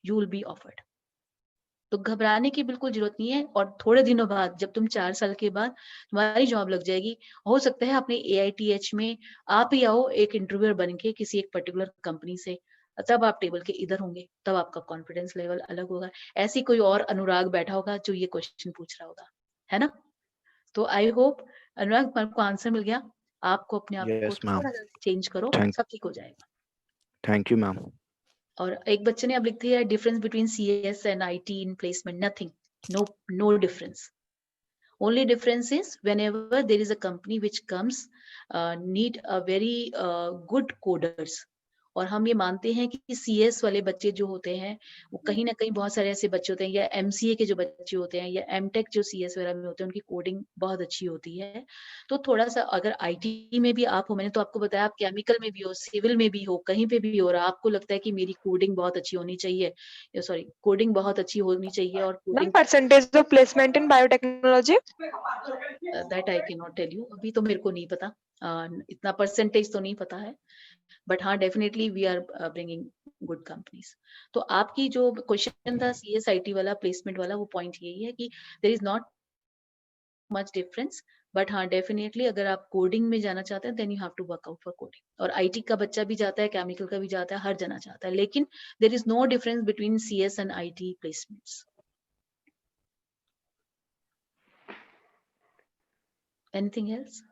you will be offered. तो घबराने की बिल्कुल जरूरत नहीं है। और थोड़े दिनों बाद, जब तुम 4 साल के बाद तुम्हारी जॉब लग जाएगी, हो सकता है अपने AITH में आप ही आओ एक इंटरव्यूअर बन के किसी एक पर्टिकुलर कंपनी से, तब आप टेबल के इधर होंगे, तब आपका कॉन्फिडेंस लेवल अलग होगा। ऐसी कोई और अनुराग बैठा होगा जो ये क्वेश्चन पूछ रहा होगा, है ना। तो आई होप अनुराग आपको आंसर मिल गया। आपको अपने आप को यस मैम। थोड़ा सा चेंज करो, सब ठीक हो जाएगा। Thank you ma'am. और एक बच्चे ने अब लिख दिया है difference between CS and IT in placement, nothing, no difference. Only difference is whenever there is a company which comes need a very good coders। और हम ये मानते हैं कि CS वाले बच्चे जो होते हैं, वो कहीं ना कहीं बहुत सारे ऐसे बच्चे होते हैं, या MCA के जो बच्चे होते हैं, या MTech जो CS वगैरह में होते हैं, उनकी कोडिंग बहुत अच्छी होती है। तो थोड़ा सा अगर IT में भी आप हो, मैंने तो आपको बताया, आप केमिकल में भी हो, सिविल में भी हो, कहीं पे भी हो, और आपको लगता है कि मेरी कोडिंग बहुत अच्छी होनी चाहिए, सॉरी कोडिंग बहुत अच्छी होनी चाहिए, और ma'am coding percentage of placement in biotechnology. That I can not tell you, अभी तो मेरे को नहीं पता, इतना परसेंटेज तो नहीं पता है, बट हाँ definitely we are bringing good companies. तो आपकी जो क्वेश्चन था CS IT वाला, प्लेसमेंट वाला, वो पॉइंट यही है कि there is not much difference, but हाँ डेफिनेटली अगर आप कोडिंग में जाना चाहते हैं then you have to work out for coding. और आईटी का बच्चा भी जाता है, केमिकल का भी जाता है, हर जना चाहता है, लेकिन there is no difference between CS and IT placements. Anything else?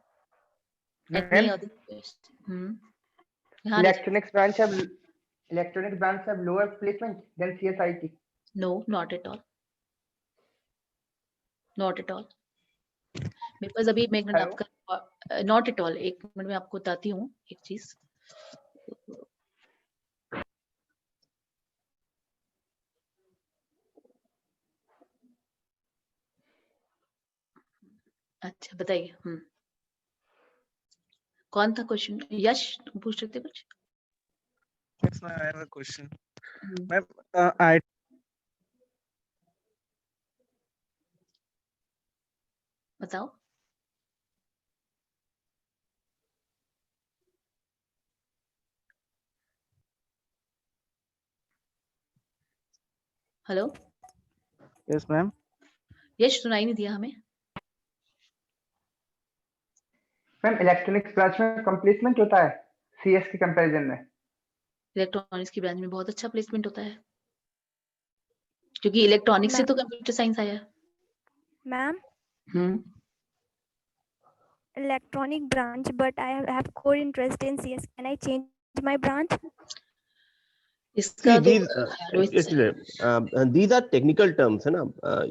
Any other question? Electronics branch have lower placement than CSIT. No, not at all. Not at all. मेरे पास अभी एक मिनट आपका नॉट एट ऑल, एक minute में आपको बताती हूँ एक चीज। अच्छा बताइए। कौन था क्वेश्चन? यश तुम पूछ रहे थे कुछ? Yes, ma'am, I have a question. Ma'am, I बताओ। हेलो। Yes, ma'am. यश सुनाई नहीं दिया हमें। मैम इलेक्ट्रॉनिक्स ब्रांच में कम प्लेसमेंट होता है सीएस के कंपैरिजन में? इलेक्ट्रॉनिक्स की ब्रांच में बहुत अच्छा प्लेसमेंट होता है, क्योंकि इलेक्ट्रॉनिक्स से तो कंप्यूटर साइंस आया है। Ma'am electronic branch, but I have core interest in CS. Can I change my branch? इसका these are technical terms है ना,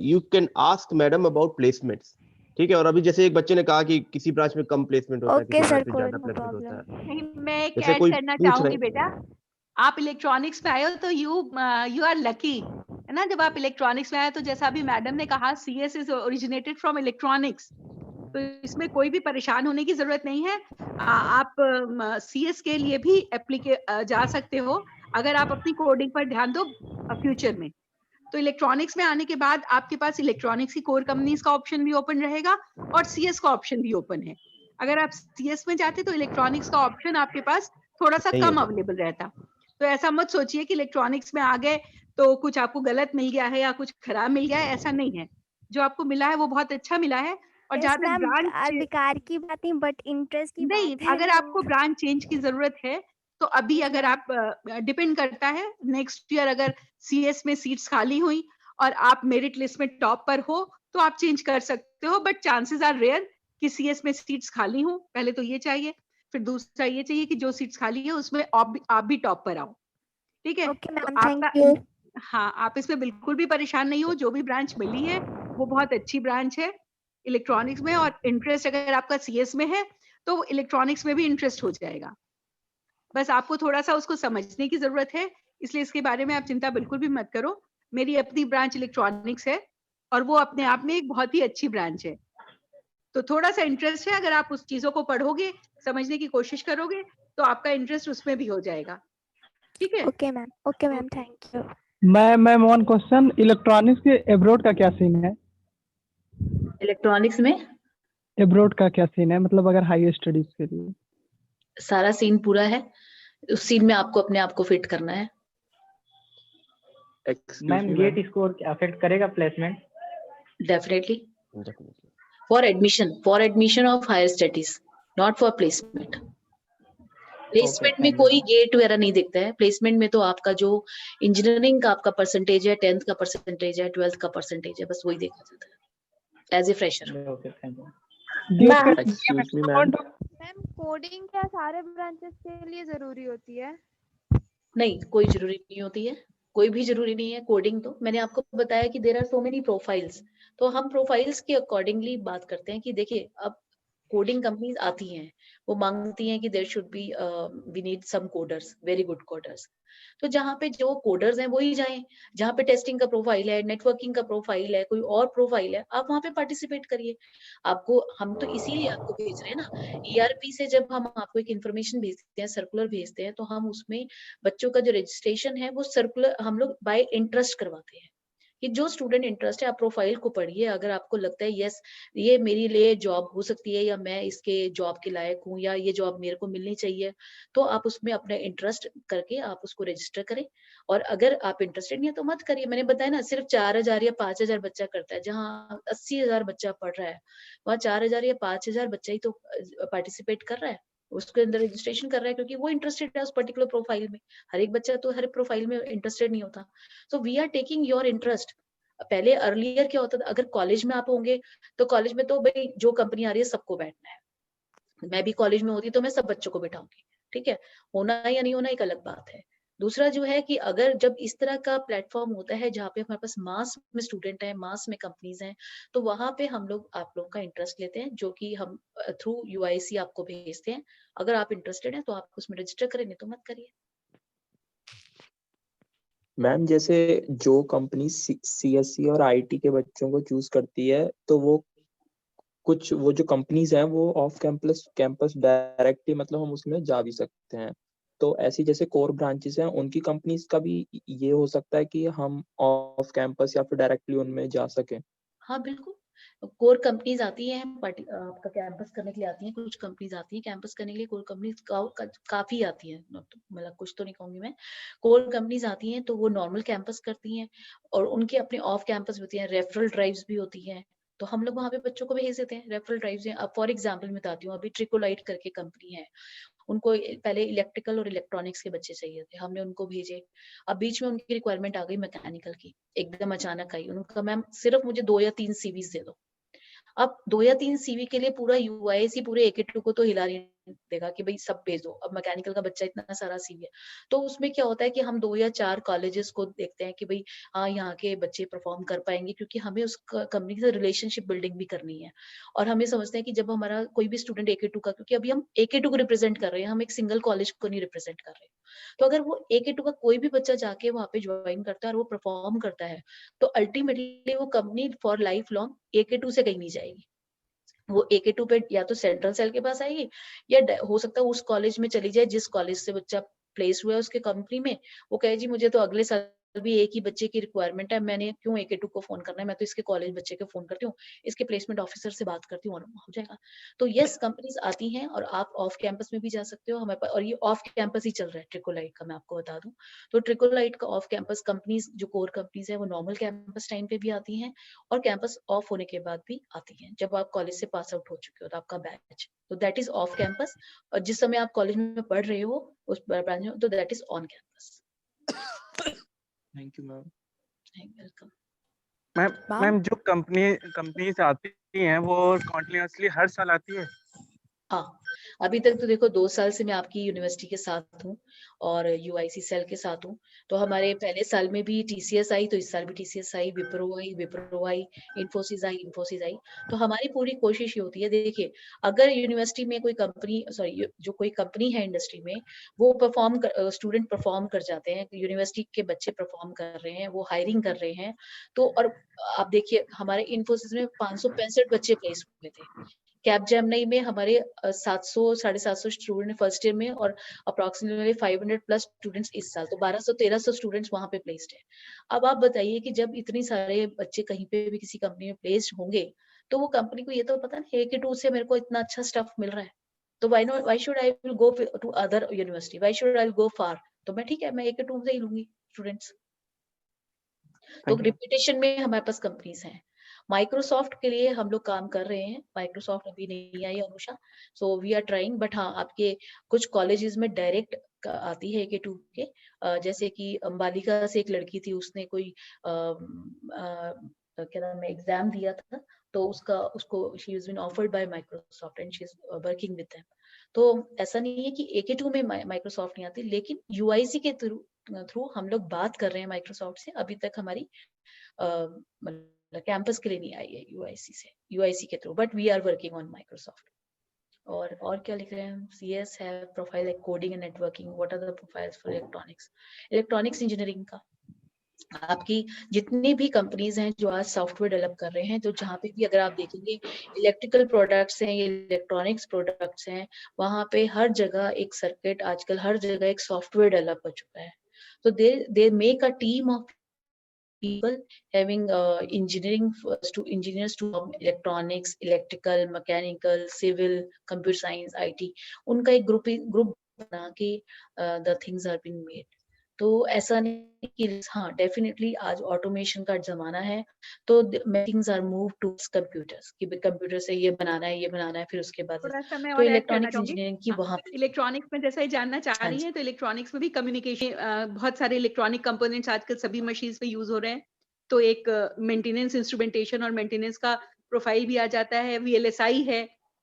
you can ask madam about placements, ठीक है। और अभी जैसे एक बच्चे ने कहा कि किसी ब्रांच में कम प्लेसमेंट होता है, किसी ब्रांच में ज्यादा प्लेसमेंट होता है। नहीं, मैं एक जैसे ऐड कोई करना पूछ चाहूंगी रहे बेटा, आप इलेक्ट्रॉनिक्स में आए हो तो यू आर लकी, है ना। जब आप इलेक्ट्रॉनिक्स में आए तो जैसा अभी मैडम ने कहा CS is originated from electronics, तो इसमें कोई भी परेशान होने की जरूरत नहीं है। आप सीएस के लिए भी जा सकते हो अगर आप अपनी कोडिंग पर ध्यान दो फ्यूचर में। तो इलेक्ट्रॉनिक्स में आने के बाद आपके पास इलेक्ट्रॉनिक्स की कोर कंपनीज का ऑप्शन भी ओपन रहेगा और सीएस का ऑप्शन भी ओपन है। अगर आप सीएस में जाते तो इलेक्ट्रॉनिक्स का ऑप्शन आपके पास थोड़ा सा कम अवेलेबल रहता। तो ऐसा मत सोचिए कि इलेक्ट्रॉनिक्स में आ गए तो कुछ आपको गलत मिल गया है या कुछ खराब मिल गया है, ऐसा नहीं है। जो आपको मिला है वो बहुत अच्छा मिला है। और जहाँ तक ब्रांच बेकार की बात नहीं, बट इंटरेस्ट की नहीं, बात है। अगर आपको ब्रांच चेंज की जरूरत है तो अभी अगर आप डिपेंड करता है नेक्स्ट ईयर अगर सीएस में सीट्स खाली हुई और आप मेरिट लिस्ट में टॉप पर हो तो आप चेंज कर सकते हो, बट चांसेस आर रेयर कि सीएस में सीट्स खाली हो। पहले तो ये चाहिए, फिर दूसरा ये चाहिए कि जो सीट्स खाली है उसमें आप भी टॉप पर आओ, ठीक है। तो आपका हाँ, आप इसमें बिल्कुल भी परेशान नहीं हो। जो भी ब्रांच मिली है वो बहुत अच्छी ब्रांच है इलेक्ट्रॉनिक्स में, और इंटरेस्ट अगर आपका सीएस में है तो इलेक्ट्रॉनिक्स में भी इंटरेस्ट हो जाएगा। बस आपको थोड़ा सा उसको समझने की जरूरत है, इसलिए इसके बारे में आप चिंता बिल्कुल भी मत करो। मेरी अपनी ब्रांच इलेक्ट्रॉनिक्स है और वो अपने आप में एक बहुत ही अच्छी ब्रांच है। तो थोड़ा सा इंटरेस्ट है, अगर आप उस चीजों को पढ़ोगे, समझने की कोशिश करोगे तो आपका इंटरेस्ट उसमें भी हो जाएगा, ठीक है। Okay ma'am, thank you. Ma'am one question, electronics के एब्रोड का क्या सीन है? इलेक्ट्रॉनिक्स में एब्रोड का क्या सीन है, मतलब अगर हाई स्टडीज के लिए? सारा सीन पूरा है, उस सीन में आपको अपने आप को फिट करना है। मैम गेट स्कोर अफेक्ट करेगा placement? Definitely for admission of higher studies, not for placement. प्लेसमेंट में कोई गेट वगैरह नहीं दिखता है। प्लेसमेंट में तो आपका जो इंजीनियरिंग का आपका परसेंटेज है, 10th का परसेंटेज है, 12th का परसेंटेज है, बस वही देखा जाता है as a fresher. Ma'am coding क्या सारे ब्रांचेस के लिए जरूरी होती है? नहीं, कोई जरूरी नहीं होती है, कोई भी जरूरी नहीं है। कोडिंग तो मैंने आपको बताया कि there are so many profiles, तो हम प्रोफाइल्स के अकॉर्डिंगली बात करते हैं कि देखिए अब कोडिंग कंपनीज आती हैं, वो मांगती हैं कि there should be we need some coders, very good coders. तो जहाँ पे जो कोडर्स हैं वही जाएं, जहाँ पे टेस्टिंग का प्रोफाइल है, नेटवर्किंग का प्रोफाइल है, कोई और प्रोफाइल है, आप वहाँ पे पार्टिसिपेट करिए। आपको हम तो इसीलिए आपको भेज रहे हैं ना, ईआरपी से जब हम आपको एक इन्फॉर्मेशन भेजते हैं, सर्कुलर भेजते हैं, तो हम उसमें बच्चों का जो रजिस्ट्रेशन है वो सर्कुलर हम लोग बाय इंटरेस्ट करवाते हैं कि जो स्टूडेंट इंटरेस्ट है आप प्रोफाइल को पढ़िए, अगर आपको लगता है यस ये मेरे लिए जॉब हो सकती है या मैं इसके जॉब के लायक हूँ या ये जॉब मेरे को मिलनी चाहिए, तो आप उसमें अपना इंटरेस्ट करके आप उसको रजिस्टर करें। और अगर आप इंटरेस्टेड नहीं है तो मत करिए। मैंने बताया ना, सिर्फ 4000 या 5000 बच्चा करता है, जहाँ 80,000 बच्चा पढ़ रहा है वहाँ 4000 या 5000 बच्चा ही तो पार्टिसिपेट कर रहा है, उसके अंदर रजिस्ट्रेशन कर रहा है, क्योंकि वो इंटरेस्टेड है उस पर्टिकुलर प्रोफाइल में। हर एक बच्चा तो हर प्रोफाइल में इंटरेस्टेड नहीं होता। So we are taking your interest. पहले अर्लियर क्या होता था, अगर कॉलेज में आप होंगे तो कॉलेज में तो भाई जो कंपनी आ रही है सबको बैठना है। मैं भी कॉलेज में होती तो मैं सब बच्चों को बिठाऊंगी, ठीक है, होना या नहीं होना एक अलग बात है। दूसरा जो है कि अगर जब इस तरह का प्लेटफॉर्म होता है जहाँ पे हमारे पास मास में स्टूडेंट है, मास में कंपनीज हैं, तो वहां पे हम लोग आप लोगों का इंटरेस्ट लेते हैं, जो कि हम थ्रू यूआईसी आपको भेजते हैं। अगर आप इंटरेस्टेड हैं तो आप उसमें रजिस्टर करें, नहीं तो मत करिए। मैम जैसे जो कंपनी सीएससी और आईटी के बच्चों को चूज करती है, तो वो जो कंपनीज हैं वो ऑफ कैंपस डायरेक्टली मतलब हम उसमें जा भी सकते हैं। तो ऐसी जैसे कोर ब्रांचेस हैं उनकी कंपनीज का भी ये हो सकता है कि हम ऑफ कैंपस या फिर डायरेक्टली उनमें जा सकें। हाँ बिल्कुल, कोर कंपनीज आती हैं आपका कैंपस करने के लिए आती हैं, कुछ कंपनीज आती हैं कैंपस करने के लिए, कोर कंपनीज काफी आती हैं, मतलब कुछ तो नहीं कहूंगी मैं। कोर कंपनीज आती हैं तो वो नॉर्मल कैंपस करती हैं और उनके अपने ऑफ कैंपस भी होती हैं, रेफरल ड्राइव्स भी होती हैं, तो हम लोग वहाँ पे बच्चों को भेज देते हैं। रेफरल ड्राइव्स हैं, अब फॉर एग्जाम्पल मैं बताती हूँ, अभी ट्रिकोलाइट करके कंपनी है, उनको पहले इलेक्ट्रिकल और इलेक्ट्रॉनिक्स के बच्चे चाहिए थे, हमने उनको भेजे। अब बीच में उनकी रिक्वायरमेंट आ गई मैकेनिकल की, एकदम अचानक आई, उनका मैम सिर्फ मुझे 2 या 3 सीवीज दे दो। अब 2 या 3 सीवी के लिए पूरा यूआईसी पूरे AKTU को तो हिला नहीं देगा कि भाई सब भेज दो। अब मैकेनिकल का बच्चा इतना सारा सीवी है, तो उसमें क्या होता है कि हम 2 या 4 कॉलेजेस को देखते हैं कि भाई हाँ यहाँ के बच्चे परफॉर्म कर पाएंगे, क्योंकि हमें उस कंपनी से रिलेशनशिप बिल्डिंग भी करनी है। और हमें समझते हैं कि जब हमारा कोई भी स्टूडेंट AKTU का, क्योंकि अभी हम AKTU को रिप्रेजेंट कर रहे हैं, हम एक सिंगल कॉलेज को नहीं रिप्रेजेंट कर रहे, तो अगर वो AKTU का कोई भी बच्चा जाके वहाँ पे ज्वाइन करता है और वो परफॉर्म करता है, तो अल्टीमेटली वो company for life long AKTU से कहीं नहीं जाएगी, वो AKTU पे या तो सेंट्रल सेल के पास आएगी या हो सकता है उस कॉलेज में चली जाए जिस कॉलेज से बच्चा प्लेस हुआ है उसके कंपनी में। वो कहे जी मुझे तो अगले साल भी एक ही बच्चे की रिक्वायरमेंट है, मैंने क्यों AKTU को फोन करना है, मैं तो इसके कॉलेज बच्चे को फोन करती हूँ, इसके प्लेसमेंट ऑफिसर से बात करती हूँ और हो जाएगा। तो यस, कंपनीज आती हैं और आप ऑफ कैंपस में भी जा सकते हो हमारे पास, और ये ऑफ कैंपस ही चल रहा है ट्रिकोलाइट का, मैं आपको बता दूं। तो ट्रिकोलाइट का ऑफ कैंपस कंपनीज जो कोर कंपनीज है वो नॉर्मल कैंपस टाइम पे भी आती हैं और कैंपस ऑफ होने के बाद भी आती हैं, जब आप कॉलेज से पास आउट हो चुके हो तो आपका बैच, तो दैट इज ऑफ कैंपस। और जिस समय आप कॉलेज में पढ़ रहे हो उस ब्रांच में, तो that is on campus. Thank you ma'am. Welcome. Ma'am जो कंपनीज आती हैं वो कॉन्टिन्यूसली हर साल आती है? हाँ, अभी तक तो देखो 2 साल से मैं आपकी यूनिवर्सिटी के साथ हूँ और यूआईसी सेल के साथ हूँ। तो हमारे पहले साल में भी TCS आई, तो इस साल भी TCS आई, विप्रो आई, इन्फोसिस आई। तो हमारी पूरी कोशिश ये होती है, देखिए अगर यूनिवर्सिटी में कोई कंपनी, सॉरी जो कोई कंपनी है इंडस्ट्री में, वो स्टूडेंट परफॉर्म कर जाते हैं, यूनिवर्सिटी के बच्चे परफॉर्म कर रहे हैं, वो हायरिंग कर रहे हैं, तो और आप देखिए हमारे इन्फोसिस में 565 बच्चे प्लेस हुए थे। कैपजेमिनी में हमारे 700-750 स्टूडेंट फर्स्ट ईयर में और अप्रोक्सीमेटली 500 प्लस स्टूडेंट्स इस साल, तो 1200-1300 स्टूडेंट्स वहां पे प्लेस्ड है। अब आप बताइए कि जब इतनी सारे बच्चे कहीं पे भी किसी कंपनी में प्लेस्ड होंगे, तो वो कंपनी को ये तो पता नहीं AKTU से मेरे को इतना अच्छा स्टफ मिल रहा है, तो why should I will go to other university, why should I go far, तो मैं ठीक है मैं AKTU से ही लूंगी स्टूडेंट्स। तो रिपीटेशन में हमारे पास कंपनीज हैं। माइक्रोसॉफ्ट के लिए हम लोग काम कर रहे हैं, माइक्रोसॉफ्ट अभी नहीं आई Anusha, so we are trying, but हाँ आपके कुछ कॉलेजेस में डायरेक्ट आती है AKTU के, जैसे कि बालिका से एक लड़की थी, उसने कोई क्या नाम है एग्जाम दिया था, तो उसको she is been offered by Microsoft and she is working with them. तो ऐसा नहीं है कि AKTU में माइक्रोसॉफ्ट नहीं आती, लेकिन यूआईसी के थ्रू हम लोग बात कर रहे हैं माइक्रोसॉफ्ट से। अभी तक हमारी कैंपस के लिए नहीं आई है यूआईसी के through, but we are working on Microsoft. और क्या लिख रहे हैं हम, CS है profile like coding and networking, what are the profiles for electronics engineering का। आपकी जितनी भी कंपनीज हैं जो आज सॉफ्टवेयर डेवलप कर रहे हैं, तो जहाँ पे भी अगर आप देखेंगे इलेक्ट्रिकल प्रोडक्ट्स हैं, इलेक्ट्रॉनिक्स प्रोडक्ट्स हैं, वहाँ पे हर जगह एक सर्किट, आजकल हर जगह एक सॉफ्टवेयर डेवलप हो चुका है। तो they make a team of people having engineers to electronics, electrical, mechanical, civil, computer science, IT, उनका एक ग्रुप बना के the things are being made. तो ऐसा नहीं कि हाँ डेफिनेटली आज ऑटोमेशन का जमाना है, तो things are move to computers कि कंप्यूटर से ये बनाना है फिर उसके बाद थोड़ा सा मैं तो और ऐड करना इलेक्ट्रॉनिक्स चाहूंगी। इंजीनियरिंग की वहाँ पे इलेक्ट्रॉनिक्स में जैसा ही जानना चाह हाँ रही जी। हैं, तो इलेक्ट्रॉनिक्स में भी कम्युनिकेशन, बहुत सारे इलेक्ट्रॉनिक कंपोनेंट्स आजकल सभी मशीन्स पे यूज हो रहे हैं। तो एक मेंटेनेंस, इंस्ट्रूमेंटेशन और मेंटेनेंस का प्रोफाइल भी आ जाता है, VLSI है,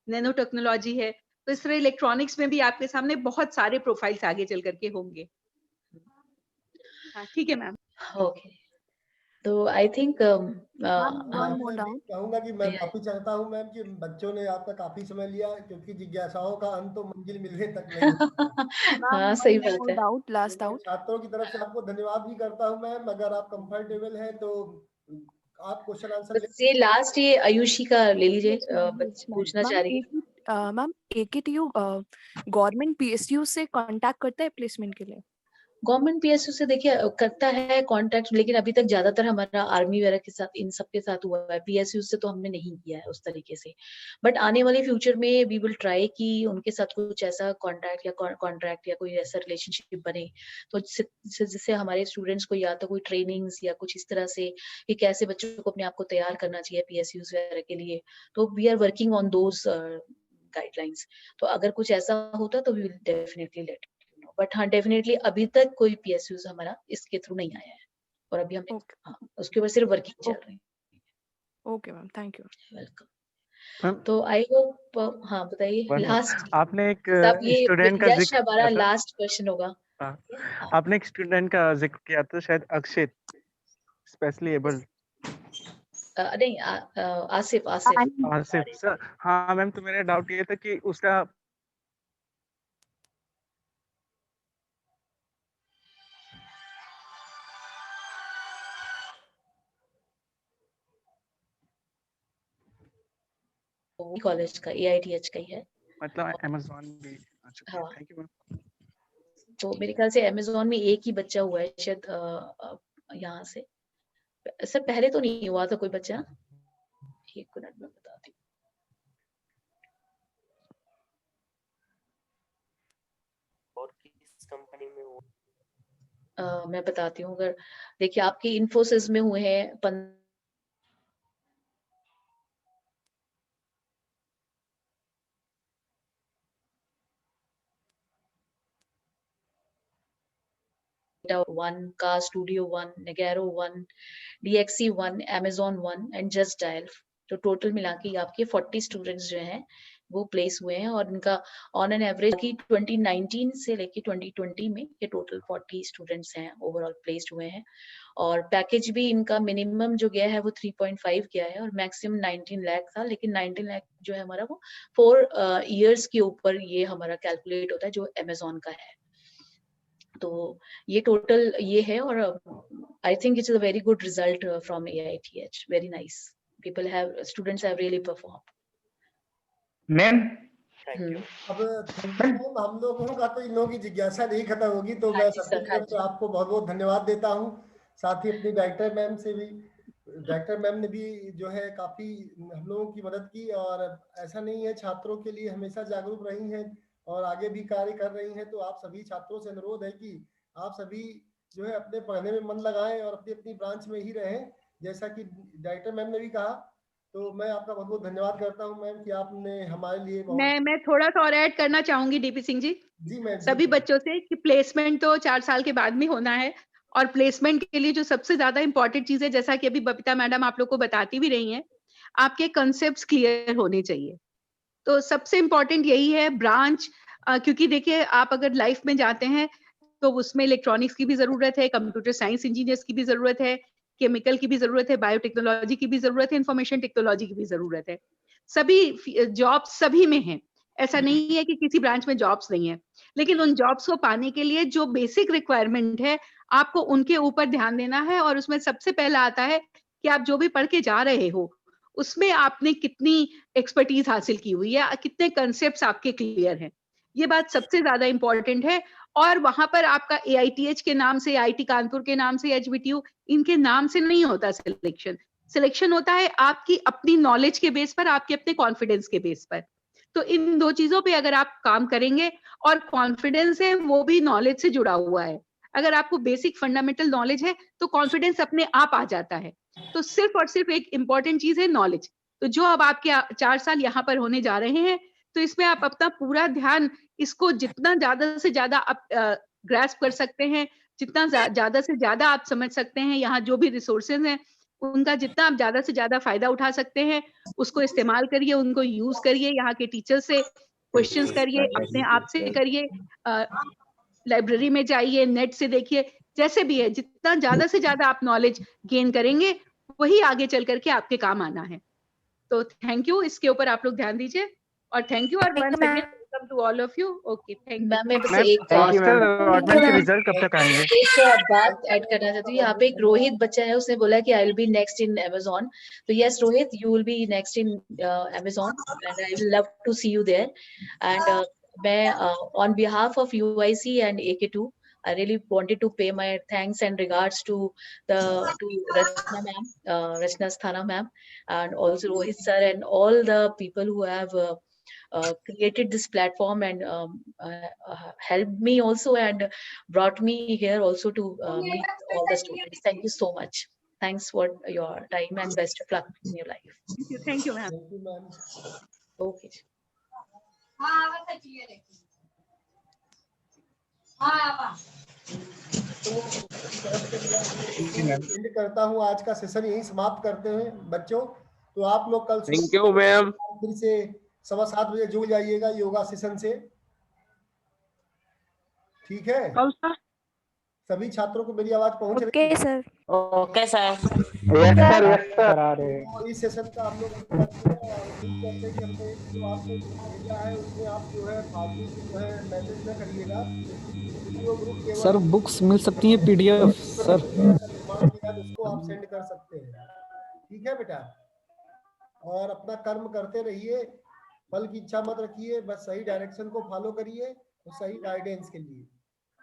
नैनो टेक्नोलॉजी है। तो इस तरह इलेक्ट्रॉनिक्स में भी आपके सामने बहुत सारे प्रोफाइल्स आगे चल करके होंगे। हाँ, ठीक है मैम। ओके, तो आई थिंक मैं भी कहूंगा कि मैं माफी चाहता हूं मैम कि बच्चों ने आपका काफी समय लिया, क्योंकि जिज्ञासाओं का अंत तो मंजिल मिलने तक नहीं होता। हाँ सही बात है। Doubt, last doubt. छात्रों की तरफ से आपको धन्यवाद भी करता हूं मैम। अगर आप कंफर्टेबल हैं तो आप क्वेश्चन आंसर बस ये लास्ट ये आयुषी का ले लीजिए, पूछना चाह रही है। मैम AKTU गवर्नमेंट PSU से कांटेक्ट करता है प्लेसमेंट के लिए? गवर्नमेंट PSU से देखिए करता है कांटेक्ट, लेकिन अभी तक ज्यादातर हमारा आर्मी वगैरह के साथ इन सब के साथ हुआ है, PSU से तो हमने नहीं किया है उस तरीके से। बट आने वाले फ्यूचर में वी विल ट्राई कि उनके साथ कुछ ऐसा कांटेक्ट या कॉन्ट्रैक्ट या कोई ऐसा रिलेशनशिप बने, तो जिससे हमारे स्टूडेंट्स को या तो कोई ट्रेनिंग्स या कुछ इस तरह से कि कैसे बच्चों को अपने आप को तैयार करना चाहिए PSUs वगैरह के लिए, तो we are working on those guidelines. तो अगर कुछ ऐसा होता तो we will definitely let, but हाँ डेफिनेटली अभी तक कोई PSUs हमारा इसके थ्रू नहीं आया है, और अभी हम हाँ, उसके ऊपर सिर्फ वर्किंग चल रही है। Okay ma'am, thank you. Welcome. तो आई होप, हाँ बताइए लास्ट। आपने एक ये स्टूडेंट का जिक्र हमारा किया था। लास्ट क्वेश्चन होगा। आपने एक स्टूडेंट का जिक्र किया था, शायद अक्षित, स्पेशली एबल्ड। नहीं आसिफ सर। हाँ मैम, तो मेरा डाउट ये था कि उसका कॉलेज का AITH का ही है, मतलब अमेज़न भी। अच्छा, हाँ। Thank you ma'am. तो मेरे ख्याल से अमेज़न में एक ही बच्चा हुआ है शायद यहाँ से। सर पहले तो नहीं हुआ था कोई बच्चा, एक मिनट में बताती हूँ। और किस कंपनी में हुआ? मैं बताती हूँ। अगर देखिए आपके इन्फोसिस में हुए हैं वन, का studio 1, Negaro 1, DXC 1, Amazon 1 and just dial. तो टोटल मिला के आपके 40 स्टूडेंट्स जो हैं वो प्लेस हुए हैं, और इनका ऑन एन एवरेज की 2019 से लेके 2020 में ये टोटल 40 स्टूडेंट्स हैं ओवरऑल प्लेस्ड हुए हैं। और पैकेज भी इनका मिनिमम जो गया है वो 3.5 गया है, और मैक्सिमम 19 लाख था, लेकिन 19 लाख जो है हमारा वो 4 इयर्स के ऊपर ये हमारा कैलकुलेट होता है जो अमेज़न का है। तो ये टोटल ये है, और I think it's a very good result from AITH, very nice, people have, students have really perform. Ma'am अब हम लोगों का तो इन लोगों की जिज्ञासा नहीं खत्म होगी, तो मैं सबसे तरफ से आपको बहुत बहुत धन्यवाद देता हूँ। साथ ही अपनी डायरेक्टर मैम से भी, डायरेक्टर मैम ने भी जो है काफी हम लोगों की मदद की, और ऐसा नहीं है, छात्रों के लिए हमेशा जागरूक रही हैं और आगे भी कार्य कर रही हैं। तो आप सभी छात्रों से अनुरोध है कि आप सभी जो है अपने पढ़ने में मन लगाएं और अपनी अपनी ब्रांच में ही रहें, जैसा कि डायरेक्टर मैम ने भी कहा। तो मैं आपका बहुत बहुत धन्यवाद करता हूं मैम कि आपने हमारे लिए मैं थोड़ा सा और ऐड करना चाहूंगी DP सिंह जी। जी मैम। सभी बच्चों से कि प्लेसमेंट तो 4 साल के बाद में होना है, और प्लेसमेंट के लिए जो सबसे ज्यादा इंपॉर्टेंट चीज है, जैसा कि अभी बबीता मैडम आप लोग को बताती भी रही हैं, आपके कंसेप्ट क्लियर होने चाहिए। तो सबसे इंपॉर्टेंट यही है ब्रांच, क्योंकि देखिए आप अगर लाइफ में जाते हैं तो उसमें इलेक्ट्रॉनिक्स की भी जरूरत है, कंप्यूटर साइंस इंजीनियर्स की भी जरूरत है, केमिकल की भी जरूरत है, बायोटेक्नोलॉजी की भी जरूरत है, इंफॉर्मेशन टेक्नोलॉजी की भी जरूरत है। सभी जॉब्स सभी में हैं, ऐसा नहीं है कि किसी ब्रांच में जॉब्स नहीं है, लेकिन उन जॉब्स को पाने के लिए जो बेसिक रिक्वायरमेंट है आपको उनके ऊपर ध्यान देना है। और उसमें सबसे पहला आता है कि आप जो भी पढ़ के जा रहे हो उसमें आपने कितनी एक्सपर्टीज हासिल की हुई है, कितने कंसेप्ट्स आपके क्लियर हैं, ये बात सबसे ज्यादा इंपॉर्टेंट है। और वहां पर आपका AITH के नाम से, IIT कानपुर के नाम से, HBTU इनके नाम से नहीं होता सिलेक्शन। सिलेक्शन होता है आपकी अपनी नॉलेज के बेस पर, आपके अपने कॉन्फिडेंस के बेस पर। तो इन दो चीजों पे अगर आप काम करेंगे, और कॉन्फिडेंस है वो भी नॉलेज से जुड़ा हुआ है। अगर आपको बेसिक फंडामेंटल नॉलेज है तो कॉन्फिडेंस अपने आप आ जाता है। तो सिर्फ और सिर्फ एक इंपॉर्टेंट चीज है नॉलेज। तो जो अब आपके 4 साल यहाँ पर होने जा रहे हैं, तो इसमें आप अपना पूरा ध्यान, इसको जितना ज्यादा से ज्यादा आप ग्रैस्प कर सकते हैं, जितना ज्यादा से ज्यादा आप समझ सकते हैं, यहाँ जो भी रिसोर्सेज हैं उनका जितना आप ज्यादा से ज्यादा फायदा उठा सकते हैं उसको इस्तेमाल करिए, उनको यूज करिए, यहाँ के टीचर से क्वेश्चंस करिए, अपने आप से करिए, लाइब्रेरी में जाइए, नेट से देखिए, जैसे भी है, जितना ज्यादा से ज्यादा आप नॉलेज गेन करेंगे वही आगे चल करके आपके काम आना है। तो थैंक यू, इसके ऊपर आप लोग ध्यान दीजिए, और थैंक यू, और once again welcome to all of you. Okay, thank you ma'am. मैं बस मैम एक हॉस्टल अलॉटमेंट के रिजल्ट कब तक आएंगे? एक बात ऐड करना चाहती हूँ। यहाँ पे एक रोहित बच्चा है, उसने बोला कि I will be next in Amazon। तो yes Rohit, you will be next in Amazon and I will love to see you there. And मैं on behalf of UIC and AK2, I really wanted to pay my thanks and regards to Rachna ma'am, Rachna Sthana ma'am, and also Rohit sir and all the people who have created this platform and helped me also and brought me here also to meet all the students. Thank you so much. Thanks for your time and best of luck in your life. Thank you ma'am. Thank you, ma'am. Okay. And करता हूँ, आज का session यही समाप्त करते हैं बच्चों। तो आप लोग कल थैंक यू मैम। फिर से 7:15 बजे जुड़ जाइएगा योगा सेशन से, ठीक है? कब सर? सभी छात्रों को मेरी आवाज पहुंच रही ओके सर। Okay sir. करा रहे हैं। तो इस सेशन का हम लोग करते हैं और उम्मीद करते हैं कि हमने जो आपको भेजा है उसमें आप जो है फालतू से जो है मैसेज न करिएगा। वीडियो ग्रुप केवल सर बुक्स मिल सकती है PDF सर? निर्माण किया तो उसको आप सेंड कर सकते हैं, ठीक है बेटा? और अपना कर्म करते रहिए, फल की इच्छा मत रखिए, बस सही डायरेक्शन को फॉलो करिए और सही गाइडेंस के लिए।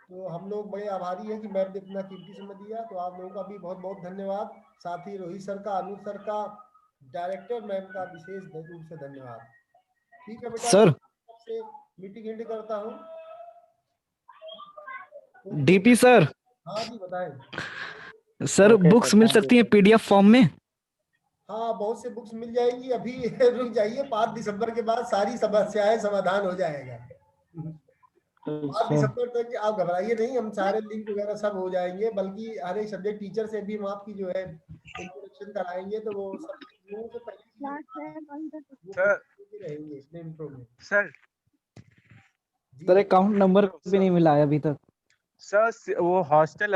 तो हम लोग बड़े आभारी हैं कि मैम ने इतना कीमती समय दिया। तो आप लोगों का भी बहुत बहुत धन्यवाद। साथ ही रोहित सर का, अनु सर का, डायरेक्टर मैम का विशेष रूप से धन्यवाद। ठीक है बेटा, सर से मीटिंग एंड करता हूँ। DP sir. हाँ जी बताएं। सर बुक्स मिल सकती है PDF फॉर्म में? हाँ बहुत से बुक्स मिल जाएंगी, अभी रुक जाइए, 5 दिसंबर के बाद सारी समस्याएं समाधान हो जाएगा। 5 दिसंबर तक आप घबराइए नहीं, हम सारे लिंक वगैरह सब हो जाएंगे, बल्कि हर एक सब्जेक्ट टीचर से भी हम आपकी जो है इंट्रोडक्शन कराएंगे, तो वो सब लोगों से पहले रहेंगे इसमें इंट्रो में। सर अकाउंट नंबर भी नहीं मिला है अभी तक। सर वो हॉस्टल